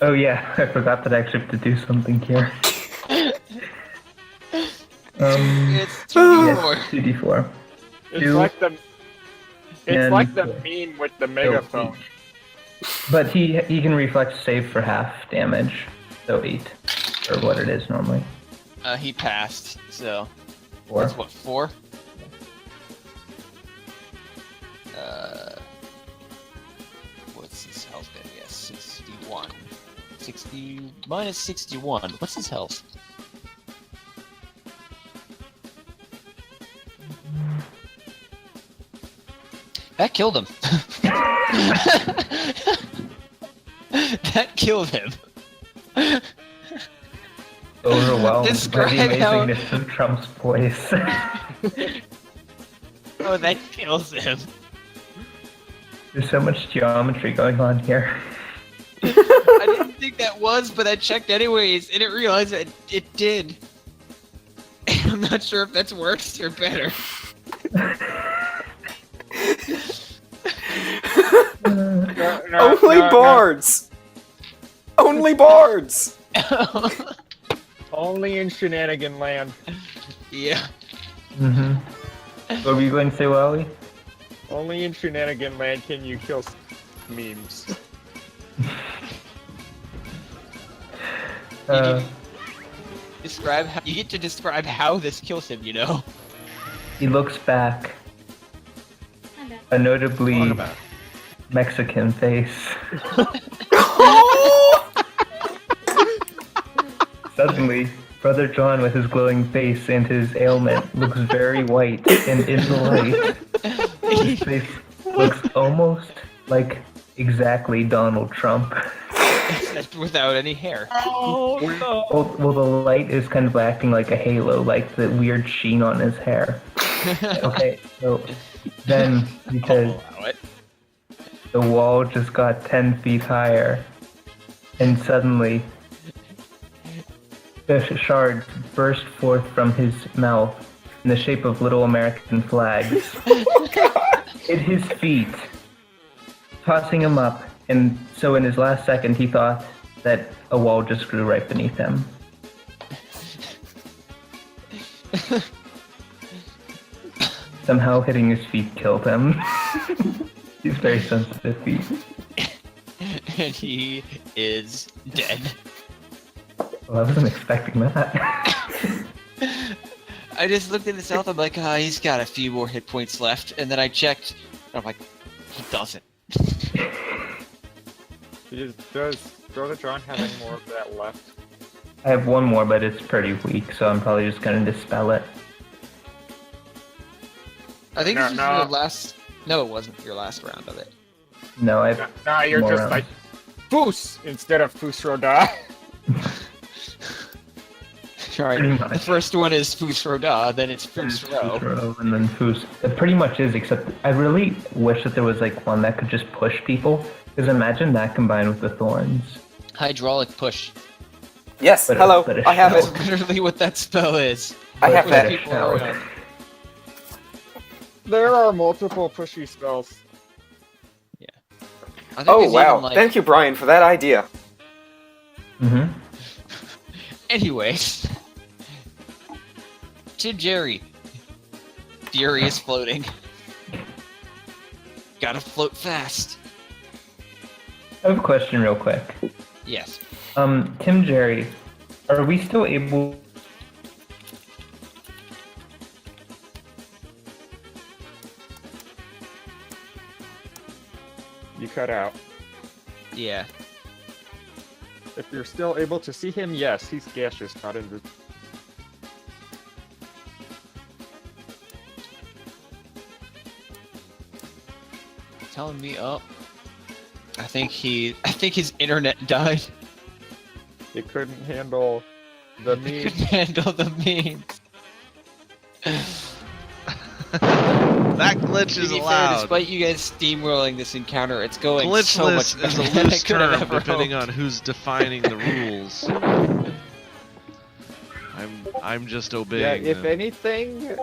Oh yeah, I forgot that I actually have to do something here. It's Yes, 2d4. 2d4. It's Two like the. It's and like the four. meme with the megaphone. But he can reflex save for half damage, so 8, or what it is normally. He passed, so 4. that's what, 4? What's his health gonna be? 61. 60 minus 61. What's his health? That killed him. That killed him. Overwhelmed by Describe the how- amazingness of Trump's voice. Oh, that kills him. There's so much geometry going on here. I didn't think that was, but I checked anyways, and it realized that it did. I'm not sure if that's worse or better. Only bards! Only bards! Only in Shenaniganland. Yeah. Mm-hmm. What were you going to say, Wally? Only in Shenaniganland can you kill memes. You get to describe how this kills him, you know? He looks back. A notably Mexican face. Suddenly, Brother John with his glowing face and his ailment looks very white, and in the light, his face looks almost like exactly Donald Trump. Except without any hair. Oh no! Well, the light is kind of acting like a halo, like the weird sheen on his hair. Okay, so then he says, the wall just got 10 feet higher, and suddenly the shards burst forth from his mouth in the shape of little American flags. Hit his feet, tossing him up, and so in his last second he thought that a wall just grew right beneath him. Somehow hitting his feet killed him. He's very sensitive feet. And he is dead. Well, I wasn't expecting that. I just looked at his health, I'm like, he's got a few more hit points left, and then I checked, and I'm like, he doesn't. Does Brother John have any more of that left? I have one more, but it's pretty weak, so I'm probably just gonna dispel it. I think this was your last... No, it wasn't your last round of it. No, I have Nah, you're more just rounds. like Foos instead of Foosroda. Alright, the first one is Foosroda, then it's Foosro. Foosro, and then Foos. It pretty much is, except I really wish that there was like one that could just push people, because imagine that combined with the thorns. Hydraulic push. Yes, hello, I have it. That's literally what that spell is. I have Push that. people around. There are multiple pushy spells. I think Oh there's wow, even, like... thank you Brian for that idea. Mm-hmm. Anyways. Tim Jerry. Furious floating. Gotta float fast. I have a question real quick. Yes. Tim Jerry, are we still able... You cut out. Yeah. If you're still able to see him, yes, he's gaseous, not invisible. Telling me up. I think his internet died. It couldn't handle the meme. Couldn't handle the memes. That glitch is To be fair, allowed. despite you guys steamrolling this encounter, it's going so Glitchless much is better a than I loose could have term ever depending hoped. on who's defining the rules. I'm just obeying. Yeah, if them. anything,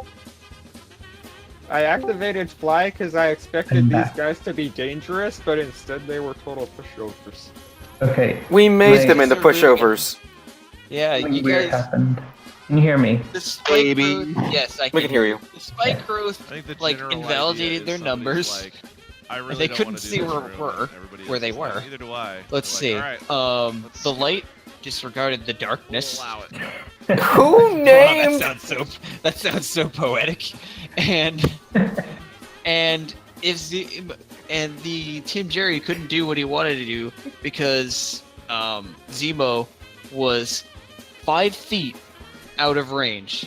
I activated fly because I expected I'm these back. guys to be dangerous, but instead they were total pushovers. Okay. We made them into These are really- pushovers. Yeah, Something you weird guys. happened. Can you hear me? The spike Baby. growth, yes, I We can hear you. The spike growth, I think the like, general invalidated idea their is somebody's numbers. Like, I really they don't couldn't wanna do see this where in real were- life. Everybody where they else is like, were. Neither do I. Let's They're see. like, "All right, The light disregarded the darkness. we'll allow it." Who Wow, named? that sounds so poetic. And if the Tim Jerry couldn't do what he wanted to do because Zemo was 5 feet out of range,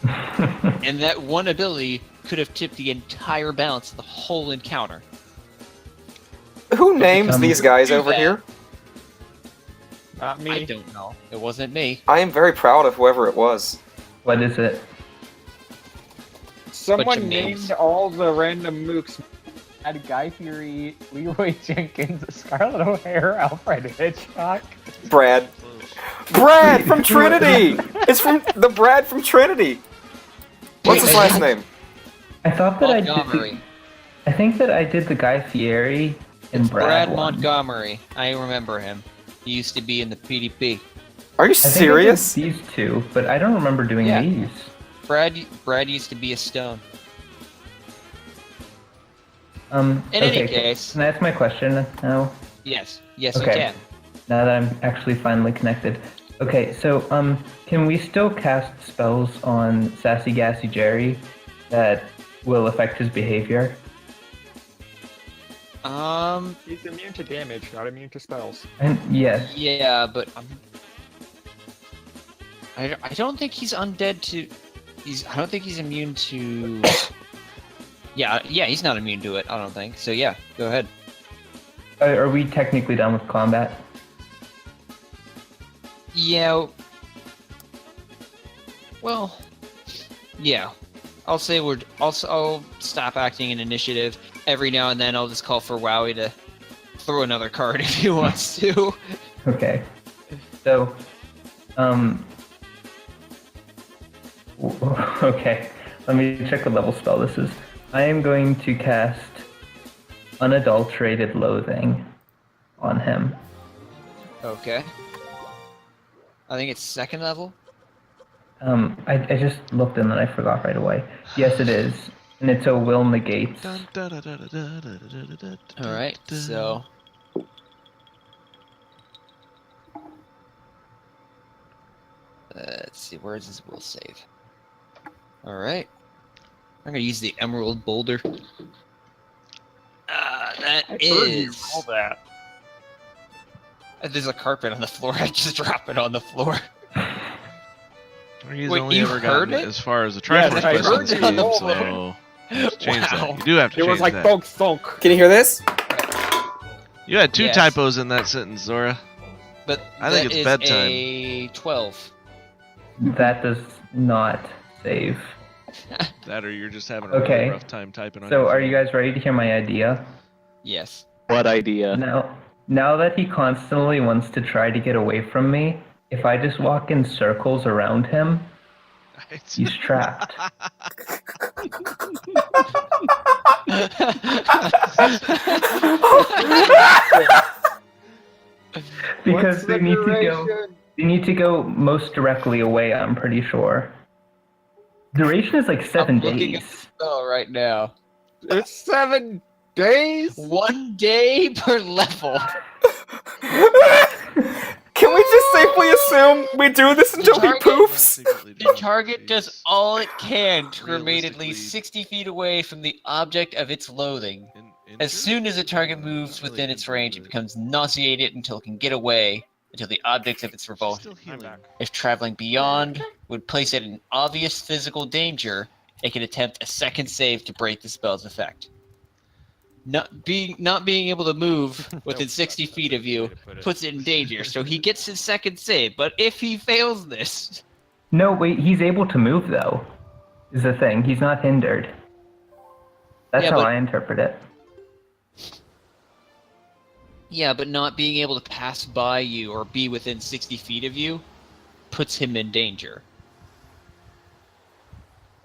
and that one ability could have tipped the entire balance of the whole encounter. Who names these guys do over that. here? Not me. I don't know. It wasn't me. I am very proud of whoever it was. What is it? Someone Bunch of names. named all the random mooks. Had Guy Fury, Leroy Jenkins, Scarlett O'Hara, Alfred Hitchcock. Brad. Brad from Trinity! It's from the Brad from Trinity! What's his last name? I thought that I Montgomery. I think that I did the Guy Fieri and It's Brad one. Montgomery. I remember him. He used to be in the PDP. Are you I think I did serious? these two, but I don't remember doing Yeah. these. Brad used to be a stone. In any case. Can I ask my question now? Yes. Yes, Okay. you can. Now that I'm actually finally connected. Okay, so can we still cast spells on Sassy Gassy Jerry that will affect his behavior? He's immune to damage, not immune to spells. And yes. Yeah, but I don't think he's undead to. I don't think he's immune to. Yeah, he's not immune to it. I don't think. So yeah, go ahead. Are we technically done with combat? Yeah. Well. Yeah. I'll say I'll stop acting in initiative. Every now and then I'll just call for Wowie to throw another card if he wants to. Okay. So, okay. Let me check what level spell this is. I am going to cast Unadulterated Loathing on him. Okay. I think it's second level. I just looked and then I forgot right away. Yes, it is. And it's a will negates. Alright, so. Let's see, where is his will save? Alright. I'm gonna use the Emerald Boulder. That is. All that. There's a carpet on the floor. I just drop it on the floor. He's Wait, only you ever heard gotten it? as far as the Triforce I Blessing heard it. Steve, so just change Wow. that. You do have to It change was like that. thunk thunk. Can you hear this? You had two Yes. typos in that sentence, Zora. But I think that it's is bedtime. a 12. That does not save. That or you're just having a Okay. really rough time typing on So your are phone. you guys ready to hear my idea? Yes. What idea? Now that he constantly wants to try to get away from me, if I just walk in circles around him, he's trapped. Because What's they the need to go. duration? They need to go most directly away. I'm pretty sure. Duration is like 7 I'm looking at days. the spell right now. It's 7 days? 1 day per level. Can we just safely assume we do this until he target- poofs? The target does all it can to remain at least 60 feet away from the object of its loathing. As soon as the target moves within its range, it becomes nauseated until it can get away, until the object of its revulsion. If traveling beyond would place it in obvious physical danger, it can attempt a second save to break the spell's effect. Not being able to move within 60 feet of you puts it in danger, so he gets his second save. But if he fails this, No, wait. He's able to move though. Is the thing. He's not hindered. That's Yeah, how but- I interpret it. yeah, but not being able to pass by you or be within 60 feet of you puts him in danger.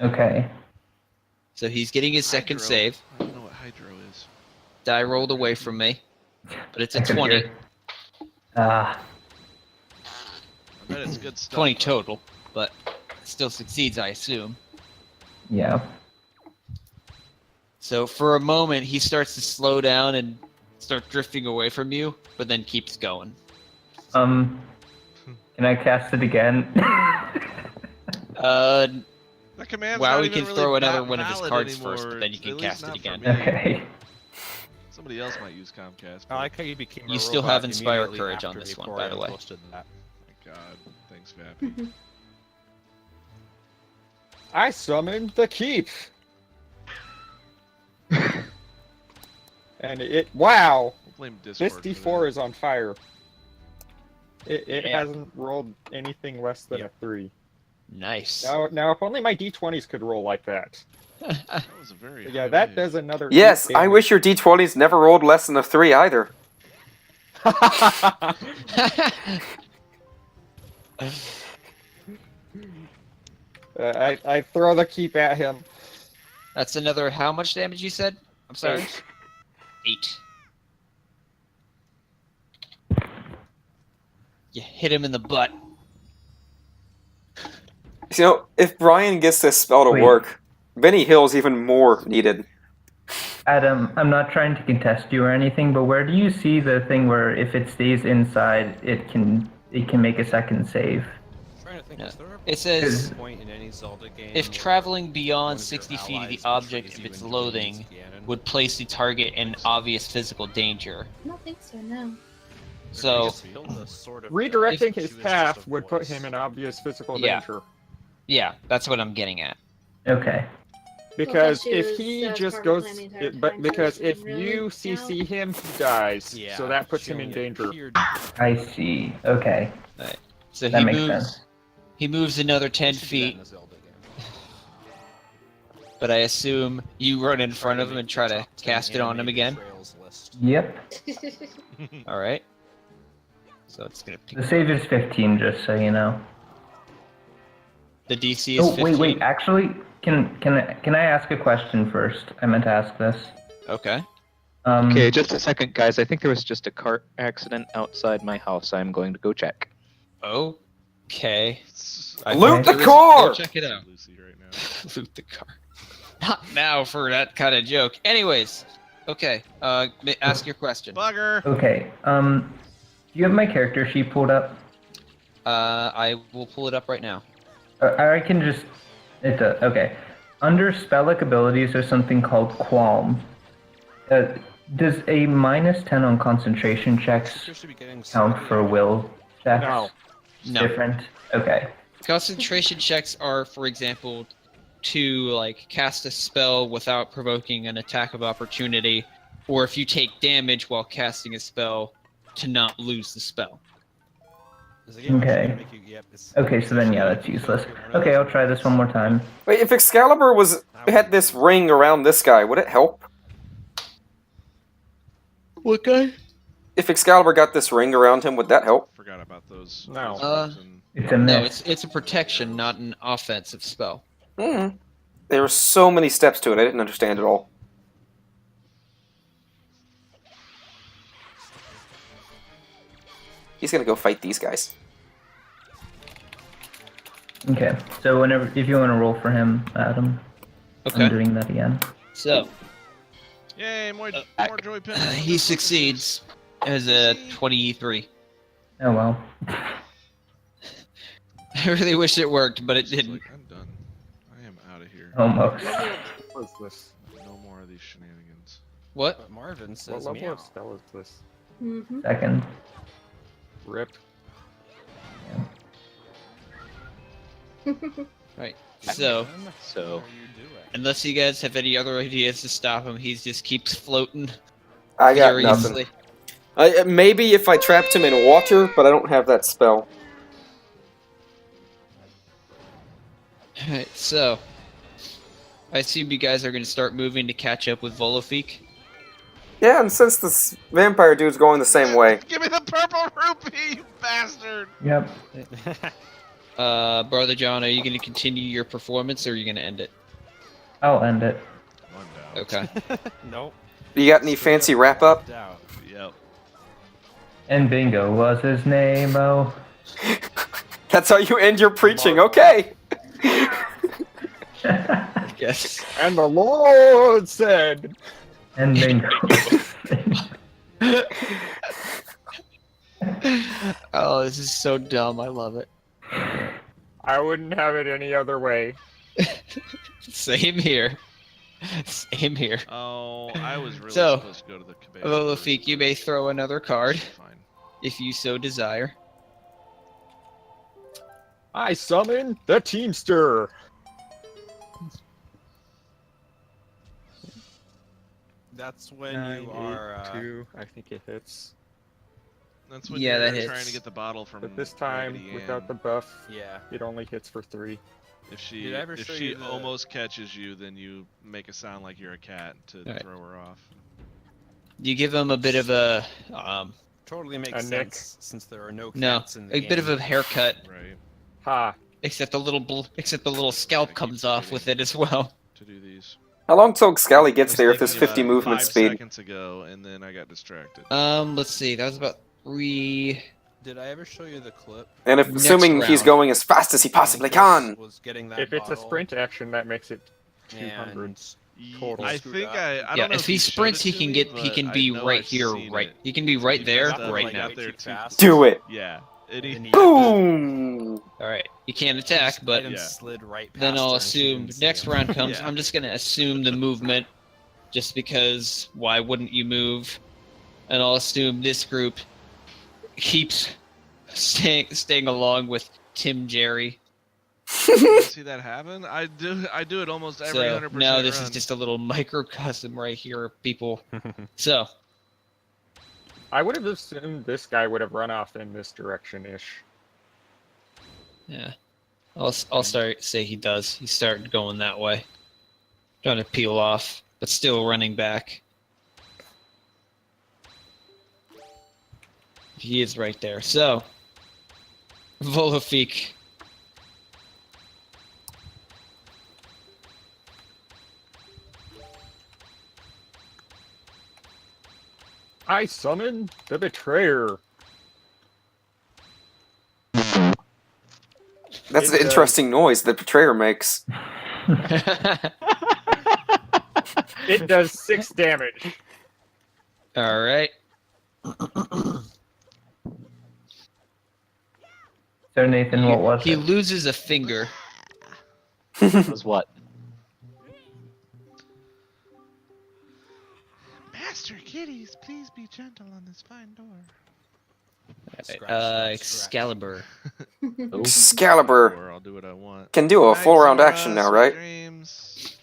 Okay. So he's getting his second Hydro. save. I don't know what Hydro is. Die rolled away from me, but it's a I could 20. hear- Ah. I bet it's good stuff. 20 though. total, but still succeeds, I assume. Yeah. So for a moment, he starts to slow down and start drifting away from you, but then keeps going. Can I cast it again? That command's Wow, not we even can really throw another that one of his valid cards anymore, first, but then you at can least cast it not for again. me. Okay. Somebody else might use Comcast. I like how you became a You still robot have Inspire immediately Courage on after this one, before by I the way. posted that. My God, thanks, Vappy. I summoned the keep. And it, wow, We'll blame Discord. this for D4 that. is on fire. It Yeah. hasn't rolled anything less than a 3. Nice. Now, if only my D20s could roll like that. That was a very Yeah, high that wave. does another. Yes, 8 I wish your d20s never rolled less than a 3 either. I throw the keep at him. That's another how much damage you said? I'm sorry. 8. 8. You hit him in the butt. You know, if Brian gets this spell to Wait. work, Benny Hill's even more needed. Adam, I'm not trying to contest you or anything, but where do you see the thing where if it stays inside, it can make a second save? I'm trying to think, No. is there It says, a point in any Zelda game if where traveling one beyond of your 60 feet of allies the object betrays of you its and loathing joins Ganon? would place the target in obvious physical danger. I don't think so, no. So, Just build a sort of Redirecting if his she was just path a would put voice. him in obvious physical Yeah. danger. yeah, that's what I'm getting at. Okay. Because she if was- he that was just part of goes, the plan the entire but time, because so it if didn't really you count. CC him, he dies. Yeah, So that puts she him in only danger. appeared- I see. Okay. So That he makes moves. sense. He moves another We 10 should do that feet, in a Zelda game. but I assume you run in front of him make and try the to top 10 cast it on him anime again. betrayals list. Yep. All right. So it's gonna pick. The save is 15, just so you know. The DC is Oh, 15. wait. Actually, can I ask a question first? I meant to ask this. Okay. Okay, just a second, guys. I think there was just a cart accident outside my house. I'm going to go check. Okay. Loot the There is- car! Go check it out. Lucy right now. Loot the car. Not now for that kind of joke. Anyways, okay. Ask your question. Bugger! Okay. Do you have my character sheet pulled up? I will pull it up right now. I can just. It does. Okay. Under spell-like abilities, there's something called Qualm. Does a -10 on concentration checks Appears to be getting count slightly for out. will checks? No. No. Different? Okay. Concentration checks are, for example, to like cast a spell without provoking an attack of opportunity, or if you take damage while casting a spell, to not lose the spell. Is the game actually Okay. gonna make you- yep, it's- Okay, so then yeah, that's useless. Okay, I'll try this one more time. Wait, if Excalibur had this ring around this guy, would it help? What guy? If Excalibur got this ring around him, would that help? Forgot about those. No. those Uh, rings and- It's a No, miss. it's a protection, not an offensive spell. Hmm. There were so many steps to it, I didn't understand it all. He's gonna go fight these guys. Okay, so if you want to roll for him, Adam, I'm Okay. doing that again. So Yay, more joy pins. he succeeds as a 23. Oh well. I really wish it worked, but it It's just didn't. like, I'm done. I am out of here. Almost. What is this? No more of these shenanigans. What? But Marvin What says level meow. of spell is this? Mm-hmm. Second. Rip. Right. So, So, What are you doing? unless you guys have any other ideas to stop him, he just keeps floating I got nothing. furiously. Maybe if I trapped him in water, but I don't have that spell. Alright, so I assume you guys are going to start moving to catch up with Volofeek. Yeah, and since this vampire dude's going the same way, Give me the purple rupee, you bastard! Yep. Brother John, are you going to continue your performance or are you going to end it? I'll end it. One down. Okay. Nope. you got any fancy wrap up? Doubt. Yep. And bingo was his name. Oh. That's how you end your preaching. Okay. Yes. And the Lord said, And bingo. Oh, this is so dumb. I love it. I wouldn't have it any other way. Same here. Same here. Oh, I was really So, supposed to go to the cabana. Volofeek, you may throw another card Fine. if you so desire. I summon the Teamster. That's when 9, you 8, are. 2. I think it hits. That's when Yeah, you're that hits. trying to get the bottle from. But this time, Raggedy without Ann. the buff, Yeah. it only hits for 3. If she Did I ever if show she you the- almost catches you, then you make a sound like you're a cat to Alright. throw her off. You give him a bit of a Totally makes A nick. sense since there are no no, cats in the a game. bit of a haircut, Right. Ha! except the little scalp I keep comes off forgetting. with it as well. To do these. How long till Scally gets was there if there's thinking 50 about movement 5 speed? seconds ago, and then I got distracted. Let's see. That was about 3. Did I ever show you the clip? And if Next assuming he's round. going as fast as he possibly can. Was getting that If it's a bottle sprint action, that makes it 200 and total. I screwed think up. I Yeah, don't know if he he showed sprints, it he to can me, get. He but can I be know right I've here, seen right. it. He can be right He there, messed up, right like, now. got there too fast. Do it. Yeah. And he, And he Boom! All right. You can't attack, but Yeah. slid right then past I'll her and she assume didn't see next him. round comes. Yeah. I'm just gonna assume the movement, just because. Why wouldn't you move? And I'll assume this group keeps staying along with Tim Jerry. see that happen? I do it almost every So 100% now this run. is just a little microcosm right here, people. So I would have assumed this guy would have run off in this direction-ish. yeah, I'll say he does. He started going that way, trying to peel off, but still running back. He is right there. So Volofik. I summon the Betrayer. That's It an interesting noise the Betrayer makes. It does 6 damage. All right. So Nathan, what was He it? loses a finger. Was what? Master Kitties, please be gentle on this fine door. Excalibur. Excalibur Or I'll do what I want. can do a Night, full round Zora, action now, sweet right? Dreams.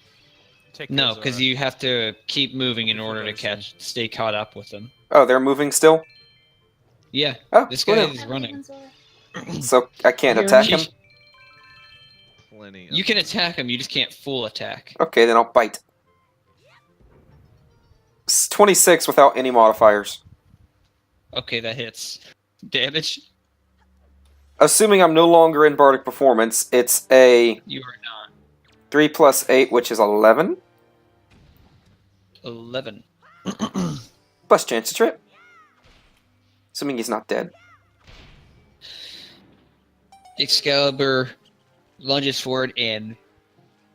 Take No, those, because you have to keep moving in order to stay caught up with them. Oh, they're moving still? Yeah, Oh, this who guy knew? is running. So I can't attack him? Plenty. You can attack him, you just can't full attack. Okay, then I'll bite. 26 without any modifiers. Okay, that hits. Damage? Assuming I'm no longer in Bardic Performance, it's a You are not. 3 plus 8, which is 11. 11. Plus chance to trip. Assuming he's not dead. Excalibur lunges forward and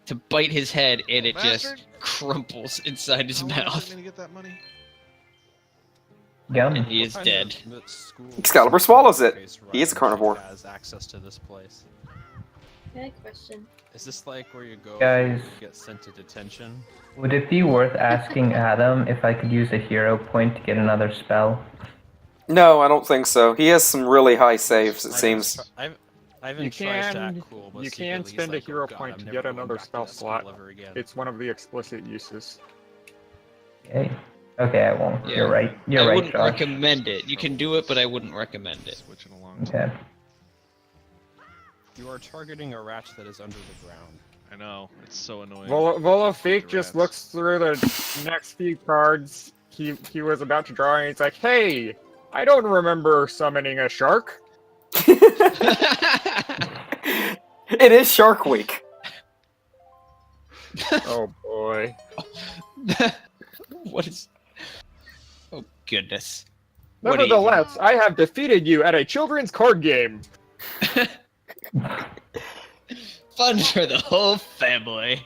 to bite his head, and it Master? just crumples inside his How long is it mouth. gonna get that money? And Yum. he is dead. Excalibur swallows it. He is a carnivore. Has access to this place. Good question. Is this like where you go Guys. and get sent to detention? Would it be worth asking Adam if I could use a hero point to get another spell? No, I don't think so. He has some really high saves, it seems. I haven't You tried can, that cool, but you can secretly spend a he's like, hero oh God, point I'm to never get going another back to spell that school slot. ever again. It's one of the explicit uses. Okay. Okay, I won't. Yeah. You're right. You're I right, wouldn't Josh. recommend it. You can do it, but I wouldn't recommend it. Switching along. Okay. You are targeting a rat that is under the ground. I know. It's so annoying. Volofik The just rats. looks through the next few cards he was about to draw, and he's like, "Hey, I don't remember summoning a shark." It is Shark Week. Oh boy. What is... Oh, goodness. What do you- Nevertheless, I have defeated you at a children's card game. Fun for the whole family.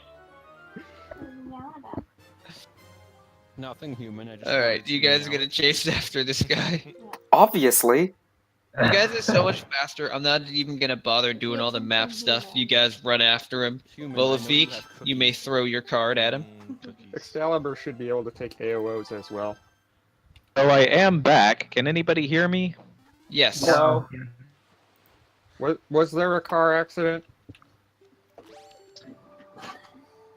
Nothing human. I just Alright, you guys are gonna chase after this guy? Obviously. You guys are so much faster, I'm not even gonna bother doing all the map stuff. You guys run after him. Volofik, you may throw your card at him. Excalibur should be able to take AOs as well. So I am back. Can anybody hear me? Yes. No. Was there a car accident?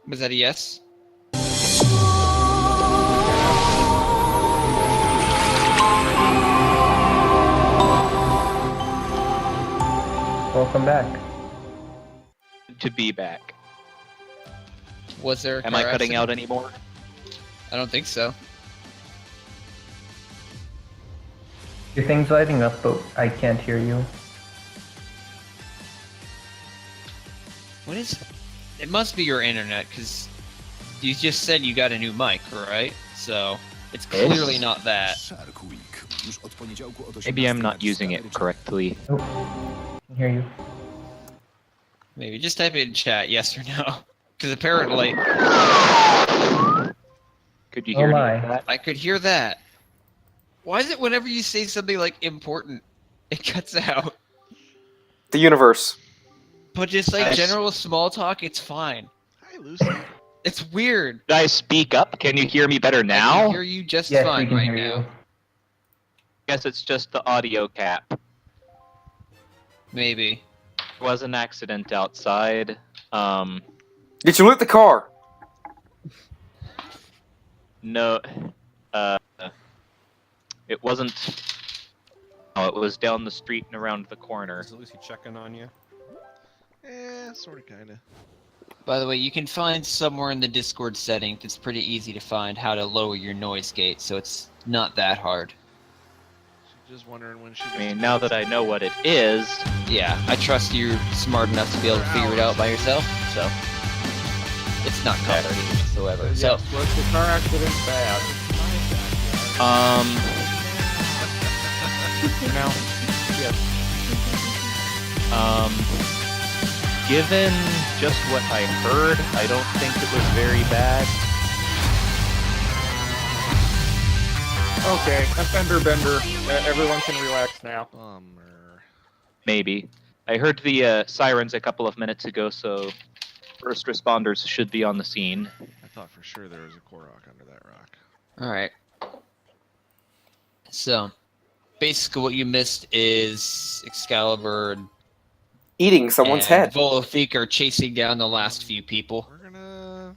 Was that a yes? Welcome back. To be back. Was there a Am I car cutting out accident? anymore? I don't think so. Your thing's lighting up, but I can't hear you. What is... It must be your internet, because You just said you got a new mic, right? So it's clearly not that. Maybe I'm not using it correctly. Oh, I can hear you. Maybe just type it in chat, yes or no. Because apparently Could you Oh hear my. any of that? I could hear that. Why is it whenever you say something like important, it cuts out? The universe. But just like Nice. general small talk, it's fine. Hi, Lucy. It's weird. Did I speak up? Can you hear me better I now? can hear you just Yes, we fine can right hear now. you. Guess it's just the audio cap. Maybe. It was an accident outside. Did you loot the car? No, it wasn't. Oh, it was down the street and around the corner. Is Lucy checking on you? Sort of, kinda. By the way, you can find somewhere in the Discord settings, it's pretty easy to find how to lower your noise gate, so it's not that hard. She's just wondering when she. I mean, now that I know what it is, Yeah, I trust you're smart enough to be able to figure it out by yourself, so it's not complicated whatsoever. So, Yes, was the car accident bad? No. Yes. Given just what I heard, I don't think it was very bad. Okay, a fender bender. Everyone can relax now. Bummer. Maybe. I heard the sirens a couple of minutes ago, so first responders should be on the scene. I thought for sure there was a Korok under that rock. alright. So, basically what you missed is Excalibur Eating someone's and head. Volothic are chasing down the last few people. We're gonna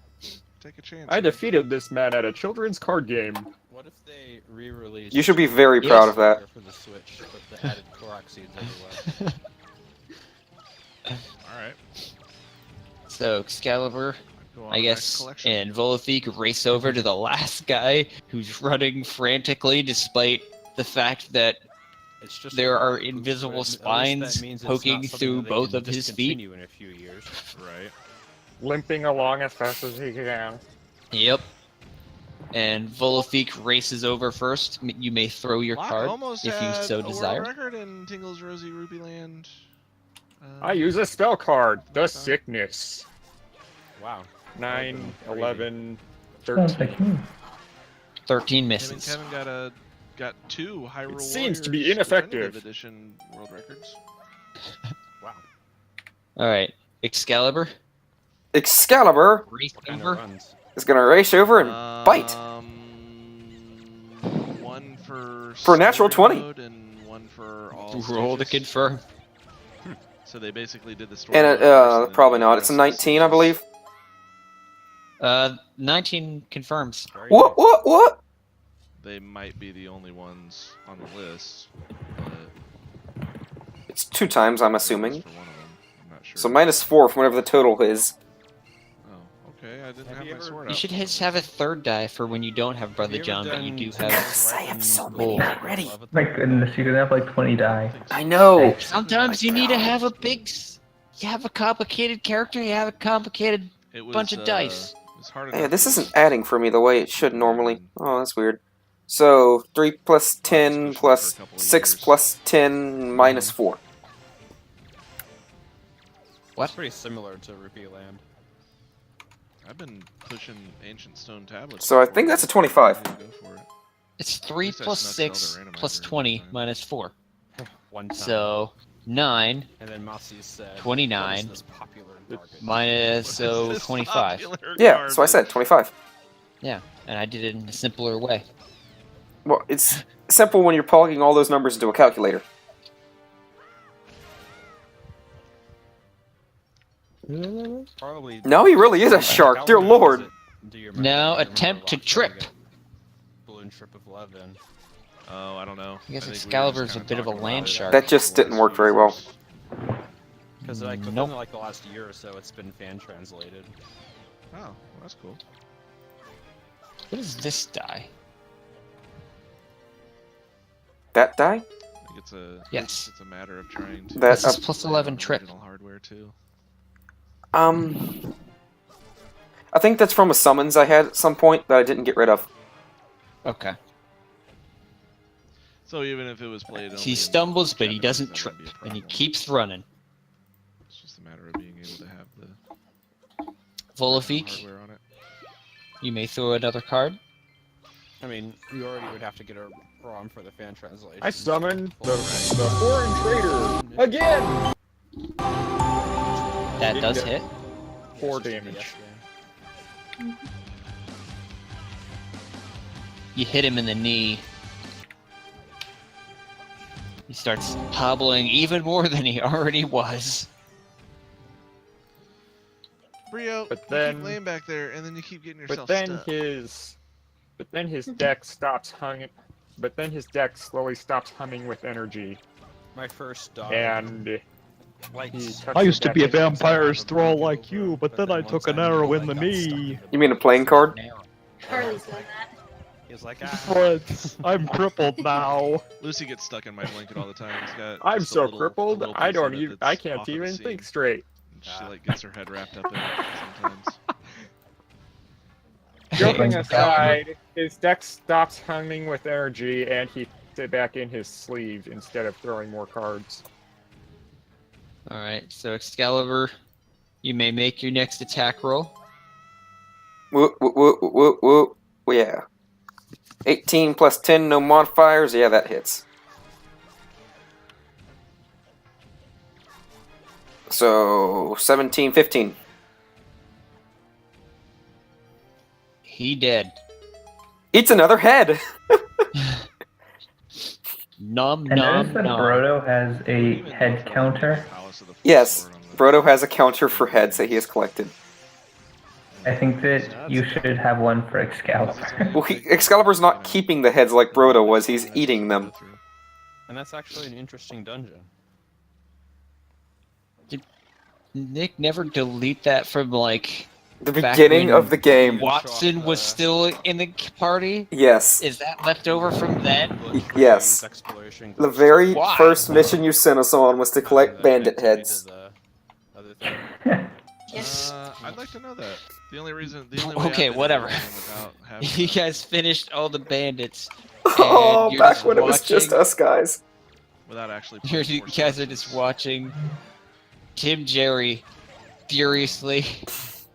take a chance. I here. defeated this man at a children's card game. What if they re-release? You should be very proud of that. For the Switch, but the added Korok seeds everywhere. Alright. So, Excalibur, Go on I back guess, collection. and Volothic race over to the last guy who's running frantically despite the fact that It's just there a are rock, invisible but at least that spines means it's poking not something through that they both can of his feet. discontinue in a few years. Right. Limping along as fast as he can. Yep. And Volothic races over first. You may throw your Locke card almost if you had so a world desire. record in Tingle's Rosy Ruby Land. I use a spell card. The Sickness. Wow. 9, Crazy. 11, Sounds 13. like me. 13 Him and misses. Kevin got two Hyrule It seems to be Warriors ineffective. Definitive Edition world records. Wow. Alright. Excalibur, Excalibur race What kind of over. runs? is gonna race over and bite. One for For a natural story 20. mode and one for all Roll to stages. confirm. So they basically did the story. And mode first and then probably did the not. It's a rest of the 19, I stages. believe. 19 confirms. Very What? nice. What? They might be the only ones on the list. But It's 2 times, I'm that's assuming. for one of them. I'm not sure. So -4 from whatever the total is. Oh, okay. I didn't Have have you my ever- sword You out. should just have a third die for when you don't have Brother Have you John, ever but you do done have. Yes, I have so many already. My goodness, you're gonna have like 20 die. I know. Sometimes you need to have a big. You have a complicated character. You have a complicated It was, bunch of dice. It was hard Yeah, enough this to- isn't adding for me the way it should normally. Oh, that's weird. So 3 plus 10 plus 6 plus 10 minus 4. It's pretty similar to Rupee Land. I've been pushing ancient stone tablets. So I before. think that's a 25. Yeah, go for it. It's 3 least I plus snuck 6 Zelda plus randomizer 20 every minus 4. One time. So 9 And then Masi said, 29 "What is this popular garbage?" minus so This 25. popular Yeah, so I said garbage. 25. Yeah, and I did it in a simpler way. Well, it's simple when you're plugging all those numbers into a calculator. Probably. No, he really is a shark, How dear long lord. is it? Do you remember? Now Do you remember attempt to last time trip. we got Balloon trip of love in. Oh, I don't know. I guess think we were Excalibur's just a kinda bit of a talking land about it shark. That just the didn't last work few very well. years. Because like within Nope. like the last year or so, it's been fan translated. Oh, well, that's cool. What is this die? That die? I think it's a Yes. It's a matter of trying to. That- This is plus 11 on trip. original hardware too. I think that's from a summons I had at some point that I didn't get rid of. Okay. So even if it was played, only He in stumbles, but he Japanese, doesn't that trip, wouldn't be a and he problem. keeps running. It's just a matter of being able to have the Volafik, hardware on it. you may throw another card. I mean, you already would have to get a ROM for the fan translation. I summoned the foreign trader again. That Didn't does get hit. 4 damage. You hit him in the knee. He starts hobbling even more than he already was. Brio, But you then- keep laying back there, and then you keep getting But yourself then stuck. his deck stops humming. But then his deck slowly stops humming with energy, My first dog. and he likes. tucks I the used to deck be a in. vampire's thrall like you, but then I took an arrow in the knee. You mean a playing card? Harley's done that. He's like, But I'm crippled now. Lucy gets stuck in my blanket all the time. He's got I'm just a so little- a crippled. little I piece of don't it even. that's I can't off of the even seam, think straight. and she like gets her head wrapped up in it sometimes. Joking Hey, aside, his deck stops humming with energy, and he puts it back in his sleeve instead of throwing more cards. Alright, so Excalibur, you may make your next attack roll. Whoop, whoop, whoop, whoop, whoop. Yeah. 18 plus 10, no modifiers. Yeah, that hits. So, 17, 15. He dead. Eats another head! Nom I nom noticed that nom. Brodo has a head counter. Yes, Brodo has a counter for heads that he has collected. I think that you should have one for Excalibur. Well, Excalibur's not keeping the heads like Brodo was, he's eating them. and that's actually an interesting dungeon. Did Nick never delete that from like The back beginning when of the game. Watson was still in the party? Yes. Is that left over from then? Yes. Exploration. The very Why? first mission you sent us on was to collect bandit heads. Other thing. Yes. I'd like to know that. The only way Okay, I've been whatever. able to without having You that- guys finished all the bandits. Oh, and you're back just when it was just watching- us guys. without actually. You playing Force guys are just watching Tim Jerry furiously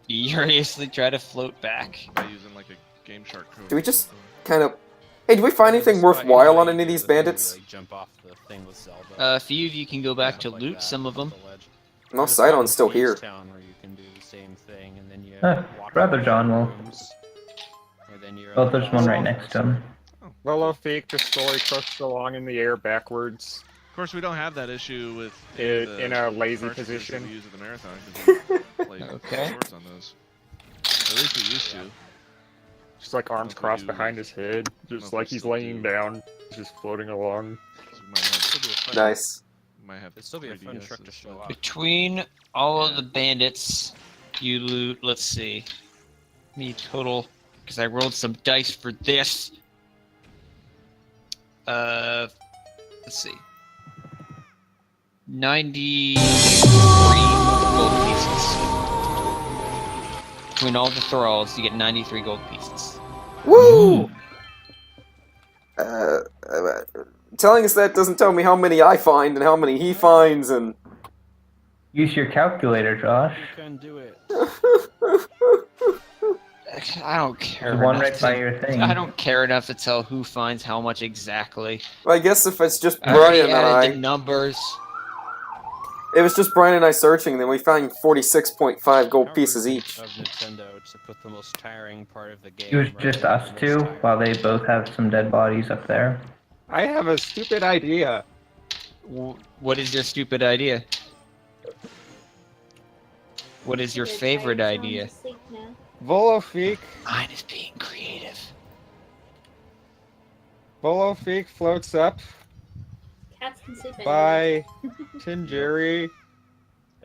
try to float back. by using like a Game Shark code. Do we just kind of... Hey, do we find anything worthwhile on any of these bandits? Like, jump off the thing with Zelda. A few of you can go back to Stuff like loot that, some of them. off the ledge. No, There's Sidon's one still in here. Town where you can do the same thing, and then you walk Brother around John will. rooms, and then you're Well, at there's the one boss right next to him. Lolo Fake just slowly coasts along in the air backwards. Of course, we don't have that issue with In a lazy cartridges that position. we use at the marathon because we play Okay. shorts on those. At least we used to. Just like arms Okay, crossed you- behind his head, know just if like we he's still laying do. down, just floating along. So we might have, Nice. we might have It'd still be a fun 3DSs, trick to show so- off. Between all of the bandits, you loot, let's see, me total, because I rolled some dice for this. Let's see. 93 gold pieces. Between all the thralls, you get 93 gold pieces. Woo! Telling us that doesn't tell me how many I find and how many he finds, and... Use your calculator, Josh. You can do it. I don't care The one enough right by to- your thing. I don't care enough to tell who finds how much exactly. I guess if it's just I already Brian and added the I... numbers. It was just Brian and I searching, then we found 46.5 gold pieces each. Of Nintendo to put the most tiring part of the game. It was right just at us the most two, tiring. while they both have some dead bodies up there. I have a stupid idea. What is your stupid idea? What is your favorite idea? Volofeek Mine is being creative. Volofeek floats up Cats can sleep at by Tinjeri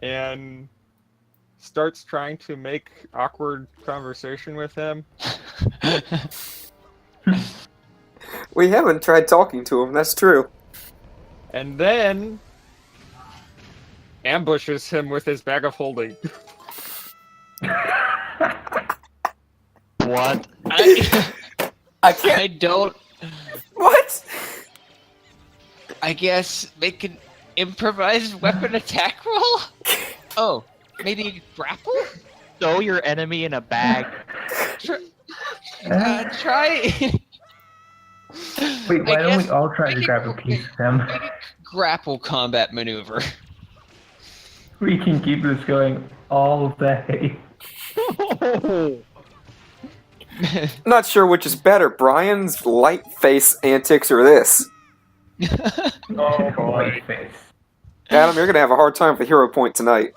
and starts trying to make awkward conversation with him. We haven't tried talking to him, that's true. And then ambushes him with his bag of holding. What? I can't. I don't. What? I guess make an improvised weapon attack roll. Oh, maybe grapple. Throw your enemy in a bag. Try. Wait, why don't we all try make to it- grab a piece of him? Make a grapple combat maneuver. We can keep this going all day. Not sure which is better, Brian's light face antics or this. Oh boy. White face. Adam, you're gonna have a hard time with the hero point tonight.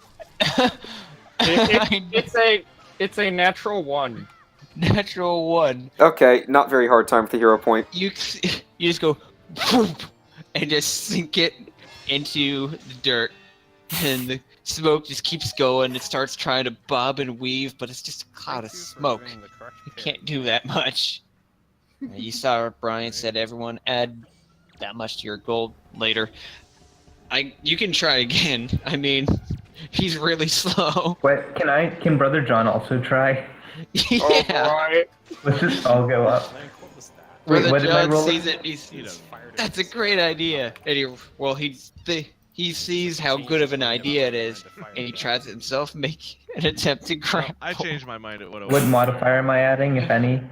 It's a natural 1. Natural 1. Okay, not very hard time with the hero point. You just go whoop, and just sink it into the dirt, and the smoke just keeps going. It starts trying to bob and weave, but it's just a cloud of smoke. You can't do that much. You saw what Brian said. Everyone add that much to your gold later. You can try again. I mean, he's really slow. What? Can Brother John also try? Yeah. Let's just all go up. Brother what did I John roll? sees it. That's a great idea. And he sees how good of an idea it is, and he tries it himself, make an attempt to grab. I changed my mind at what I What modifier am I adding, if any?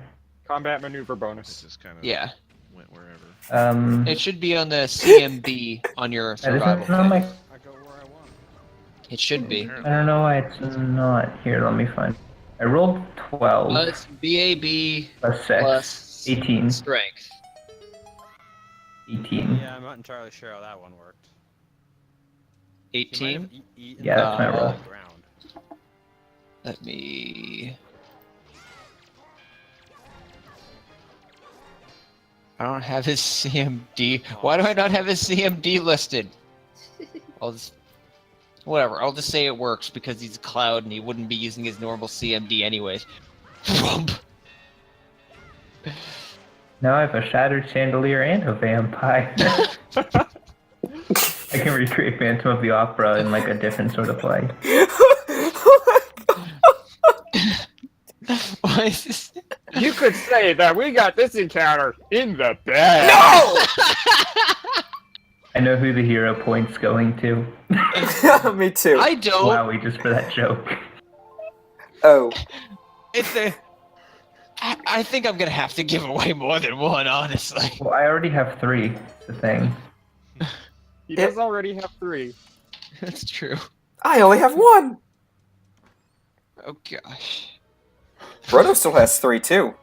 Combat maneuver bonus. Just kind of Yeah. went wherever. It should be on the CMB on your That survival. isn't on my. It should be. I don't know why it's not here. Let me find. I rolled 12 It's BAB plus 6. plus 18. strength. 18. Yeah, I'm not entirely sure how that one worked. He might 18. have eaten Yeah, that's my the roll. ground. Let me. I don't have his CMD. Why do I not have his CMD listed? I'll just. Whatever, I'll just say it works because he's a cloud and he wouldn't be using his normal CMD anyways. Rump. Now I have a shattered chandelier and a vampire. I can recreate Phantom of the Opera in like a different sort of way. Why is this? You could say that we got this encounter in the bag. No! I know who the hero point's going to. Me too. I don't. Wowie, just for that joke. Oh. It's a. I think I'm gonna have to give away more than one, honestly. Well, I already have 3. The thing. He does already have 3. That's true. I only have 1. Oh gosh. Brodo still has 3 too.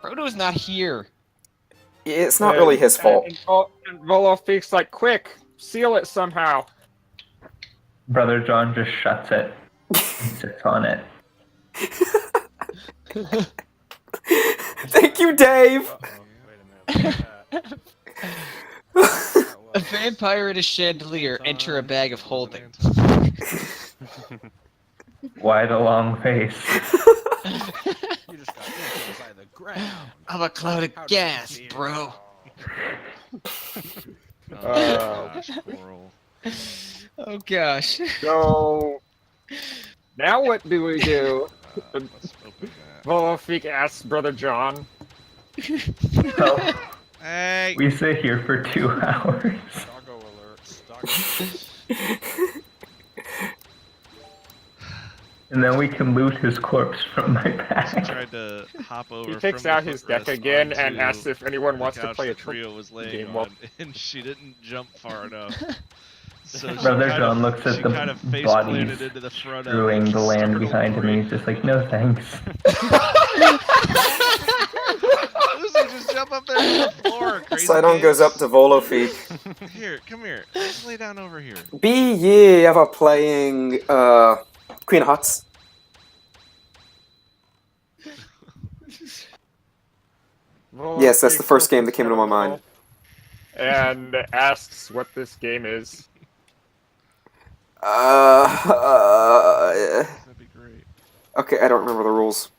Frodo's not here. It's not really his fault. And Volofeek's like, quick, seal it somehow. Brother John just shuts it and sits on it. Thank you, Dave. A vampire in a chandelier. Enter a bag of holding. Why the long face? You just got hit by the ground. I'm a cloud of gas, bro. Gosh, Coral. Oh gosh. So, now what do we do? Let's open that. Volofeek asks Brother John. So, Hey! we sit here for 2 hours. Doggo alert. Doggo. And then we can loot his corpse from my He bag. tried to hop over. He takes from out the his deck footrest again and onto asks if anyone the wants to couch play a that Trio was laying game. on, and she didn't jump far enough. So she Brother kind John of, looks at she the kind of face bodies planted into the front strewing of it, the land startled behind him, Bree. and he's just like, no thanks. Lucy, just jump up there to the floor, crazy Sidon kid. goes up to Volofeek. Here, come here. Just lay down over here. Be ye ever playing Queen of Hearts? Yes, that's the first game that came into my mind. And asks what this game is. That'd be great. Okay, I don't remember the rules.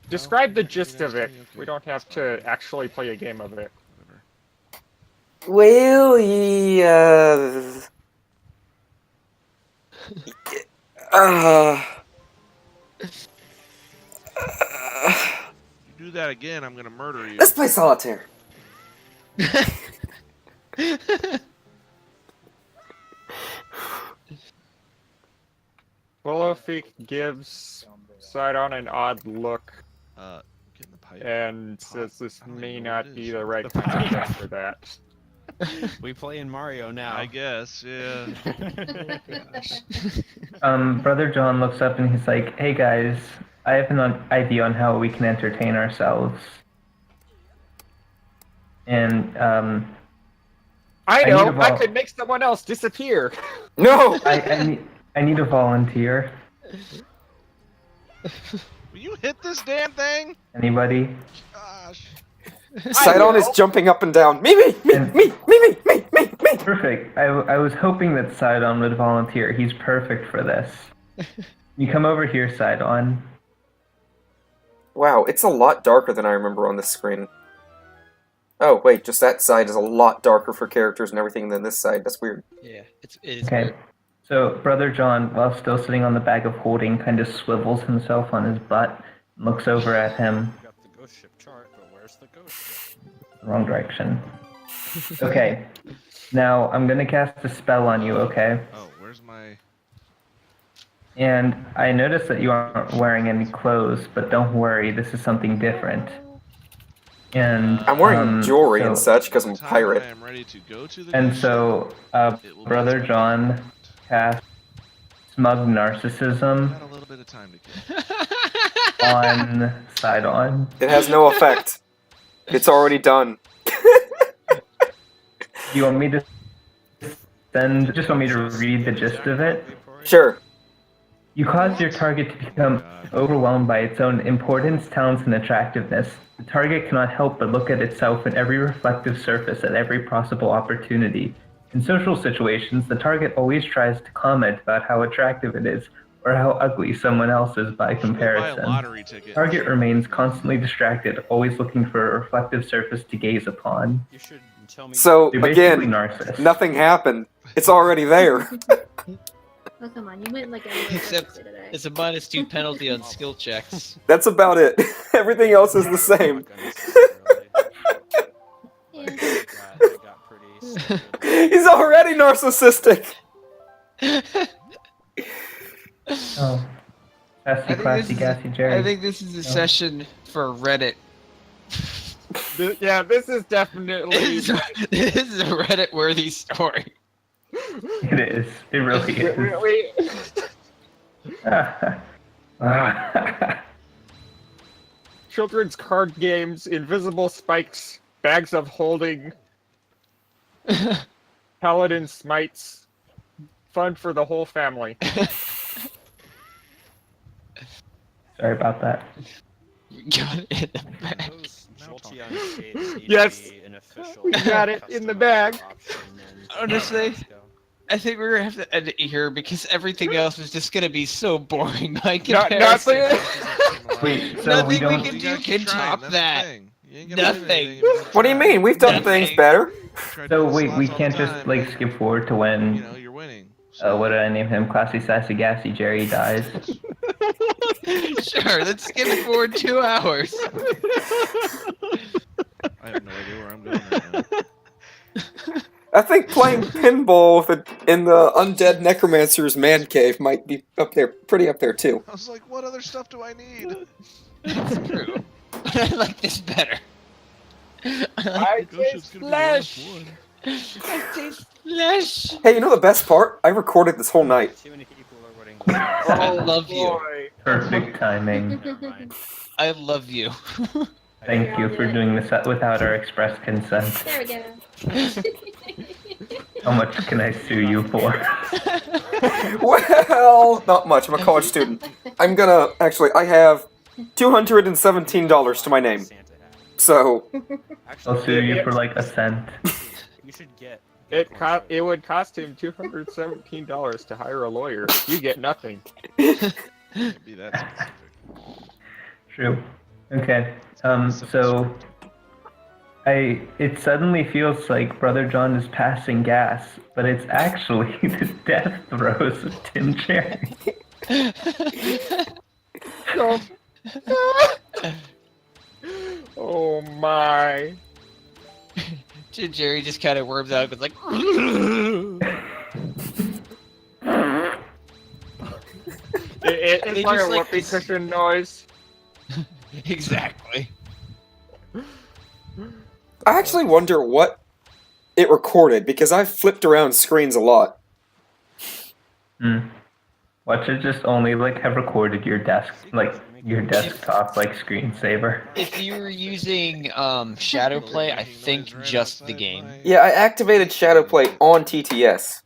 Describe the gist of it. We don't have to actually play a game of it. Well, do that again, I'm gonna murder you. Let's play solitaire. Bolofik gives Sidon an odd look Get in the pipe. and says this I don't may even know not what it be is. the right kind of deck for that. We play in Mario now. I guess, yeah. Brother John looks up and he's like, "Hey guys, I have an idea on how we can entertain ourselves." And I need know. a I vol- could make someone else disappear. No! I need a volunteer. Will you hit this damn thing? Anybody? Gosh. Sidon is jumping up and down. Me. Perfect. I was hoping that Sidon would volunteer. He's perfect for this. You come over here, Sidon. Wow, it's a lot darker than I remember on this screen. Oh, wait, just that side is a lot darker for characters and everything than this side. That's weird. Yeah, it is Okay. weird. So, Brother John, while still sitting on the bag of holding, kind of swivels himself on his butt, and looks over at him. We got the ghost ship chart, but where's the ghost ship? Wrong direction. Okay. Now, I'm going to cast a spell on you, okay? Oh, where's my... And I noticed that you aren't wearing any clothes, but don't worry, this is something different. And I'm wearing jewelry and such because I'm a pirate. I am ready to go to the And ghost so, It will be Brother as John cast Smug Narcissism got a little bit of time to kill. on Sidon. It has no effect. It's already done. Do you want me to just want me to read the gist of it? Sure. You cause your target to become overwhelmed by its own importance, talents, and attractiveness. The target cannot help but look at itself in every reflective surface at every possible opportunity. In social situations, the target always tries to comment about how attractive it is, or how ugly someone else is by Buy a comparison. lottery ticket. Target remains constantly distracted, always looking for a reflective surface to gaze upon. You should tell me. So, You're basically again, Narcissus. nothing happened. It's already there. Oh, come on, you went like everywhere Except today. it's a -2 penalty on skill checks. That's about it. Everything else is the same. It got pretty stupid. He's already narcissistic. Oh. Classy, classy, gassy Jerry. I think this is a session for Reddit. Yeah, this is definitely. This is a Reddit-worthy story. It is. It really is. Children's card games, invisible spikes, bags of holding, paladin smites, fun for the whole family. Sorry about that. Got it in the bag. Those Jolteon shades need Yes. to be an official. We got it in the bag. option, and- Honestly, Let's go. I think we're gonna have to end it here because everything else is just gonna be so boring by Not, comparison. nothing. Wait, so Nothing we we don't. can You do guys can keep trying, top that's the that. thing. You ain't gonna win Nothing. anything if you What do you try. mean? We've done Nothing. things better. You try to So do wait, slots we all can't the just time, like and, skip forward to when You know, you're winning. what did I name him? Classy, sassy, gassy Jerry dies. Sure, let's skip forward 2 hours. I have no idea where I'm going right now. I think playing pinball in the undead necromancer's man cave might be up there, pretty up there too. I was like, what other stuff do I need? That's true. But I like this better. I Ghost ship's taste gonna be the last flesh. one. I taste flesh. Hey, you know the best part? I recorded this whole night. Too many people are winning. I love you. Boy. Perfect timing. Never mind. I love you. Thank you for doing this without our express consent. There we go. How much can I sue you for? Well, not much. I'm a college student. I'm gonna actually. I have $217 to my name. Santa hat. So I'll sue you for like a cent. You should get. It would cost him $217 to hire a lawyer. You get nothing. Can't be that specific. True. Okay. So it suddenly feels like Brother John is passing gas, but it's actually the death throes of Tim Cherry. Jerry just kind of worms out, but like. It's They like just a like whoopee this- cushion noise. Exactly. I actually wonder what it recorded, because I've flipped around screens a lot. Watch it just only like have recorded your desk, like your desktop, like screensaver. If you were using Shadowplay, I think just the game. Yeah, I activated Shadowplay on TTS.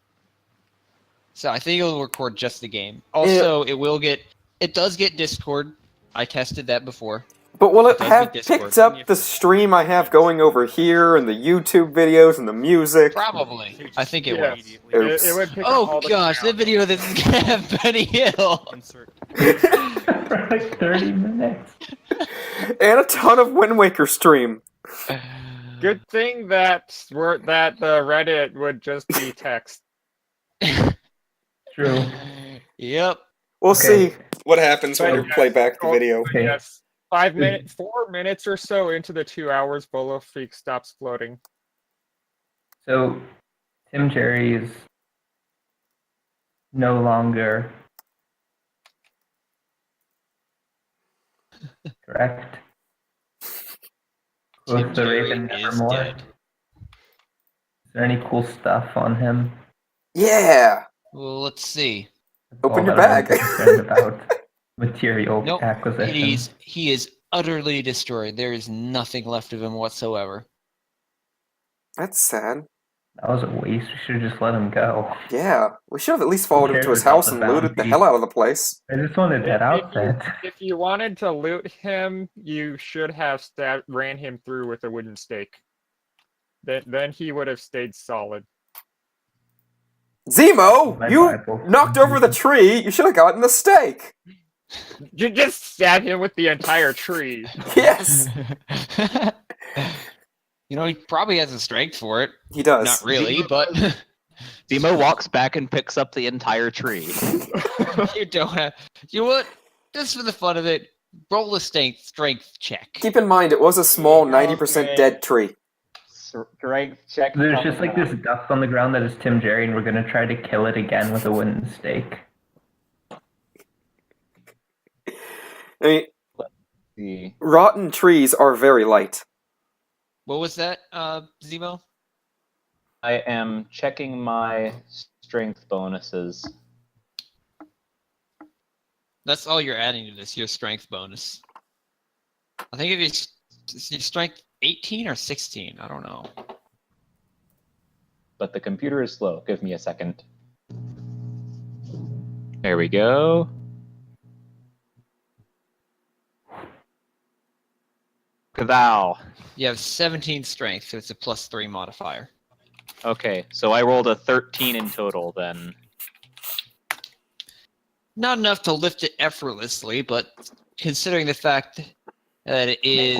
So I think it'll record just the game. Also, it does get Discord. I tested that before. But will it does have get Discord. picked up the stream I have going over here, and the YouTube videos, and the music? Probably. I think it Yeah. will. Oops. It would pick up Oh all the gosh, the sound. video that's gonna have Benny Hill. For like 30 minutes. And a ton of Wind Waker stream. Good thing that the Reddit would just be text. True. Yep. We'll Okay. see what happens when we play back the video. Okay. Yes. 4 minutes or so into the 2 hours, Bolo Freak stops floating. So, Tim Jerry is no longer correct. Tim Was the Jerry Raven is Nevermore? dead. Is there any cool stuff on him? Yeah! Well, let's see. Open All your that I'm bag. concerned about material Nope. acquisition. He is utterly destroyed. There is nothing left of him whatsoever. That's sad. That was a waste. We should have just let him go. Yeah, we should have at least followed him to his house and looted the hell out of the place. I just wanted that outfit. If you wanted to loot him, you should have ran him through with a wooden stake. Then he would have stayed solid. Zemo, My you Bible. knocked over the tree. You should have gotten the stake. You just stab him with the entire tree. Yes, You know, he probably has the strength for it. he does. Not really, but Zemo walks back and picks up the entire tree. you don't have. You know what? Just for the fun of it, roll a strength check. Keep in mind, it was a small 90% dead tree. Strength check. There's just like this dust on the ground that is Tim Jerry, and we're gonna try to kill it again with a wooden stake. I mean, rotten trees are very light. What was that, Zemo? I am checking my strength bonuses. That's all you're adding to this, your strength bonus. I think if your strength 18 or 16, I don't know. But the computer is slow. Give me a second. There we go. Kaval. You have 17 strength, so it's a +3 modifier. Okay, so I rolled a 13 in total then. Not enough to lift it effortlessly, but considering the fact that it is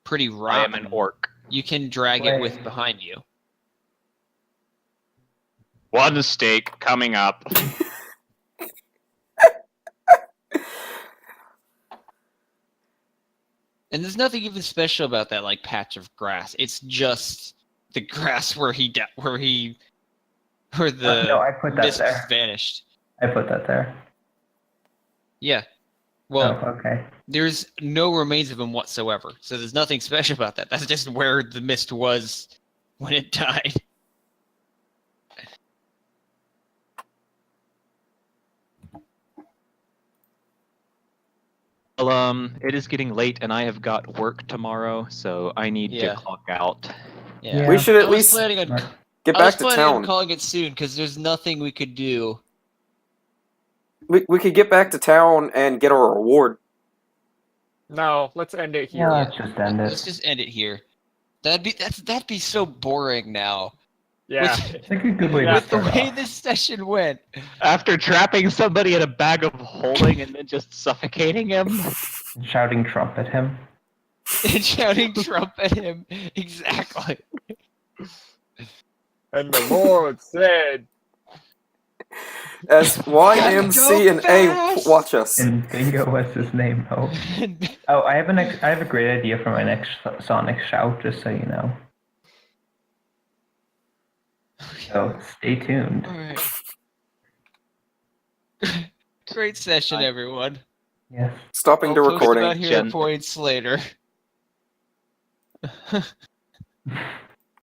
pretty I rotten, am an orc. you can drag it with behind you. One stake coming up. And there's nothing even special about that like patch of grass. It's just the grass where the No, I put that mist there. vanished. I put that there. Yeah. Well, Oh, okay. there's no remains of him whatsoever. So there's nothing special about that. That's just where the mist was when it died. Well, it is getting late and I have got work tomorrow, so I need Yeah. to clock out. Yeah. We should I at was least planning on get I was back to planning on town. calling it soon because there's nothing we could do. We could get back to town and get our reward. No, let's end it here. Yeah, let's just end Let's it. just end it here. That'd be so boring now. Yeah. It's like a good way to With the start way off. this session went. After trapping somebody in a bag of holding and then just suffocating him. Shouting Trump at him. And shouting Trump at him. Exactly. And the Lord said, As YMC and A fast. watch us. And Bingo was his name. Oh, I have a great idea for my next Sonic shout. Just so you know. So stay tuned. All right. Great session, everyone. Yes. Stopping I'll the post recording. about hero points later.